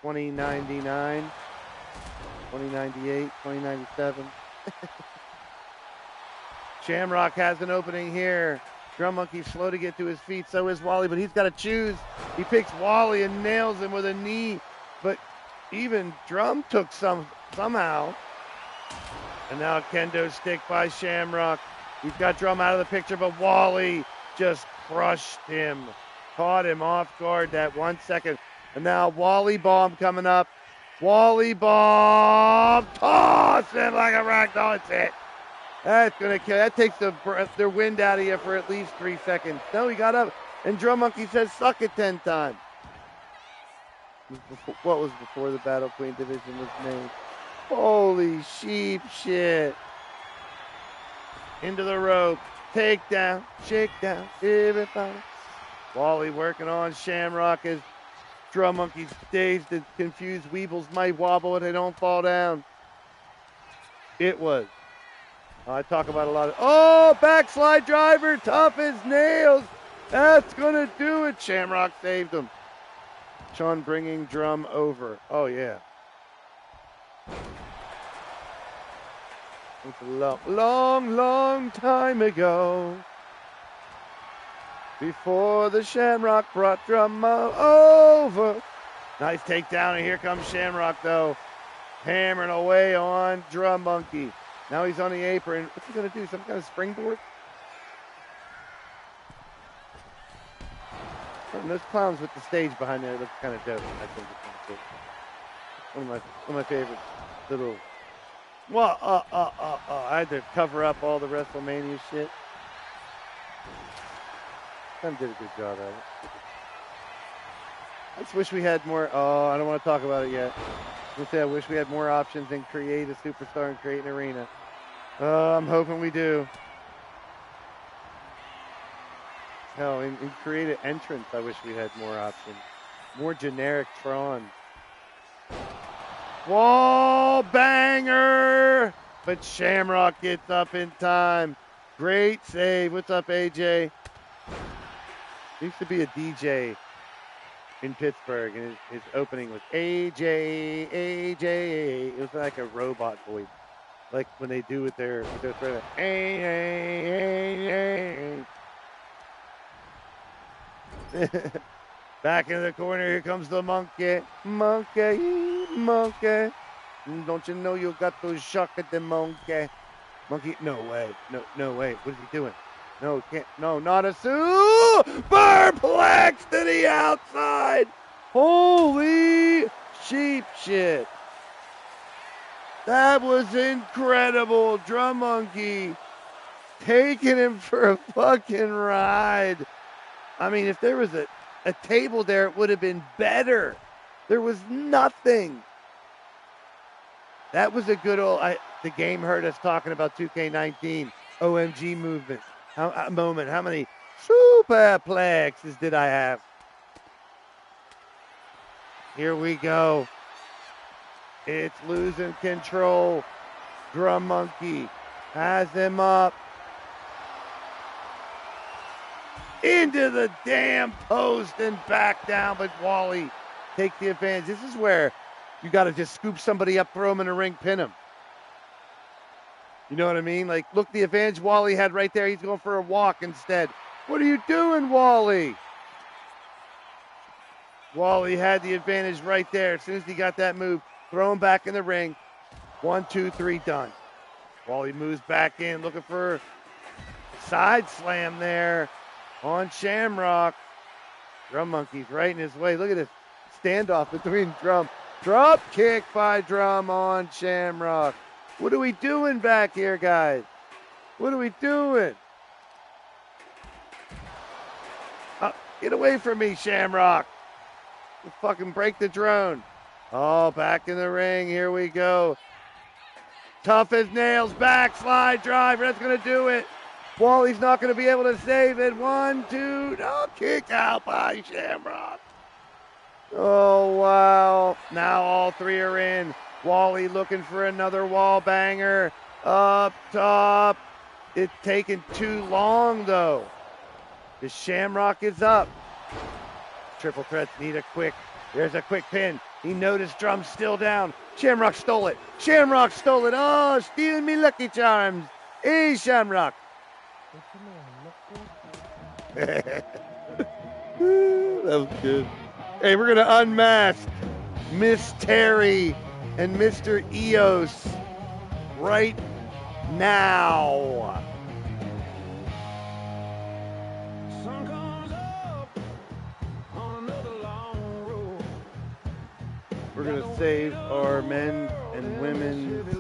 2099, 2098, 2097. Shamrock has an opening here. Drum Monkey slow to get to his feet. So is Wally, but he's got to choose. He picks Wally and nails him with a knee. But even Drum took somehow. And now a kendo stick by Shamrock. He's got Drum out of the picture, but Wally just crushed him. Caught him off guard that 1 second. And now Wally Bomb coming up. Wally Bomb. Toss him like a ragdoll. It's it. That's going to kill. That takes the wind out of you for at least 3 seconds. No, he got up. And Drum Monkey says, suck it 10 times. What was before the Battle Queen division was made? Holy sheep shit. Into the rope. Take down. Shake down. Everybody. Wally working on Shamrock as Drum Monkey's dazed and confused. Weebles might wobble and they don't fall down. It was. I talk about a lot of, oh, backslide driver, tough as nails. That's going to do it. Shamrock saved him. Sean bringing Drum over. Oh, yeah. It's a long, long time ago. Before the Shamrock brought Drum over. Nice takedown, and here comes Shamrock, though. Hammering away on Drum Monkey. Now he's on the apron. What's he going to do? Some kind of springboard? And those clowns with the stage behind there look kind of dope. I think it's kind of cool. One of my favorite little Well, I had to cover up all the WrestleMania shit. Sam did a good job at it. I just wish we had more. Oh, I don't want to talk about it yet. I wish we had more options and create a superstar and create an arena. I'm hoping we do. Hell, in create an entrance, I wish we had more options. More generic Tron. Wall banger! But Shamrock gets up in time. Great save. What's up, AJ? He used to be a DJ in Pittsburgh, and his opening was AJ, AJ. It was like a robot voice, like when they do with their thread. Back in the corner, here comes the monkey. Monkey. Don't you know you got to shock at the monkey? Monkey, no way. No way. What is he doing? No, can't. No, not a superplex to the outside. Holy sheep shit. That was incredible. Drum Monkey taking him for a fucking ride. I mean, if there was a table there, it would have been better. There was nothing. That was a good old. The game heard us talking about 2K19 OMG movement. Moment. How many superplexes did I have? Here we go. It's losing control. Drum Monkey has him up. Into the damn post and back down, but Wally takes the advantage. This is where you got to just scoop somebody up, throw him in a ring, pin him. You know what I mean? Like, look, the advantage Wally had right there. He's going for a walk instead. What are you doing, Wally? Wally had the advantage right there. As soon as he got that move, throw him back in the ring. 1, 2, 3, done. Wally moves back in, looking for a side slam there on Shamrock. Drum Monkey's right in his way. Look at this standoff between Drum. Drop kick by Drum on Shamrock. What are we doing back here, guys? What are we doing? Get away from me, Shamrock. You fucking break the drone. Oh, back in the ring. Here we go. Tough as nails. Backslide driver. That's going to do it. Wally's not going to be able to save it. 1, 2. No, kick out by Shamrock. Oh, wow. Now all three are in. Wally looking for another wall banger. Up top. It's taking too long, though. The Shamrock is up. Triple threats need a quick. There's a quick pin. He noticed Drum's still down. Shamrock stole it. Shamrock stole it. Oh, stealing me Lucky Charms. Hey, Shamrock. That was good. Hey, we're going to unmask Miss Terry and Mr. Eos right now.
Sun comes up on another long road.
We're going to save our men and women's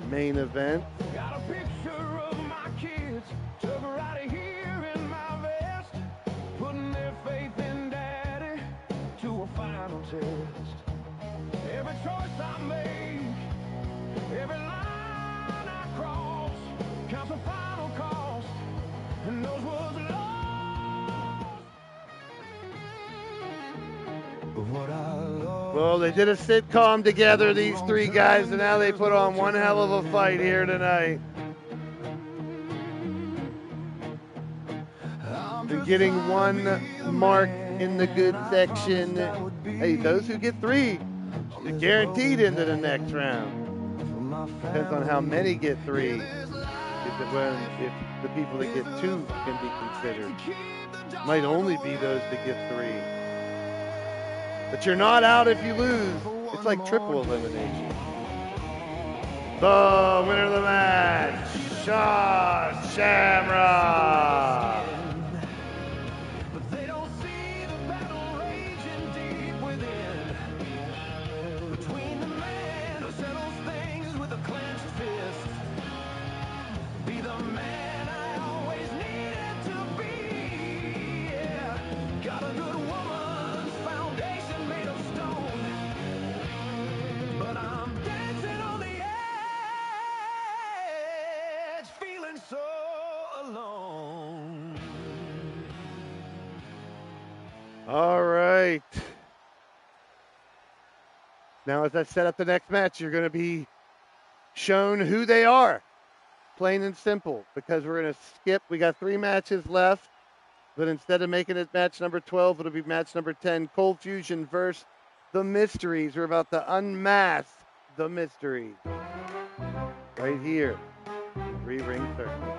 main event.
Got a picture of my kids took right here in my vest, putting their faith in daddy to a final test. Every choice I make, every line I cross, counts a final cost, and those was lost. What I lost.
Well, they did a sitcom together, these three guys, and now they put on one hell of a fight here tonight. They're getting one mark in the good section. Hey, those who get three are guaranteed into the next round. Depends on how many get three. If the people that get two can be considered. Might only be those that get three. But you're not out if you lose. It's like triple elimination. The winner of the match, Shaw Shamrock.
But they don't see the battle raging deep within. Between the man who settles things with a clan alone.
All right. Now, as I set up the next match, you're going to be shown who they are. Plain and simple, because we're going to skip. We got 3 matches left, but instead of making it match number 12, it'll be match number 10. Cold Fusion versus the Mysteries. We're about to unmask the Mysteries. Right here. 3-ring circle.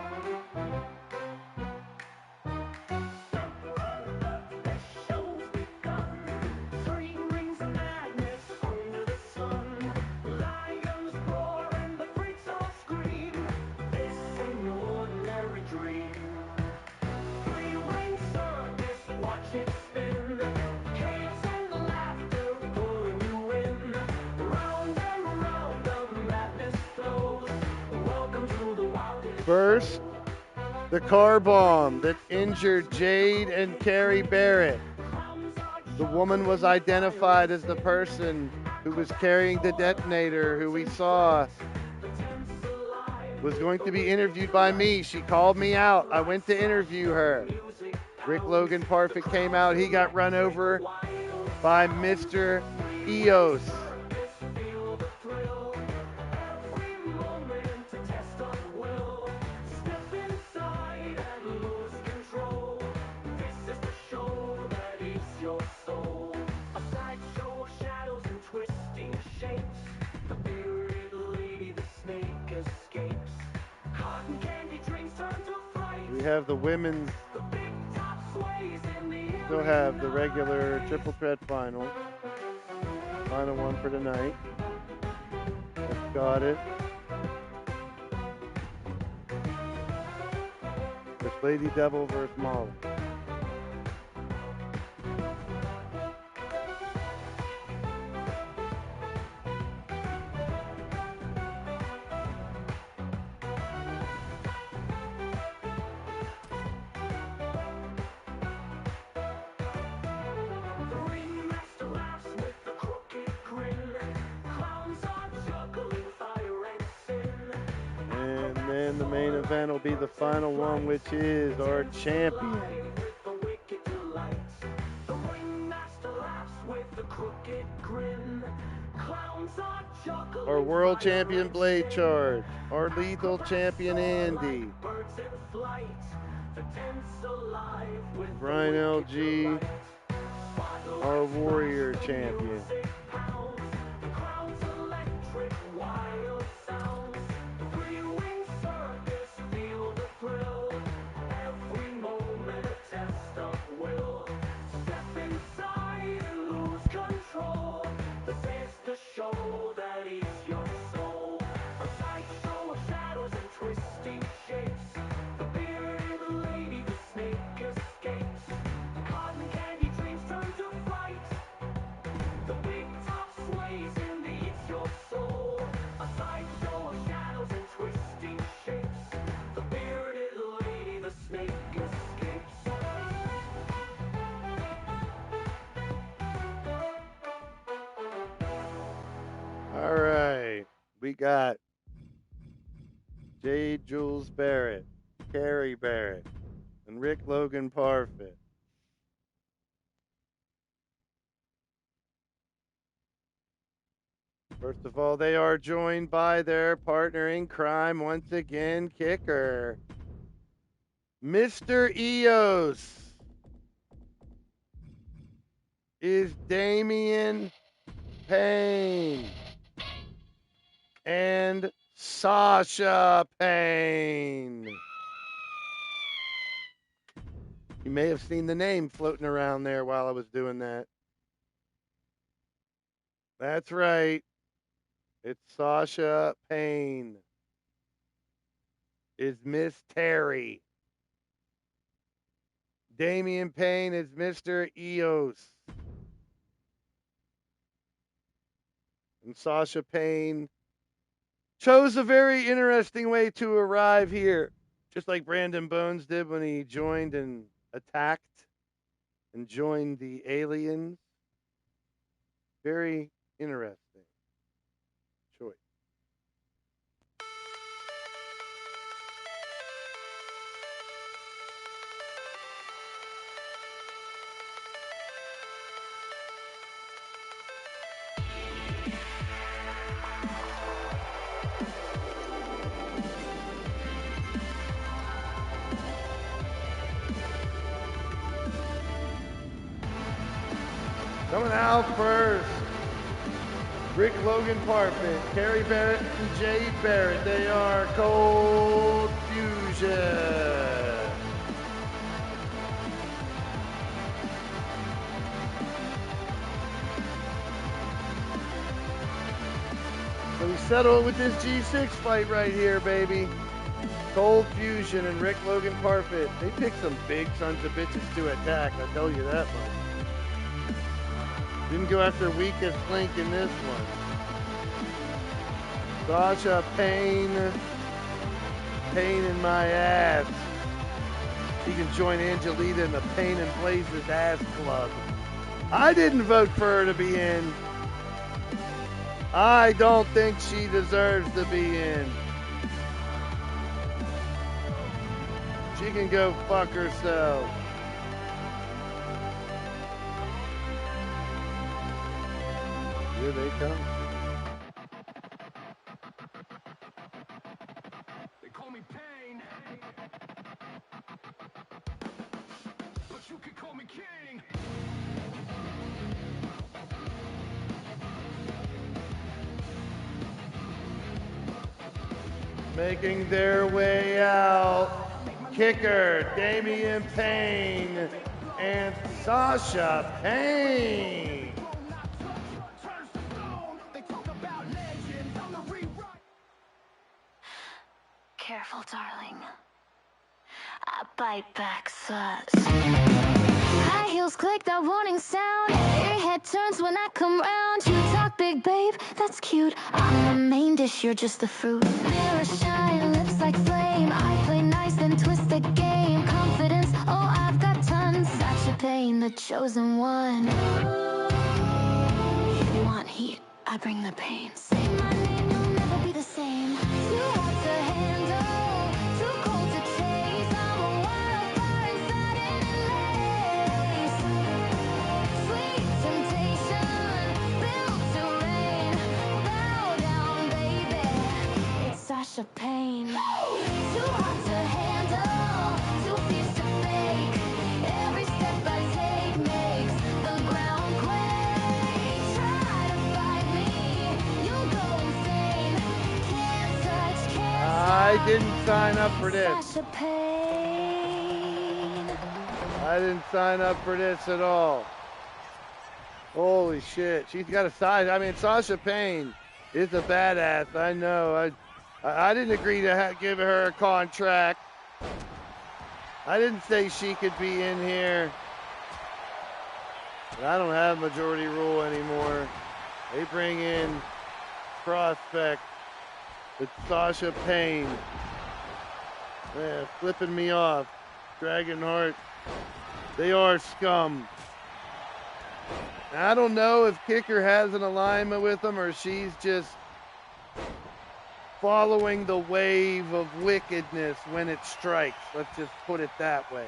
First, the car bomb that injured Jade and Carrie Barrett. The woman was identified as the person who was carrying the detonator, who we saw was going to be interviewed by me. She called me out. I went to interview her. Rick Logan Parfit came out. He got run over by Mr. Eos. We have the women's, still have the regular triple threat final. Final one for tonight. That's got it. It's Lady Devil versus Molly. And the main event will be the final one, which is our champion. Our world champion Blade Charge. Our lethal champion Andy. Brian LG. Our warrior champion. All right, we got Jade Jules Barrett, Carrie Barrett, and Rick Logan Parfit. First of all, they are joined by their partner in crime once again, Kicker, Mr. Eos. Is Damian Payne and Sasha Payne. You may have seen the name floating around there while I was doing that. That's right. It's Sasha Payne. Is Miss Terry. Damian Payne is Mr. Eos. And Sasha Payne chose a very interesting way to arrive here, just like Brandon Bones did when he joined and attacked and joined the aliens. Very interesting choice. Coming out first. Rick Logan Parfit, Kerry Barrett, and Jay Barrett. They are Cold Fusion. So we settle with this G6 fight right here, baby. Cold Fusion and Rick Logan Parfit. They picked some big sons of bitches to attack, I tell you that much. Didn't go after weakest link in this one. Sasha Payne. Pain in my ass. She can join Angelita in the Pain and Blaise's ass club. I didn't vote for her to be in. I don't think she deserves to be in. She can go fuck herself. Here they come.
They call me Pain, but you can call me King.
Making their way out. Kicker, Damian Payne and Sasha Payne.
Careful, darling. I bite back sus. High heels click, that warning sound. Your head turns when I come round. You talk big, babe, that's cute. I'm the main dish, you're just the fruit. Mirror shine, lips like flame. I play nice and twist the game. Confidence, oh, I've got tons. Sasha Payne, the chosen one. If you want heat, I bring the pain. Say my name, you'll never be the same. Too hot to handle, too cold to chase. I'm a wildfire inside and sweet temptation, built to reign. Bow down, baby. It's Sasha Payne. Too hot to handle, too fierce to fake. Every step I take makes the ground quake. Try to fight me, you'll go insane. Can't touch, can't
I didn't sign up for this.
Sasha Payne.
I didn't sign up for this at all. Holy shit. She's got a size. I mean, Sasha Payne is a badass. I know. I didn't agree to give her a contract. I didn't say she could be in here. But I don't have majority rule anymore. They bring in prospect with Sasha Payne. Yeah, flipping me off. Dragonheart. They are scum. I don't know if Kicker has an alignment with them or she's just following the wave of wickedness when it strikes. Let's just put it that way.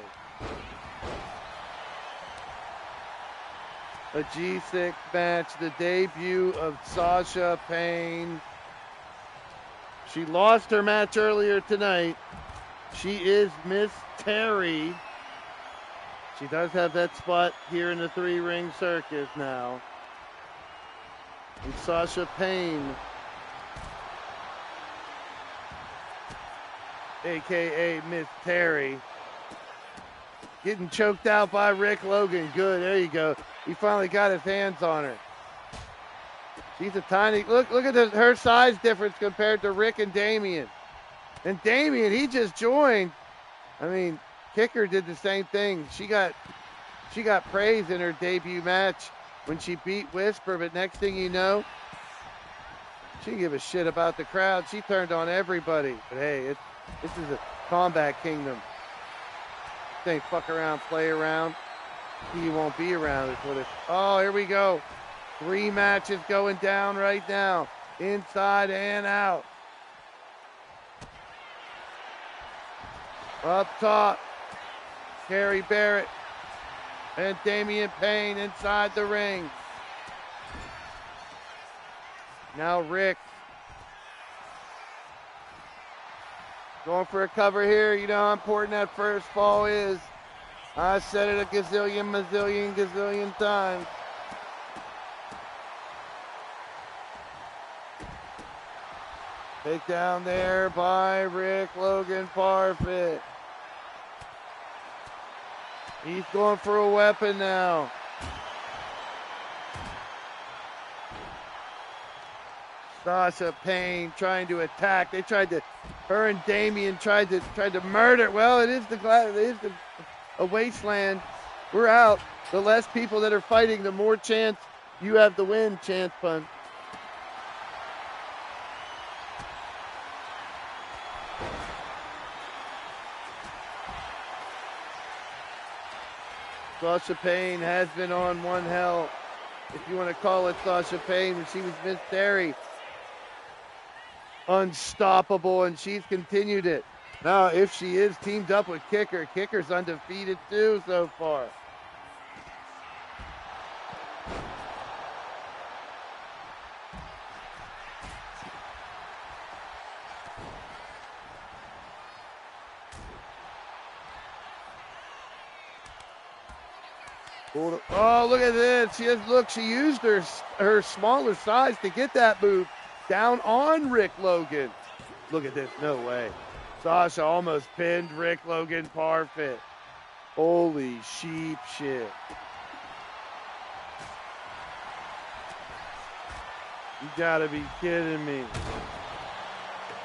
A G6 match, the debut of Sasha Payne. She lost her match earlier tonight. She is Miss Terry. She does have that spot here in the three-ring circus now. And Sasha Payne, a.k.a. Miss Terry, getting choked out by Rick Logan. Good, there you go. He finally got his hands on her. She's a tiny, look at her size difference compared to Rick and Damian. And Damian, he just joined. I mean, Kicker did the same thing. She got praise in her debut match when she beat Whisper, but next thing you know, she didn't give a shit about the crowd. She turned on everybody. But hey, this is a combat kingdom. This ain't fuck around, play around. You won't be around is what it. Oh, here we go. 3 matches going down right now. Inside and out. Up top, Kerry Barrett and Damian Payne inside the ring. Now Rick going for a cover here. You know how important that first fall is. I said it a gazillion times. Take down there by Rick Logan Parfit. He's going for a weapon now. Sasha Payne trying to attack. Her and Damien tried to murder. Well, it is a wasteland. We're out. The less people that are fighting, the more chance you have to win, Chance Pun. Sasha Payne has been on one hell, if you want to call it Sasha Payne, when she was Miss Terry. Unstoppable, and she's continued it. Now, if she is teamed up with Kicker, Kicker's undefeated too so far. Oh, look at this. She used her smaller size to get that move down on Rick Logan. Look at this. No way. Sasha almost pinned Rick Logan Parfit. Holy sheep shit. You gotta be kidding me.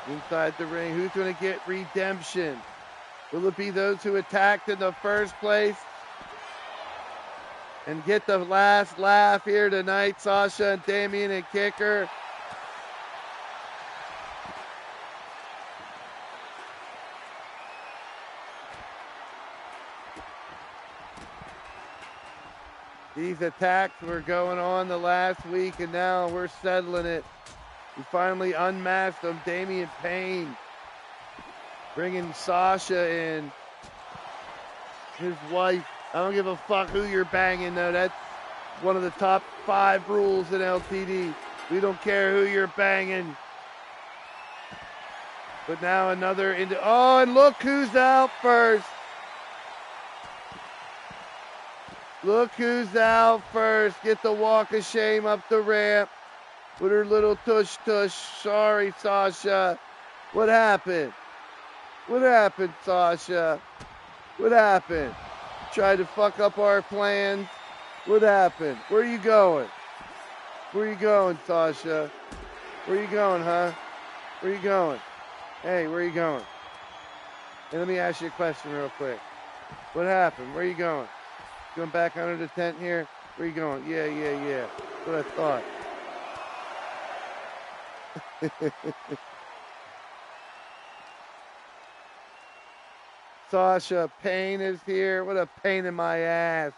Inside the ring, who's gonna get redemption? Will it be those who attacked in the first place and get the last laugh here tonight, Sasha and Damien and Kicker? These attacks were going on the last week, and now we're settling it. We finally unmasked them. Damien Payne bringing Sasha in. His wife. I don't give a fuck who you're banging, though. That's one of the top 5 rules in LTD. We don't care who you're banging. But now another oh, and look who's out first. Look who's out first. Get the walk of shame up the ramp with her little tush tush. Sorry, Sasha. What happened? What happened, Sasha? What happened? Tried to fuck up our plans? What happened? Where are you going? Where are you going, Sasha? Where are you going, huh? Where are you going? Hey, where are you going? Hey, let me ask you a question real quick. What happened? Where are you going? Going back under the tent here? Where you going? Yeah. That's what I thought. Sasha Payne is here. What a pain in my ass.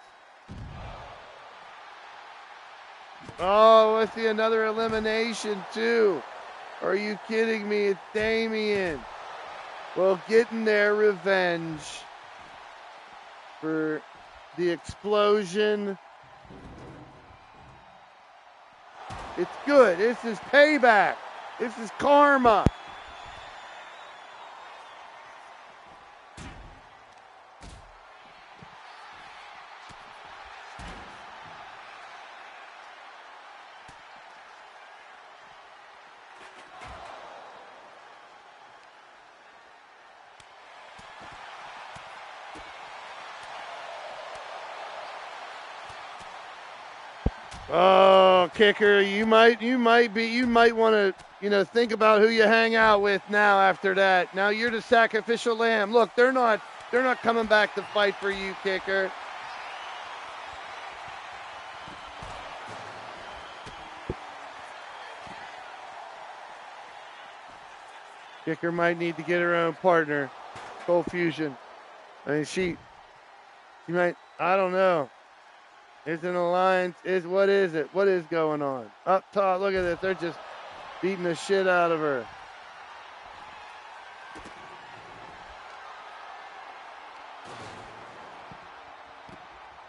Oh, let's see another elimination too. Are you kidding me? It's Damien. Well, getting their revenge for the explosion. It's good. This is payback. This is karma. Oh, Kicker, you might want to, think about who you hang out with now after that. Now you're the sacrificial lamb. Look, they're not coming back to fight for you, Kicker. Kicker might need to get her own partner. Cold Fusion. I mean, she might, I don't know. It's an alliance. What is it? What is going on? Up top, look at this. They're just beating the shit out of her.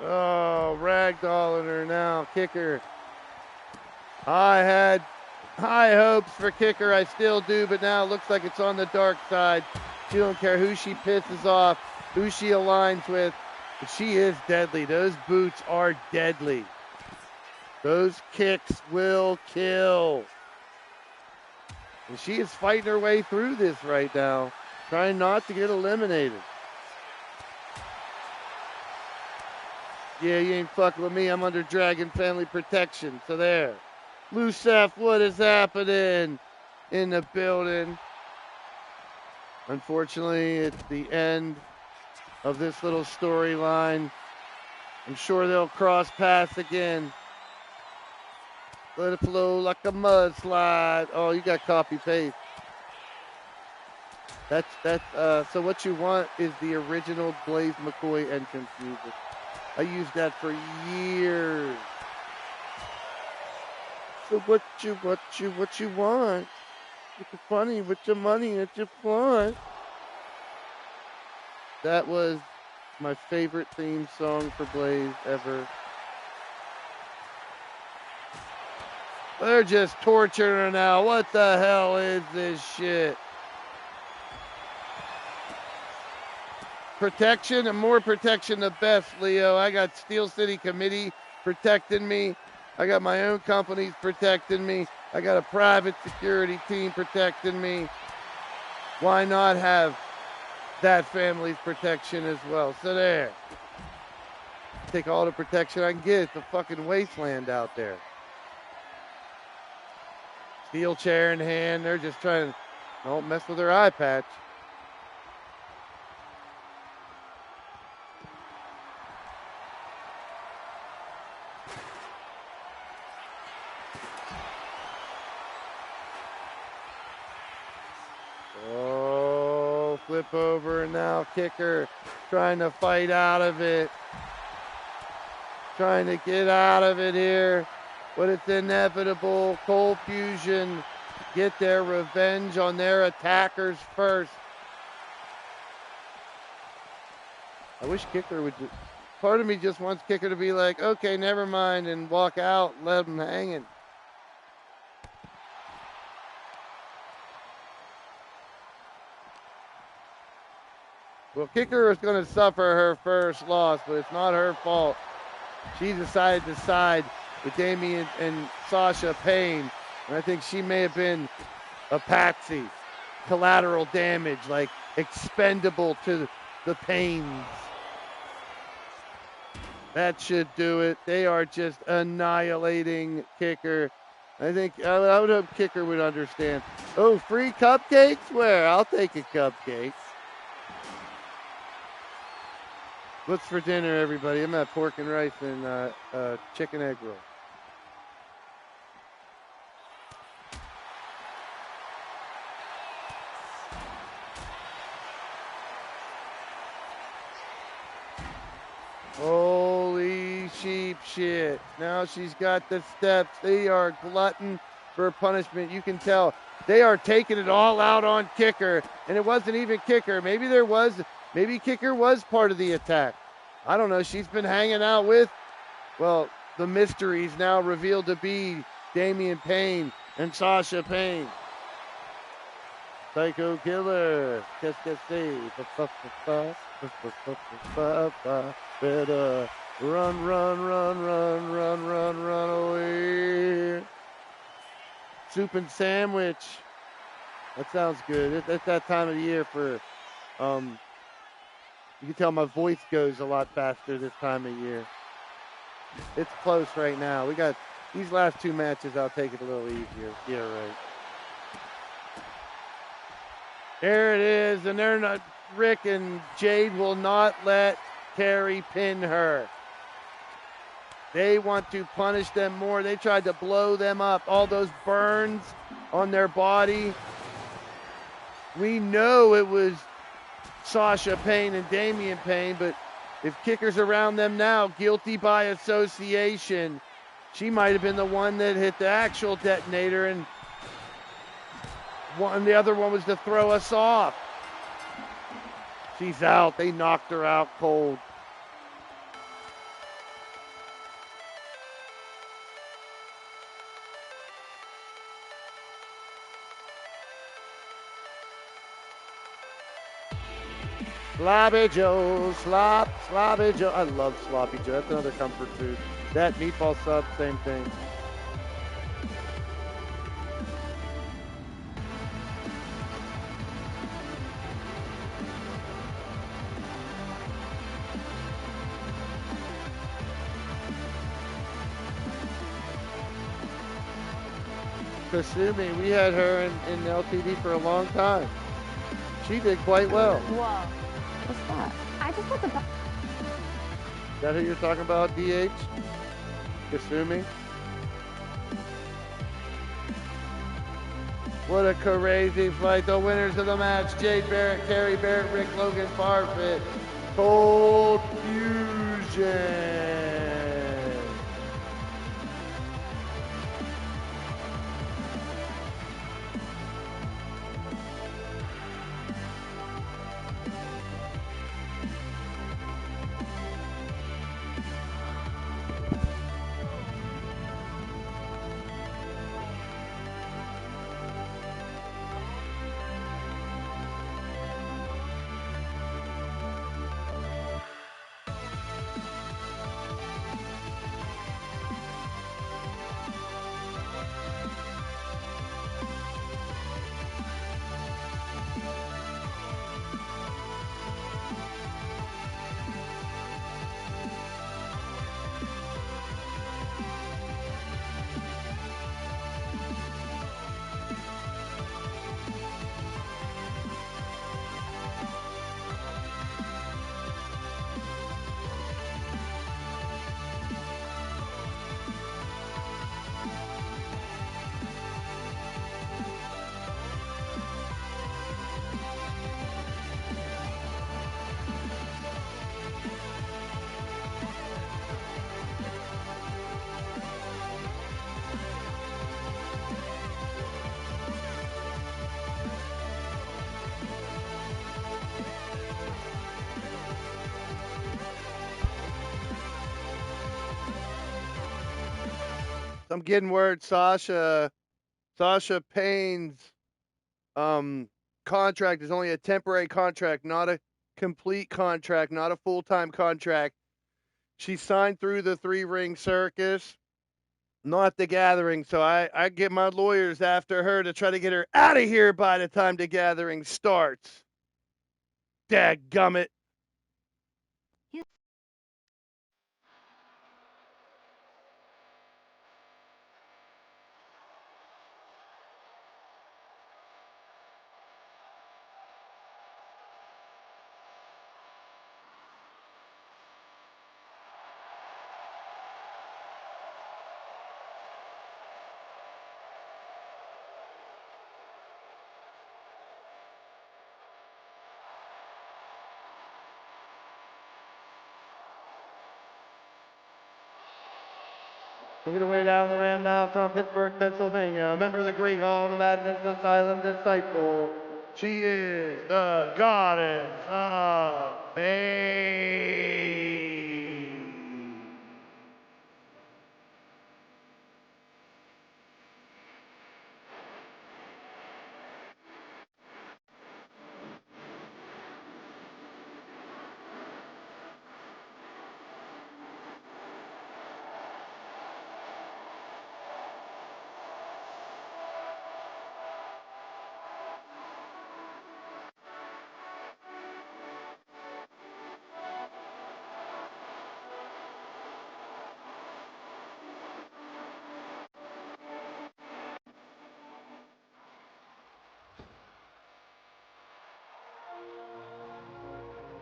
Oh, ragdolling her now. Kicker. I had high hopes for Kicker. I still do, but now it looks like it's on the dark side. She don't care who she pisses off, who she aligns with. But she is deadly. Those boots are deadly. Those kicks will kill. And she is fighting her way through this right now, trying not to get eliminated. Yeah, you ain't fucking with me. I'm under Dragon Family protection. So there. Lucef, what is happening in the building? Unfortunately, it's the end of this little storyline. I'm sure they'll cross paths again. Let it flow like a mudslide. Oh, you got copy paste. So what you want is the original Blaise McCoy entrance music. I used that for years. So what you want? It's funny with your money that you want. That was my favorite theme song for Blaise ever. They're just torturing her now. What the hell is this shit? Protection and more protection the best, Leo. I got Steel City Committee protecting me. I got my own companies protecting me. I got a private security team protecting me. Why not have that family's protection as well? So there. Take all the protection I can get. It's a fucking wasteland out there. Steel chair in hand. They're just trying to don't mess with her eye patch. Oh, flip over and now kicker trying to fight out of it. Trying to get out of it here. But it's inevitable. Cold Fusion get their revenge on their attackers first. I wish Kicker would part of me just wants Kicker to be like, okay, never mind, and walk out, let them hanging. Well, Kicker is going to suffer her first loss, but it's not her fault. She decided to side with Damian and Sasha Payne, and I think she may have been a patsy, collateral damage, like expendable to the Paynes. That should do it. They are just annihilating Kicker. I would hope Kicker would understand. Oh, free cupcakes? Where? I'll take a cupcake. What's for dinner, everybody? I'm at pork and rice and chicken egg roll. Holy sheep shit. Now she's got the steps. They are glutton for punishment. You can tell they are taking it all out on Kicker. And it wasn't even Kicker. Maybe Kicker was part of the attack. I don't know. She's been hanging out with, well, the mysteries now revealed to be Damian Payne and Sasha Payne. Psycho Killer. Qu'est-ce que c'est? Better run away. Soup and sandwich. That sounds good. It's that time of the year for, you can tell my voice goes a lot faster this time of year. It's close right now. We got these last two matches. I'll take it a little easier. Yeah, right. There it is, and they're not. Rick and Jade will not let Carrie pin her. They want to punish them more. They tried to blow them up. All those burns on their body. We know it was Sasha Payne and Damian Payne, but if Kicker's around them now, guilty by association, she might have been the one that hit the actual detonator, and the other one was to throw us off. She's out. They knocked her out cold. Sloppy Joe, Sloppy Joe. I love Sloppy Joe. That's another comfort food. That meatball sub, same thing. Kasumi, we had her in LTD for a long time. She did quite well.
Whoa. What's that? I just want to.
Is that who you're talking about, DH? Kasumi? What a crazy fight. The winners of the match, Jade Barrett, Kerry Barrett, Rick Logan, Farfit, Cold Fusion. I'm getting word Sasha Payne's contract is only a temporary contract, not a complete contract, not a full-time contract. She signed through the 3-ring circus, not the gathering. So I get my lawyers after her to try to get her out of here by the time the gathering starts. Dadgummit. We're going to way down the ramp now from Pittsburgh, Pennsylvania. Member of the Great Hall of Madness, the Silent Disciple. She is the goddess of pain.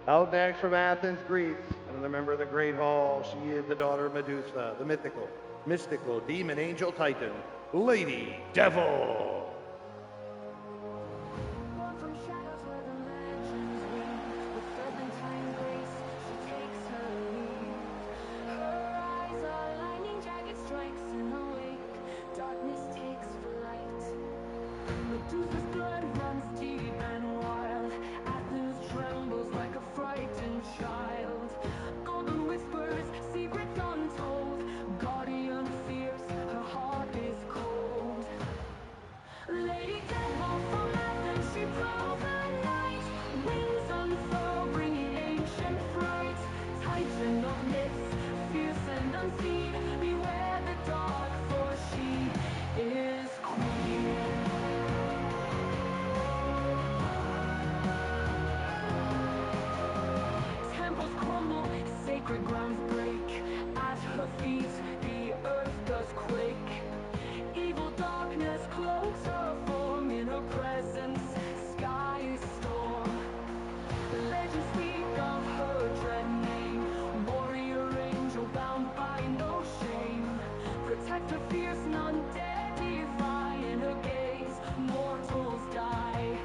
Out next from Athens, Greece, another member of the Great Hall. She is the daughter of Medusa, the mystical demon angel titan, Lady Devil.
Born from shadows where the legends weave, with serpentine grace, she takes her lead. Her eyes are lightning, jagged strikes in the wake. Darkness takes flight. Medusa's blood runs deep and wild. Athens trembles like a frightened child. Golden whispers, secrets untold. Guardian fierce, her heart is cold.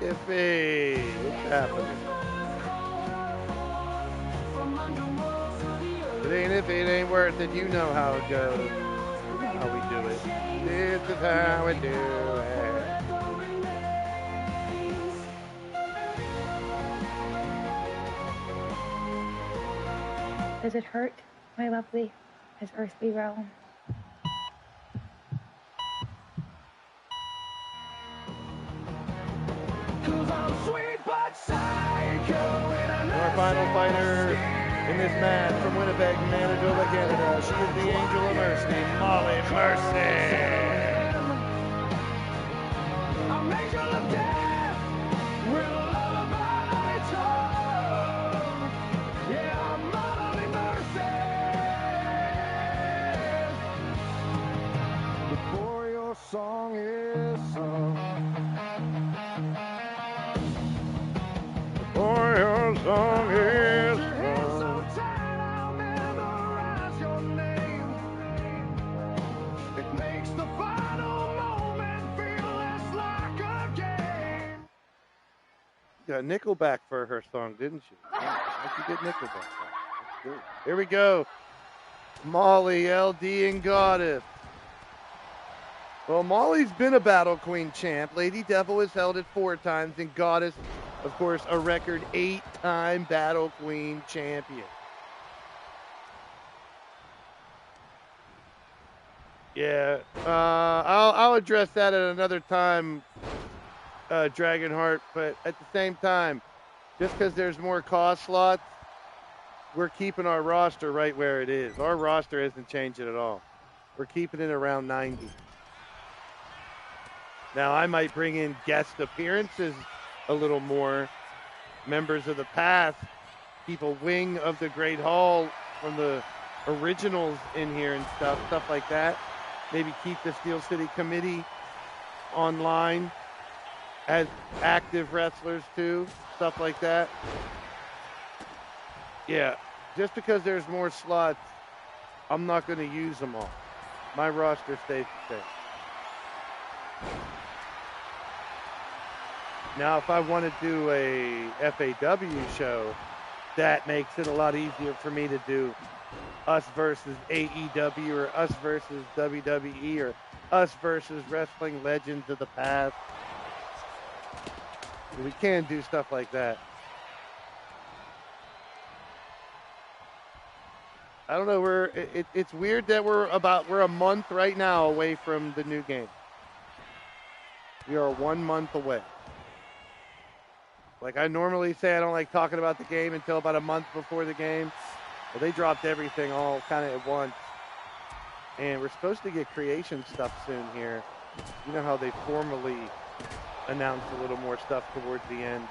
Iffy, what's happening? It ain't if it ain't worth it, you know how it goes. You know how we do it. This is how we do it.
Does it hurt, my lovely, as earthly realm?
Our final fighter in this match from Winnipeg, Manitoba, Canada. She is the Angel of Mercy, Molly Mercy.
Before your song is sung,
For your song is
so tight I'll memorize your name. It makes the final moment feel less like a game.
got Nickelback for her song, didn't she? How'd you get Nickelback? That's good. Here we go. Molly, LD, and Goddess. Well, Molly's been a Battle Queen champ. Lady Devil has held it 4 times, and Goddess, of course, a record 8-time Battle Queen champion. Yeah, I'll address that at another time, Dragonheart. But at the same time, just because there's more cost slots, we're keeping our roster right where it is. Our roster isn't changing at all. We're keeping it around 90. Now, I might bring in guest appearances a little more. Members of the past, keep a wing of the Great Hall from the originals in here and stuff like that. Maybe keep the Steel City Committee online as active wrestlers too, stuff like that. Yeah, just because there's more slots, I'm not going to use them all. My roster stays the same. Now, if I want to do a FAW show, that makes it a lot easier for me to do us versus AEW or us versus WWE or us versus Wrestling Legends of the past. We can do stuff like that. I don't know. It's weird that we're a month right now away from the new game. We are 1 month away. Like I normally say, I don't like talking about the game until about a month before the game. Well, they dropped everything all kind of at once. And we're supposed to get creation stuff soon here. You know how they formally announced a little more stuff towards the end.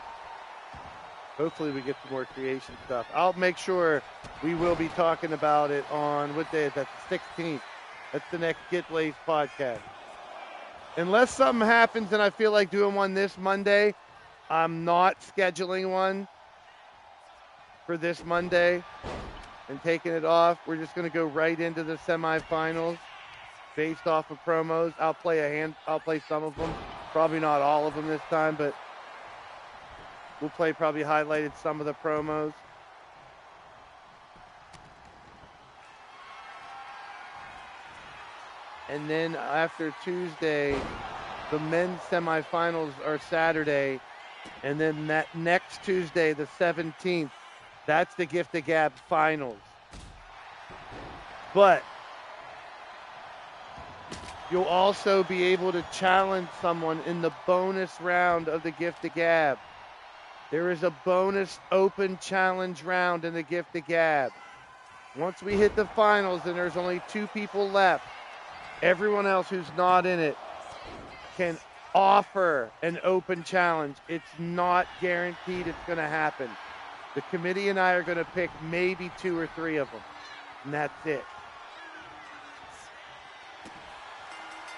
Hopefully we get some more creation stuff. I'll make sure we will be talking about it on, what day is that? The 16th. That's the next Get Blaise podcast. Unless something happens and I feel like doing one this Monday, I'm not scheduling one for this Monday and taking it off. We're just going to go right into the semifinals based off of promos. I'll play some of them. Probably not all of them this time, but we'll play probably highlighted some of the promos. And then after Tuesday, the men's semifinals are Saturday. And then that next Tuesday, the 17th, that's the Gift of Gab finals. But you'll also be able to challenge someone in the bonus round of the Gift of Gab. There is a bonus open challenge round in the Gift of Gab. Once we hit the finals and there's only 2 people left, everyone else who's not in it can offer an open challenge. It's not guaranteed it's going to happen. The committee and I are going to pick maybe 2 or 3 of them, and that's it.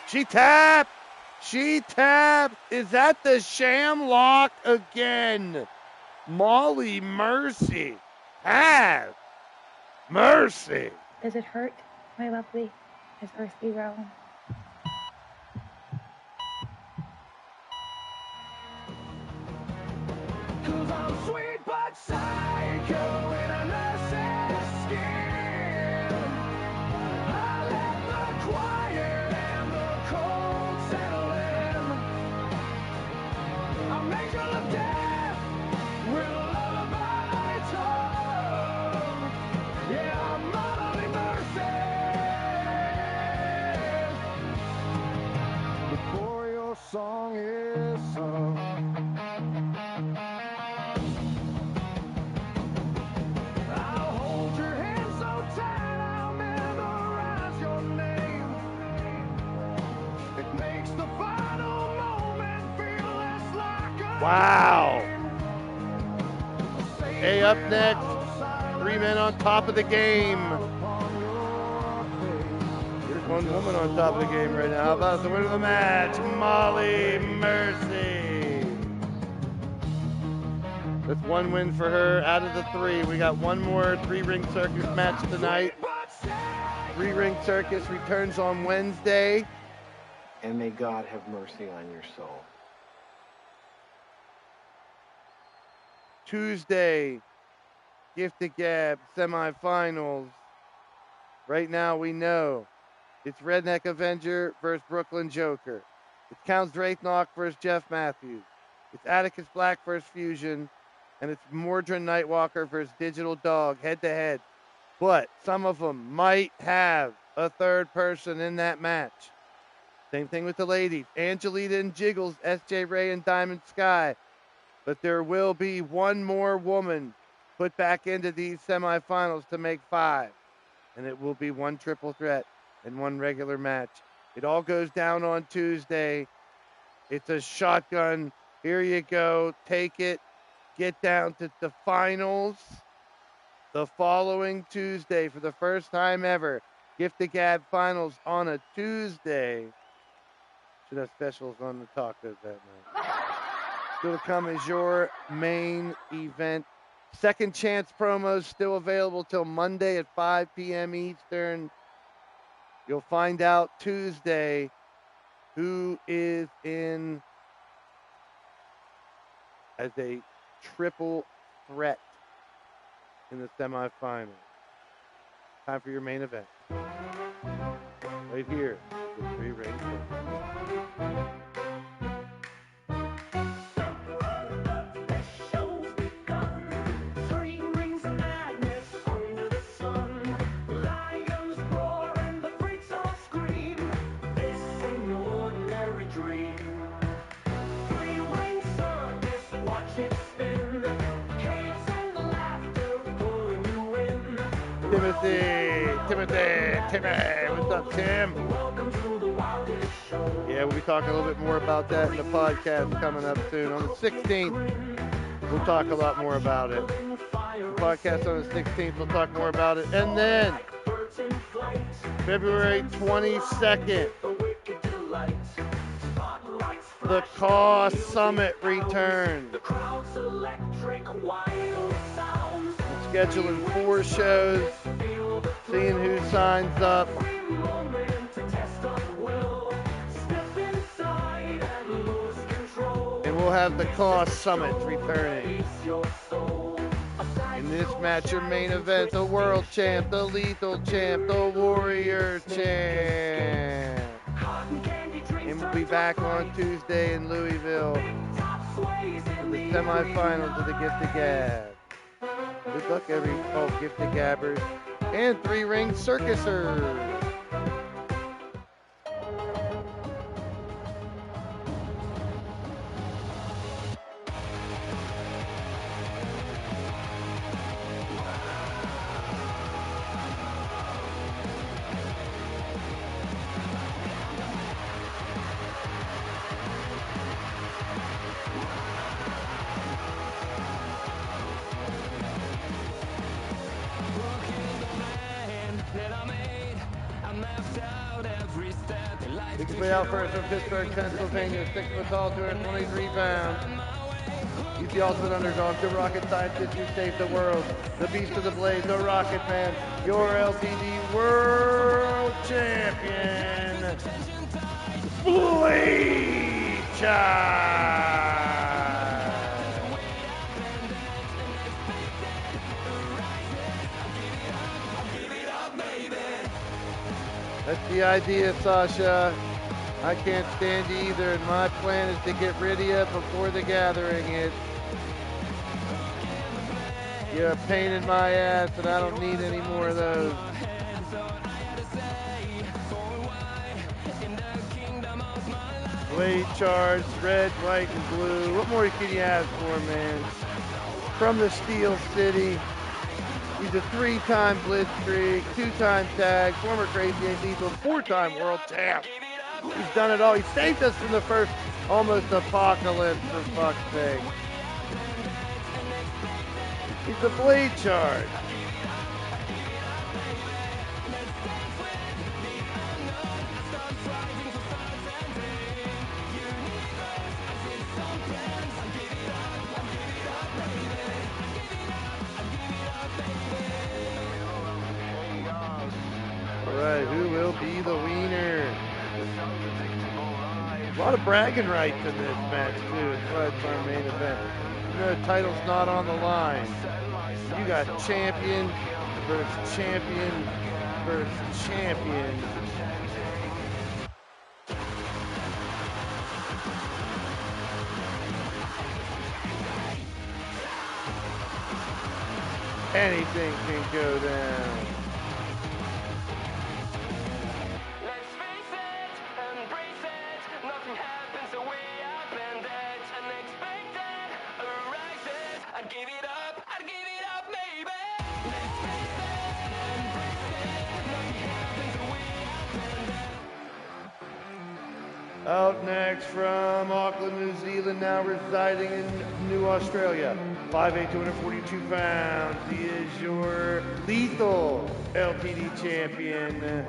She tapped! She tapped! Is that the Shamlock again? Molly Mercy. Have mercy.
Does it hurt, my lovely, as earthly realm?
Wow. Hey, up next, 3 men on top of the game. Here's one woman on top of the game right now. How about the winner of the match, Molly Mercy? That's one win for her out of the 3. We got one more 3-ring circus match tonight. 3-ring circus returns on Wednesday.
And may God have mercy on your soul.
Tuesday, Gift of Gab semifinals. Right now we know it's Redneck Avenger versus Brooklyn Joker. It's Count Drakenok versus Jeff Matthews. It's Atticus Black versus Fusion. And it's Mordred Nightwalker versus Digital Dog head to head. But some of them might have a third person in that match. Same thing with the ladies. Angelita and Jiggles, SJ Ray and Diamond Sky. But there will be one more woman put back into these semifinals to make 5. And it will be one triple threat and one regular match. It all goes down on Tuesday. It's a shotgun. Here you go. Take it. Get down to the finals the following Tuesday for the first time ever. Gift of Gab finals on a Tuesday. Should have specials on the tacos that night. Still to come is your main event. Second chance promos still available till Monday at 5 p.m. Eastern. You'll find out Tuesday who is in as a triple threat in the semifinals. Time for your main event. Right here with 3 rings. Timmy, what's up, Tim? Yeah, we'll be talking a little bit more about that in the podcast coming up soon. On the 16th, we'll talk a lot more about it. The podcast on the 16th, we'll talk more about it. And then, February 22nd, the Caw Summit returns. Scheduling 4 shows. Seeing who signs up. And we'll have the Caw Summit returning. In this match, your main event, the World Champ, the Lethal Champ, the Warrior Champ. And we'll be back on Tuesday in Louisville for the semifinals of the Gift of Gab. Good luck, Gift of Gabbers. And 3-ring circusers. Out first from Pittsburgh, Pennsylvania, 6 foot tall, 223 pounds. He's the ultimate underdog, the rocket scientist who saved the world, the beast of the Blaise, the Rocket Man, your LTD World Champion, Blaise. That's the idea, Sasha. I can't stand you either, and my plan is to get rid of you before the gathering is. You're a pain in my ass, and I don't need any more of those. Blade charge, red, white, and blue. What more can you ask for, man? From the Steel City. He's a 3-time Blitzkrieg, 2-time tag, former Crazy 8 Lethal, 4-time world champ. He's done it all. He saved us from the first Almost apocalypse, for fuck's sake. He's a blade charge. All right, who will be the wiener? A lot of bragging rights in this match, too. That's why it's our main event. You know, the title's not on the line. You got champion versus champion versus champion. Anything can go down.
Let's face it, embrace it. Nothing happens the way I planned it. Unexpected arises. I'd give it up, maybe. Let's face it, embrace it. Nothing happens the way I planned it.
Out next from Auckland, New Zealand, now residing in New Australia. 5'8", 242 pounds. He is your lethal LTD champion,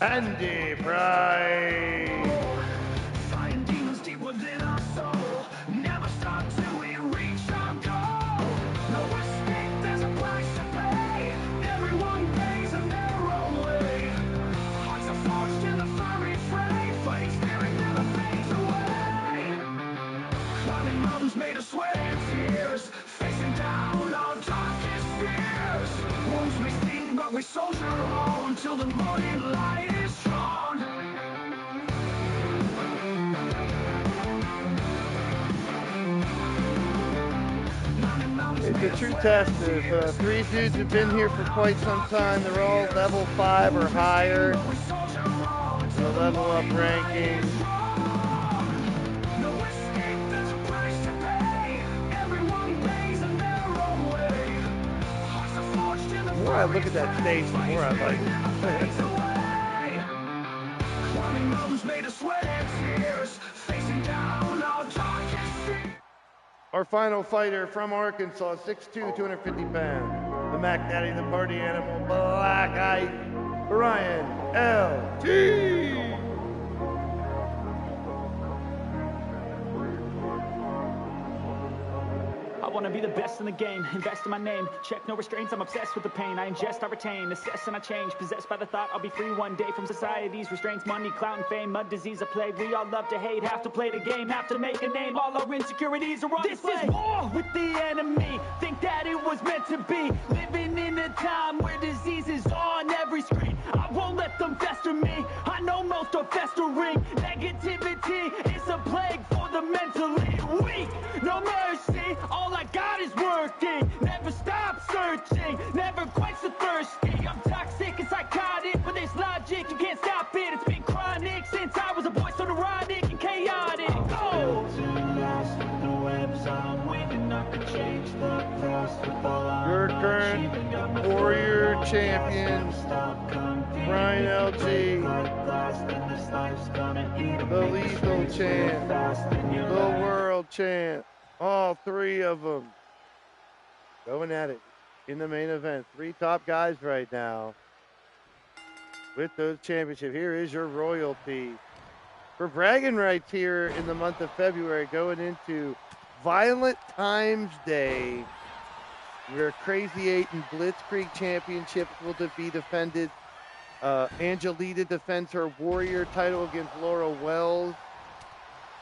Andy Blaise.
Fighting demons deep within our soul. Never stop till we reach our goal. No escape, there's a price to pay. Everyone pays in their own way. Hearts are forged in the fiery fray. Fighting spirit never fades away. Climbing mountains made of sweat and tears. Facing down our darkest fears. Wounds may sting, but we soldier on till the morning light is drawn.
It's a true test of three dudes who've been here for quite some time. They're all level 5 or higher. The level up ranking.
No escape, there's a price to pay. Everyone pays in their own way. Hearts are forged in the
The more I look at that stage, the more I like it.
Climbing mountains made of sweat and tears. Facing down our darkest fears.
Our final fighter from Arkansas, 6'2", 250 pounds. The Mac Daddy, the party animal, Black Eye, Brian L.T.
I wanna be the best in the game, invest in my name, check no restraints, I'm obsessed with the pain, I ingest, I retain, assess and I change, possessed by the thought I'll be free one day from society's restraints, money, clout and fame, mud, disease, a plague, we all love to hate, have to play the game, have to make a name, all our insecurities are on display. This is war with the enemy, think that it was meant to be, living in a time where disease is on every screen, I won't let them fester me, I know most are festering, negativity is a plague for the mentally weak, no mercy, all I got is working, never stop searching, never quench the thirsty, I'm toxic and psychotic, but there's logic, you can't stop it, it's been chronic, since I was a boy, so neurotic and chaotic, go!
Your current warrior champion, Brian L.T. The lethal champ, the world champ, all three of them going at it in the main event. Three top guys right now with those championships. Here is your royalty. For bragging rights here in the month of February, going into Violent Times Day, where Crazy 8 and Blitzkrieg championships will be defended. Angelita defends her warrior title against Laura Wells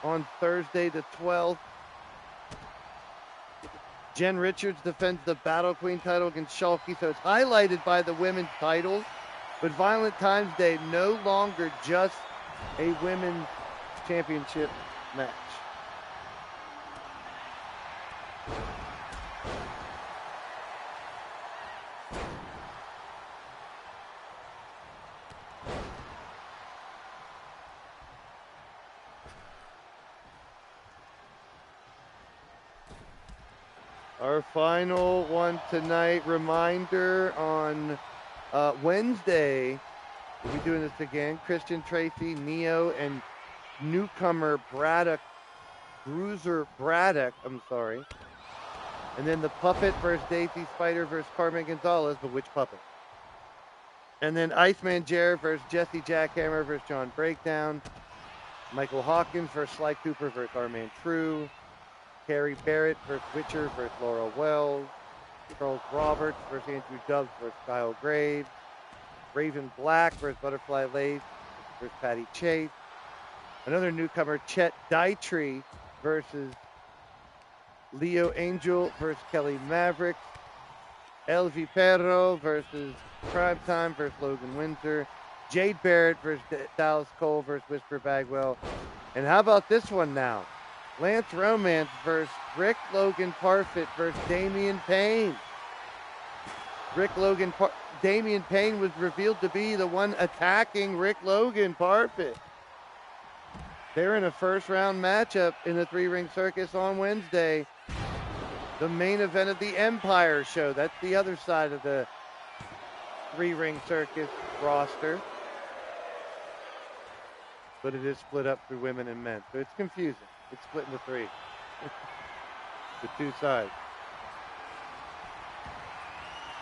on Thursday the 12th. Jen Richards defends the Battle Queen title against Shulky, so it's highlighted by the women's titles. But Violent Times Day, no longer just a women's championship match. Our final one tonight, reminder on Wednesday, we'll be doing this again. Christian Tracy, Neo, and newcomer Bruiser Braddock, I'm sorry. And then the Puppet versus Daisy Spider versus Carmen Gonzalez, but which puppet? And then Iceman Jarrett versus Jesse Jackhammer versus John Breakdown. Michael Hawkins versus Sly Cooper versus Arman True. Carrie Barrett versus Witcher versus Laura Wells. Charles Roberts versus Andrew Dubs versus Kyle Graves. Raven Black versus Butterfly Lace versus Patty Chase. Another newcomer, Chet Dietrich versus Leo Angel versus Kelly Mavericks. El Vipero versus Prime Time versus Logan Windsor. Jade Barrett versus Dallas Cole versus Whisper Bagwell. And how about this one now? Lance Romance versus Rick Logan Parfit versus Damian Payne. Damian Payne was revealed to be the one attacking Rick Logan Parfit. They're in a first-round matchup in the three-ring circus on Wednesday. The main event of the Empire show. That's the other side of the three-ring circus roster. But it is split up through women and men. So it's confusing. It's split into three. The two sides.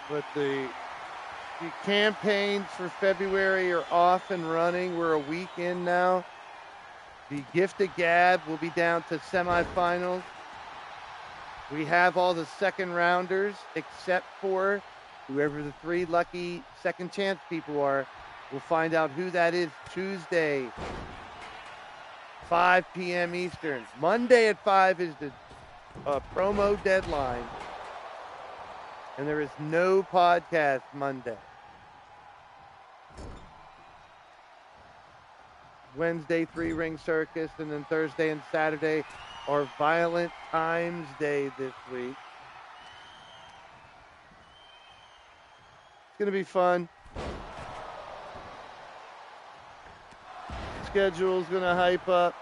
But the campaigns for February are off and running. We're a week in now. The Gift of Gab will be down to semifinals. We have all the second rounders except for whoever the three lucky second chance people are. We'll find out who that is Tuesday, 5 p.m. Eastern. Monday at 5 is the promo deadline. And there is no podcast Monday. Wednesday, three-ring circus, and then Thursday and Saturday are Violent Times Day this week. It's going to be fun. Schedule's going to hype up.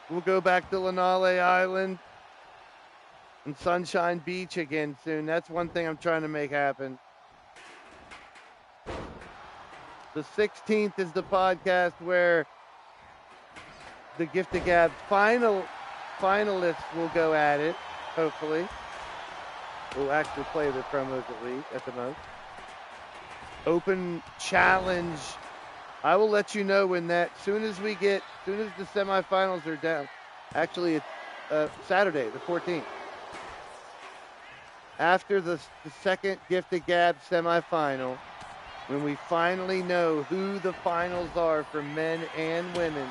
We'll go back to Lanale Island and Sunshine Beach again soon. That's one thing I'm trying to make happen. The 16th is the podcast where the Gift of Gab finalists will go at it, hopefully. We'll actually play the promos at the most. Open challenge. I will let you know when soon as the semifinals are down. Actually, it's Saturday, the 14th. After the second Gift of Gab semifinal, when we finally know who the finals are for men and women,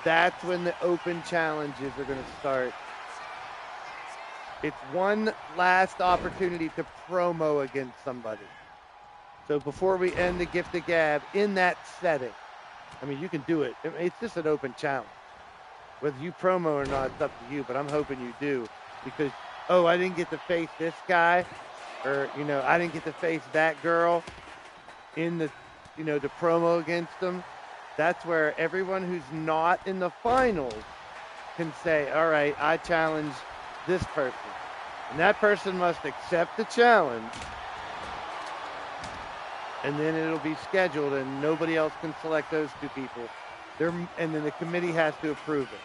that's when the open challenges are going to start. It's one last opportunity to promo against somebody. So before we end the Gift of Gab in that setting, I mean, you can do it. It's just an open challenge. Whether you promo or not, it's up to you, but I'm hoping you do. Because, I didn't get to face this guy, or, I didn't get to face that girl in the, to promo against them. That's where everyone who's not in the finals can say, all right, I challenge this person. And that person must accept the challenge. And then it'll be scheduled, and nobody else can select those two people. And then the committee has to approve it.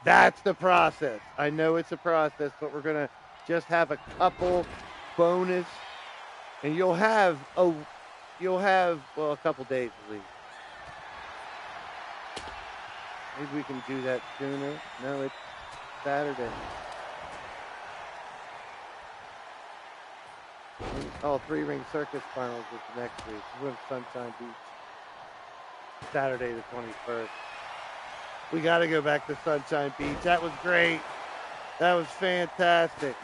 That's the process. I know it's a process, but we're going to just have a couple bonus. And you'll have a couple days at least. Maybe we can do that sooner. No, it's Saturday. Three-ring circus finals is next week. We're in Sunshine Beach. Saturday the 21st. We got to go back to Sunshine Beach. That was great. That was fantastic.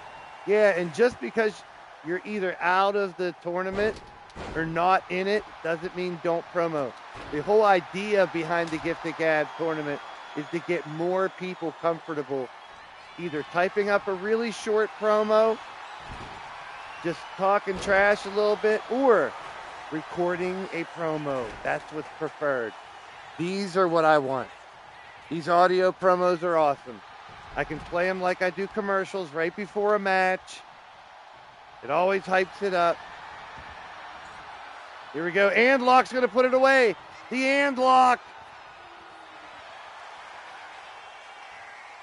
Yeah, and just because you're either out of the tournament or not in it doesn't mean don't promo. The whole idea behind the Gift of Gab tournament is to get more people comfortable either typing up a really short promo, just talking trash a little bit, or recording a promo. That's what's preferred. These are what I want. These audio promos are awesome. I can play them like I do commercials right before a match. It always hypes it up. Here we go. And Lock's going to put it away. The and Lock.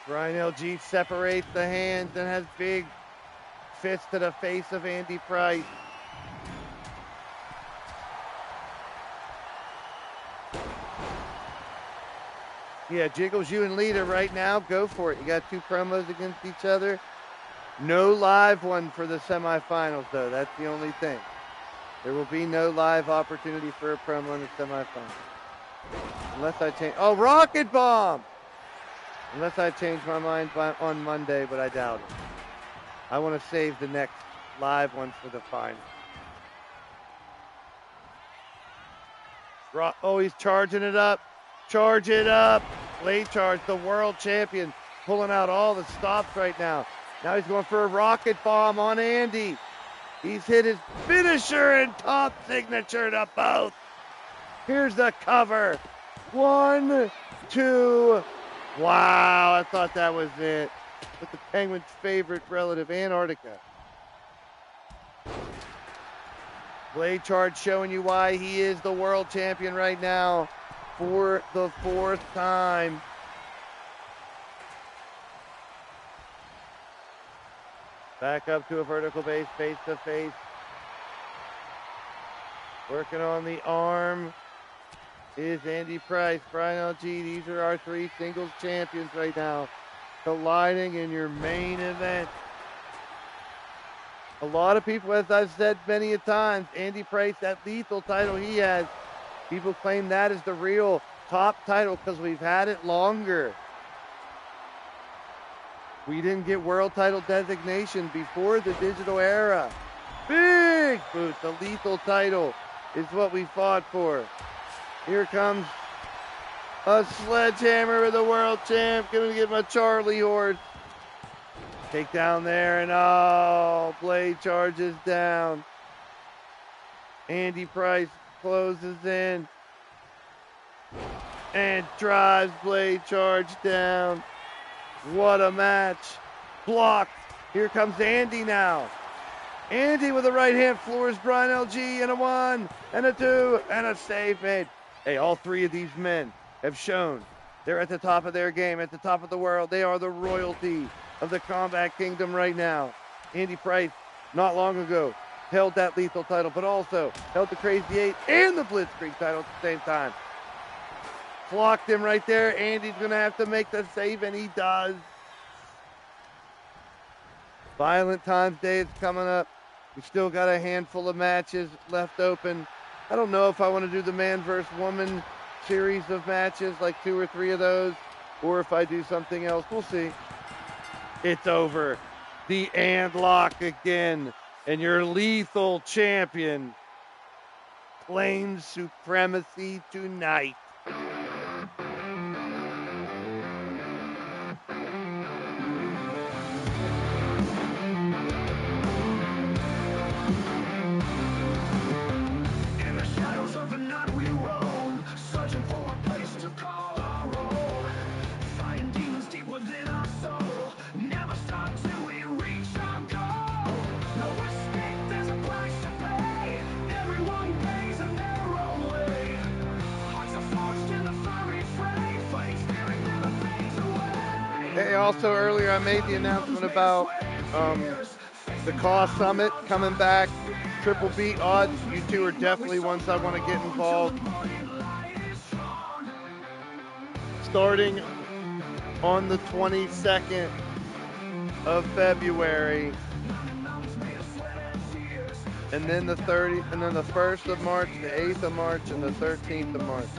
Brian LG separates the hands and has big fist to the face of Andy Price. Yeah, jiggles you and Lita right now. Go for it. You got two promos against each other. No live one for the semifinals, though. That's the only thing. There will be no live opportunity for a promo in the semifinals. Unless I change. Oh, Rocket Bomb! Unless I change my mind on Monday, but I doubt it. I want to save the next live one for the final. Oh, he's charging it up. Charge it up. Blade charge, the world champion, pulling out all the stops right now. Now he's going for a rocket bomb on Andy. He's hit his finisher and top signature to both. Here's the cover. 1, 2. Wow, I thought that was it. With the Penguin's favorite relative, Antarctica. Blade charge showing you why he is the world champion right now for the 4th time. Back up to a vertical base, face to face. Working on the arm is Andy Price, Brian LG. These are our 3 singles champions right now, colliding in your main event. A lot of people, as I've said many a times, Andy Price, that lethal title he has, people claim that is the real top title because we've had it longer. We didn't get world title designation before the digital era. Big boost, the lethal title is what we fought for. Here comes a sledgehammer with the world champ. Gonna give him a Charlie horse. Take down there, and oh, Blade charges down. Andy Price closes in and drives Blade charge down. What a match. Blocked. Here comes Andy now. Andy with a right hand floors Brian LG, and a 1 and a 2 and a save made. Hey, all 3 of these men have shown they're at the top of their game, at the top of the world. They are the royalty of the Combat Kingdom right now. Andy Price, not long ago, held that lethal title, but also held the Crazy 8 and the Blitzkrieg title at the same time. Blocked him right there. Andy's going to have to make the save, and he does. Violent Times Day is coming up. We still got a handful of matches left open. I don't know if I want to do the man versus woman series of matches, like 2 or 3 of those, or if I do something else. We'll see. It's over. The and lock again, and your lethal champion claims supremacy tonight. Hey, also earlier I made the announcement about the Cost Summit coming back. Triple B odds. You 2 are definitely ones I want to get involved. Starting on the 22nd of February. And then the 30th, and then the 1st of March, the 8th of March, and the 13th of March.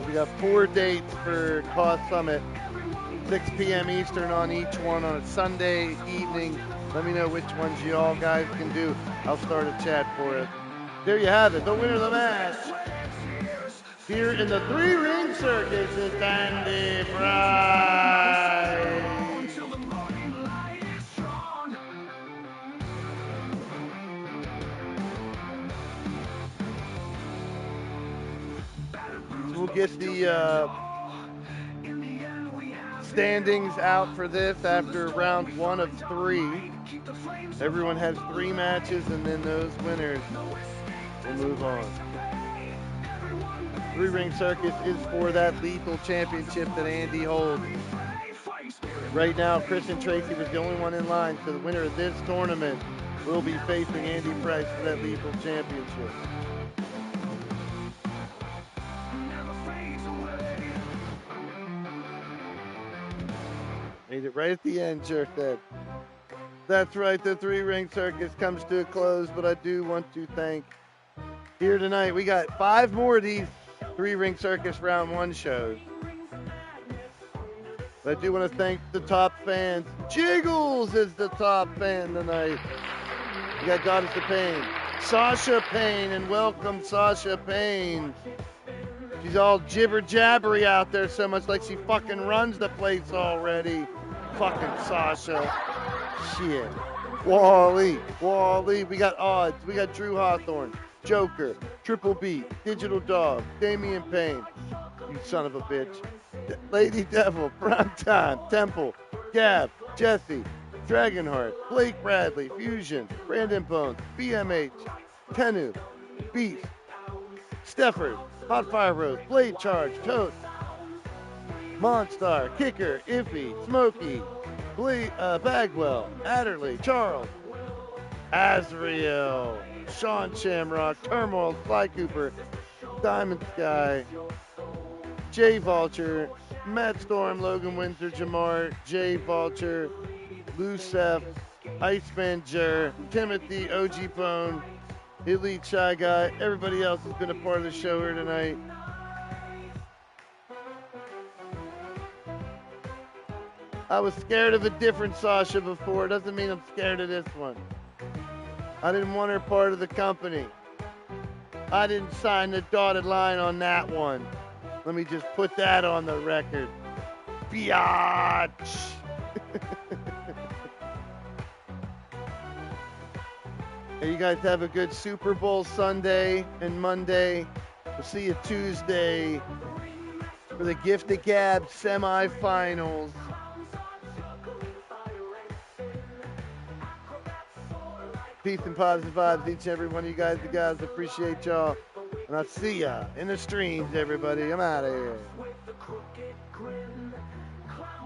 We got 4 dates for Cost Summit, 6 p.m. Eastern on each one on a Sunday evening. Let me know which ones you all guys can do. I'll start a chat for it. There you have it, the winner of the match. Here in the 3-ring circus is Andy Price. We'll get the standings out for this after round 1 of 3. Everyone has 3 matches, and then those winners will move on. Three-ring circus is for that lethal championship that Andy holds. Right now, Chris and Tracy was the only one in line, so the winner of this tournament will be facing Andy Price for that lethal championship. Made it right at the end, jerk that. That's right, the three-ring circus comes to a close, but I do want to thank here tonight. We got 5 more of these three-ring circus round 1 shows. But I do want to thank the top fans. Jiggles is the top fan tonight. We got Goddess of Pain, Sasha Payne, and welcome Sasha Payne. She's all jibber-jabbery out there so much like she fucking runs the place already. Fucking Sasha. Shit. Wally. We got Odds. We got Drew Hawthorne, Joker, Triple B, Digital Dog, Damian Payne. You son of a bitch. Lady Devil, Primetime, Temple, Gab, Jesse, Dragonheart, Blake Bradley, Fusion, Brandon Bones, BMH, Tenu, Beast, Stefford, Hot Fire Rose, Blade Charge, Toast, Monstar, Kicker, Iffy, Smokey, Bagwell, Adderley, Charles, Azriel, Sean Shamrock, Turmoil, Sly Cooper, Diamond Sky, Jay Vulture, Matt Storm, Logan Winter, Jamar, Jay Vulture, Lucef, Iceman Jer, Timothy, OG Bone, Elite Shy Guy, everybody else has been a part of the show here tonight. I was scared of a different Sasha before. Doesn't mean I'm scared of this one. I didn't want her part of the company. I didn't sign the dotted line on that one. Let me just put that on the record. Biatch. Hey, you guys have a good Super Bowl Sunday and Monday. We'll see you Tuesday for the Gift of Gab semifinals. Peace and positive vibes, each and every one of you guys. The guys appreciate y'all. And I'll see ya in the streams, everybody. I'm out of here.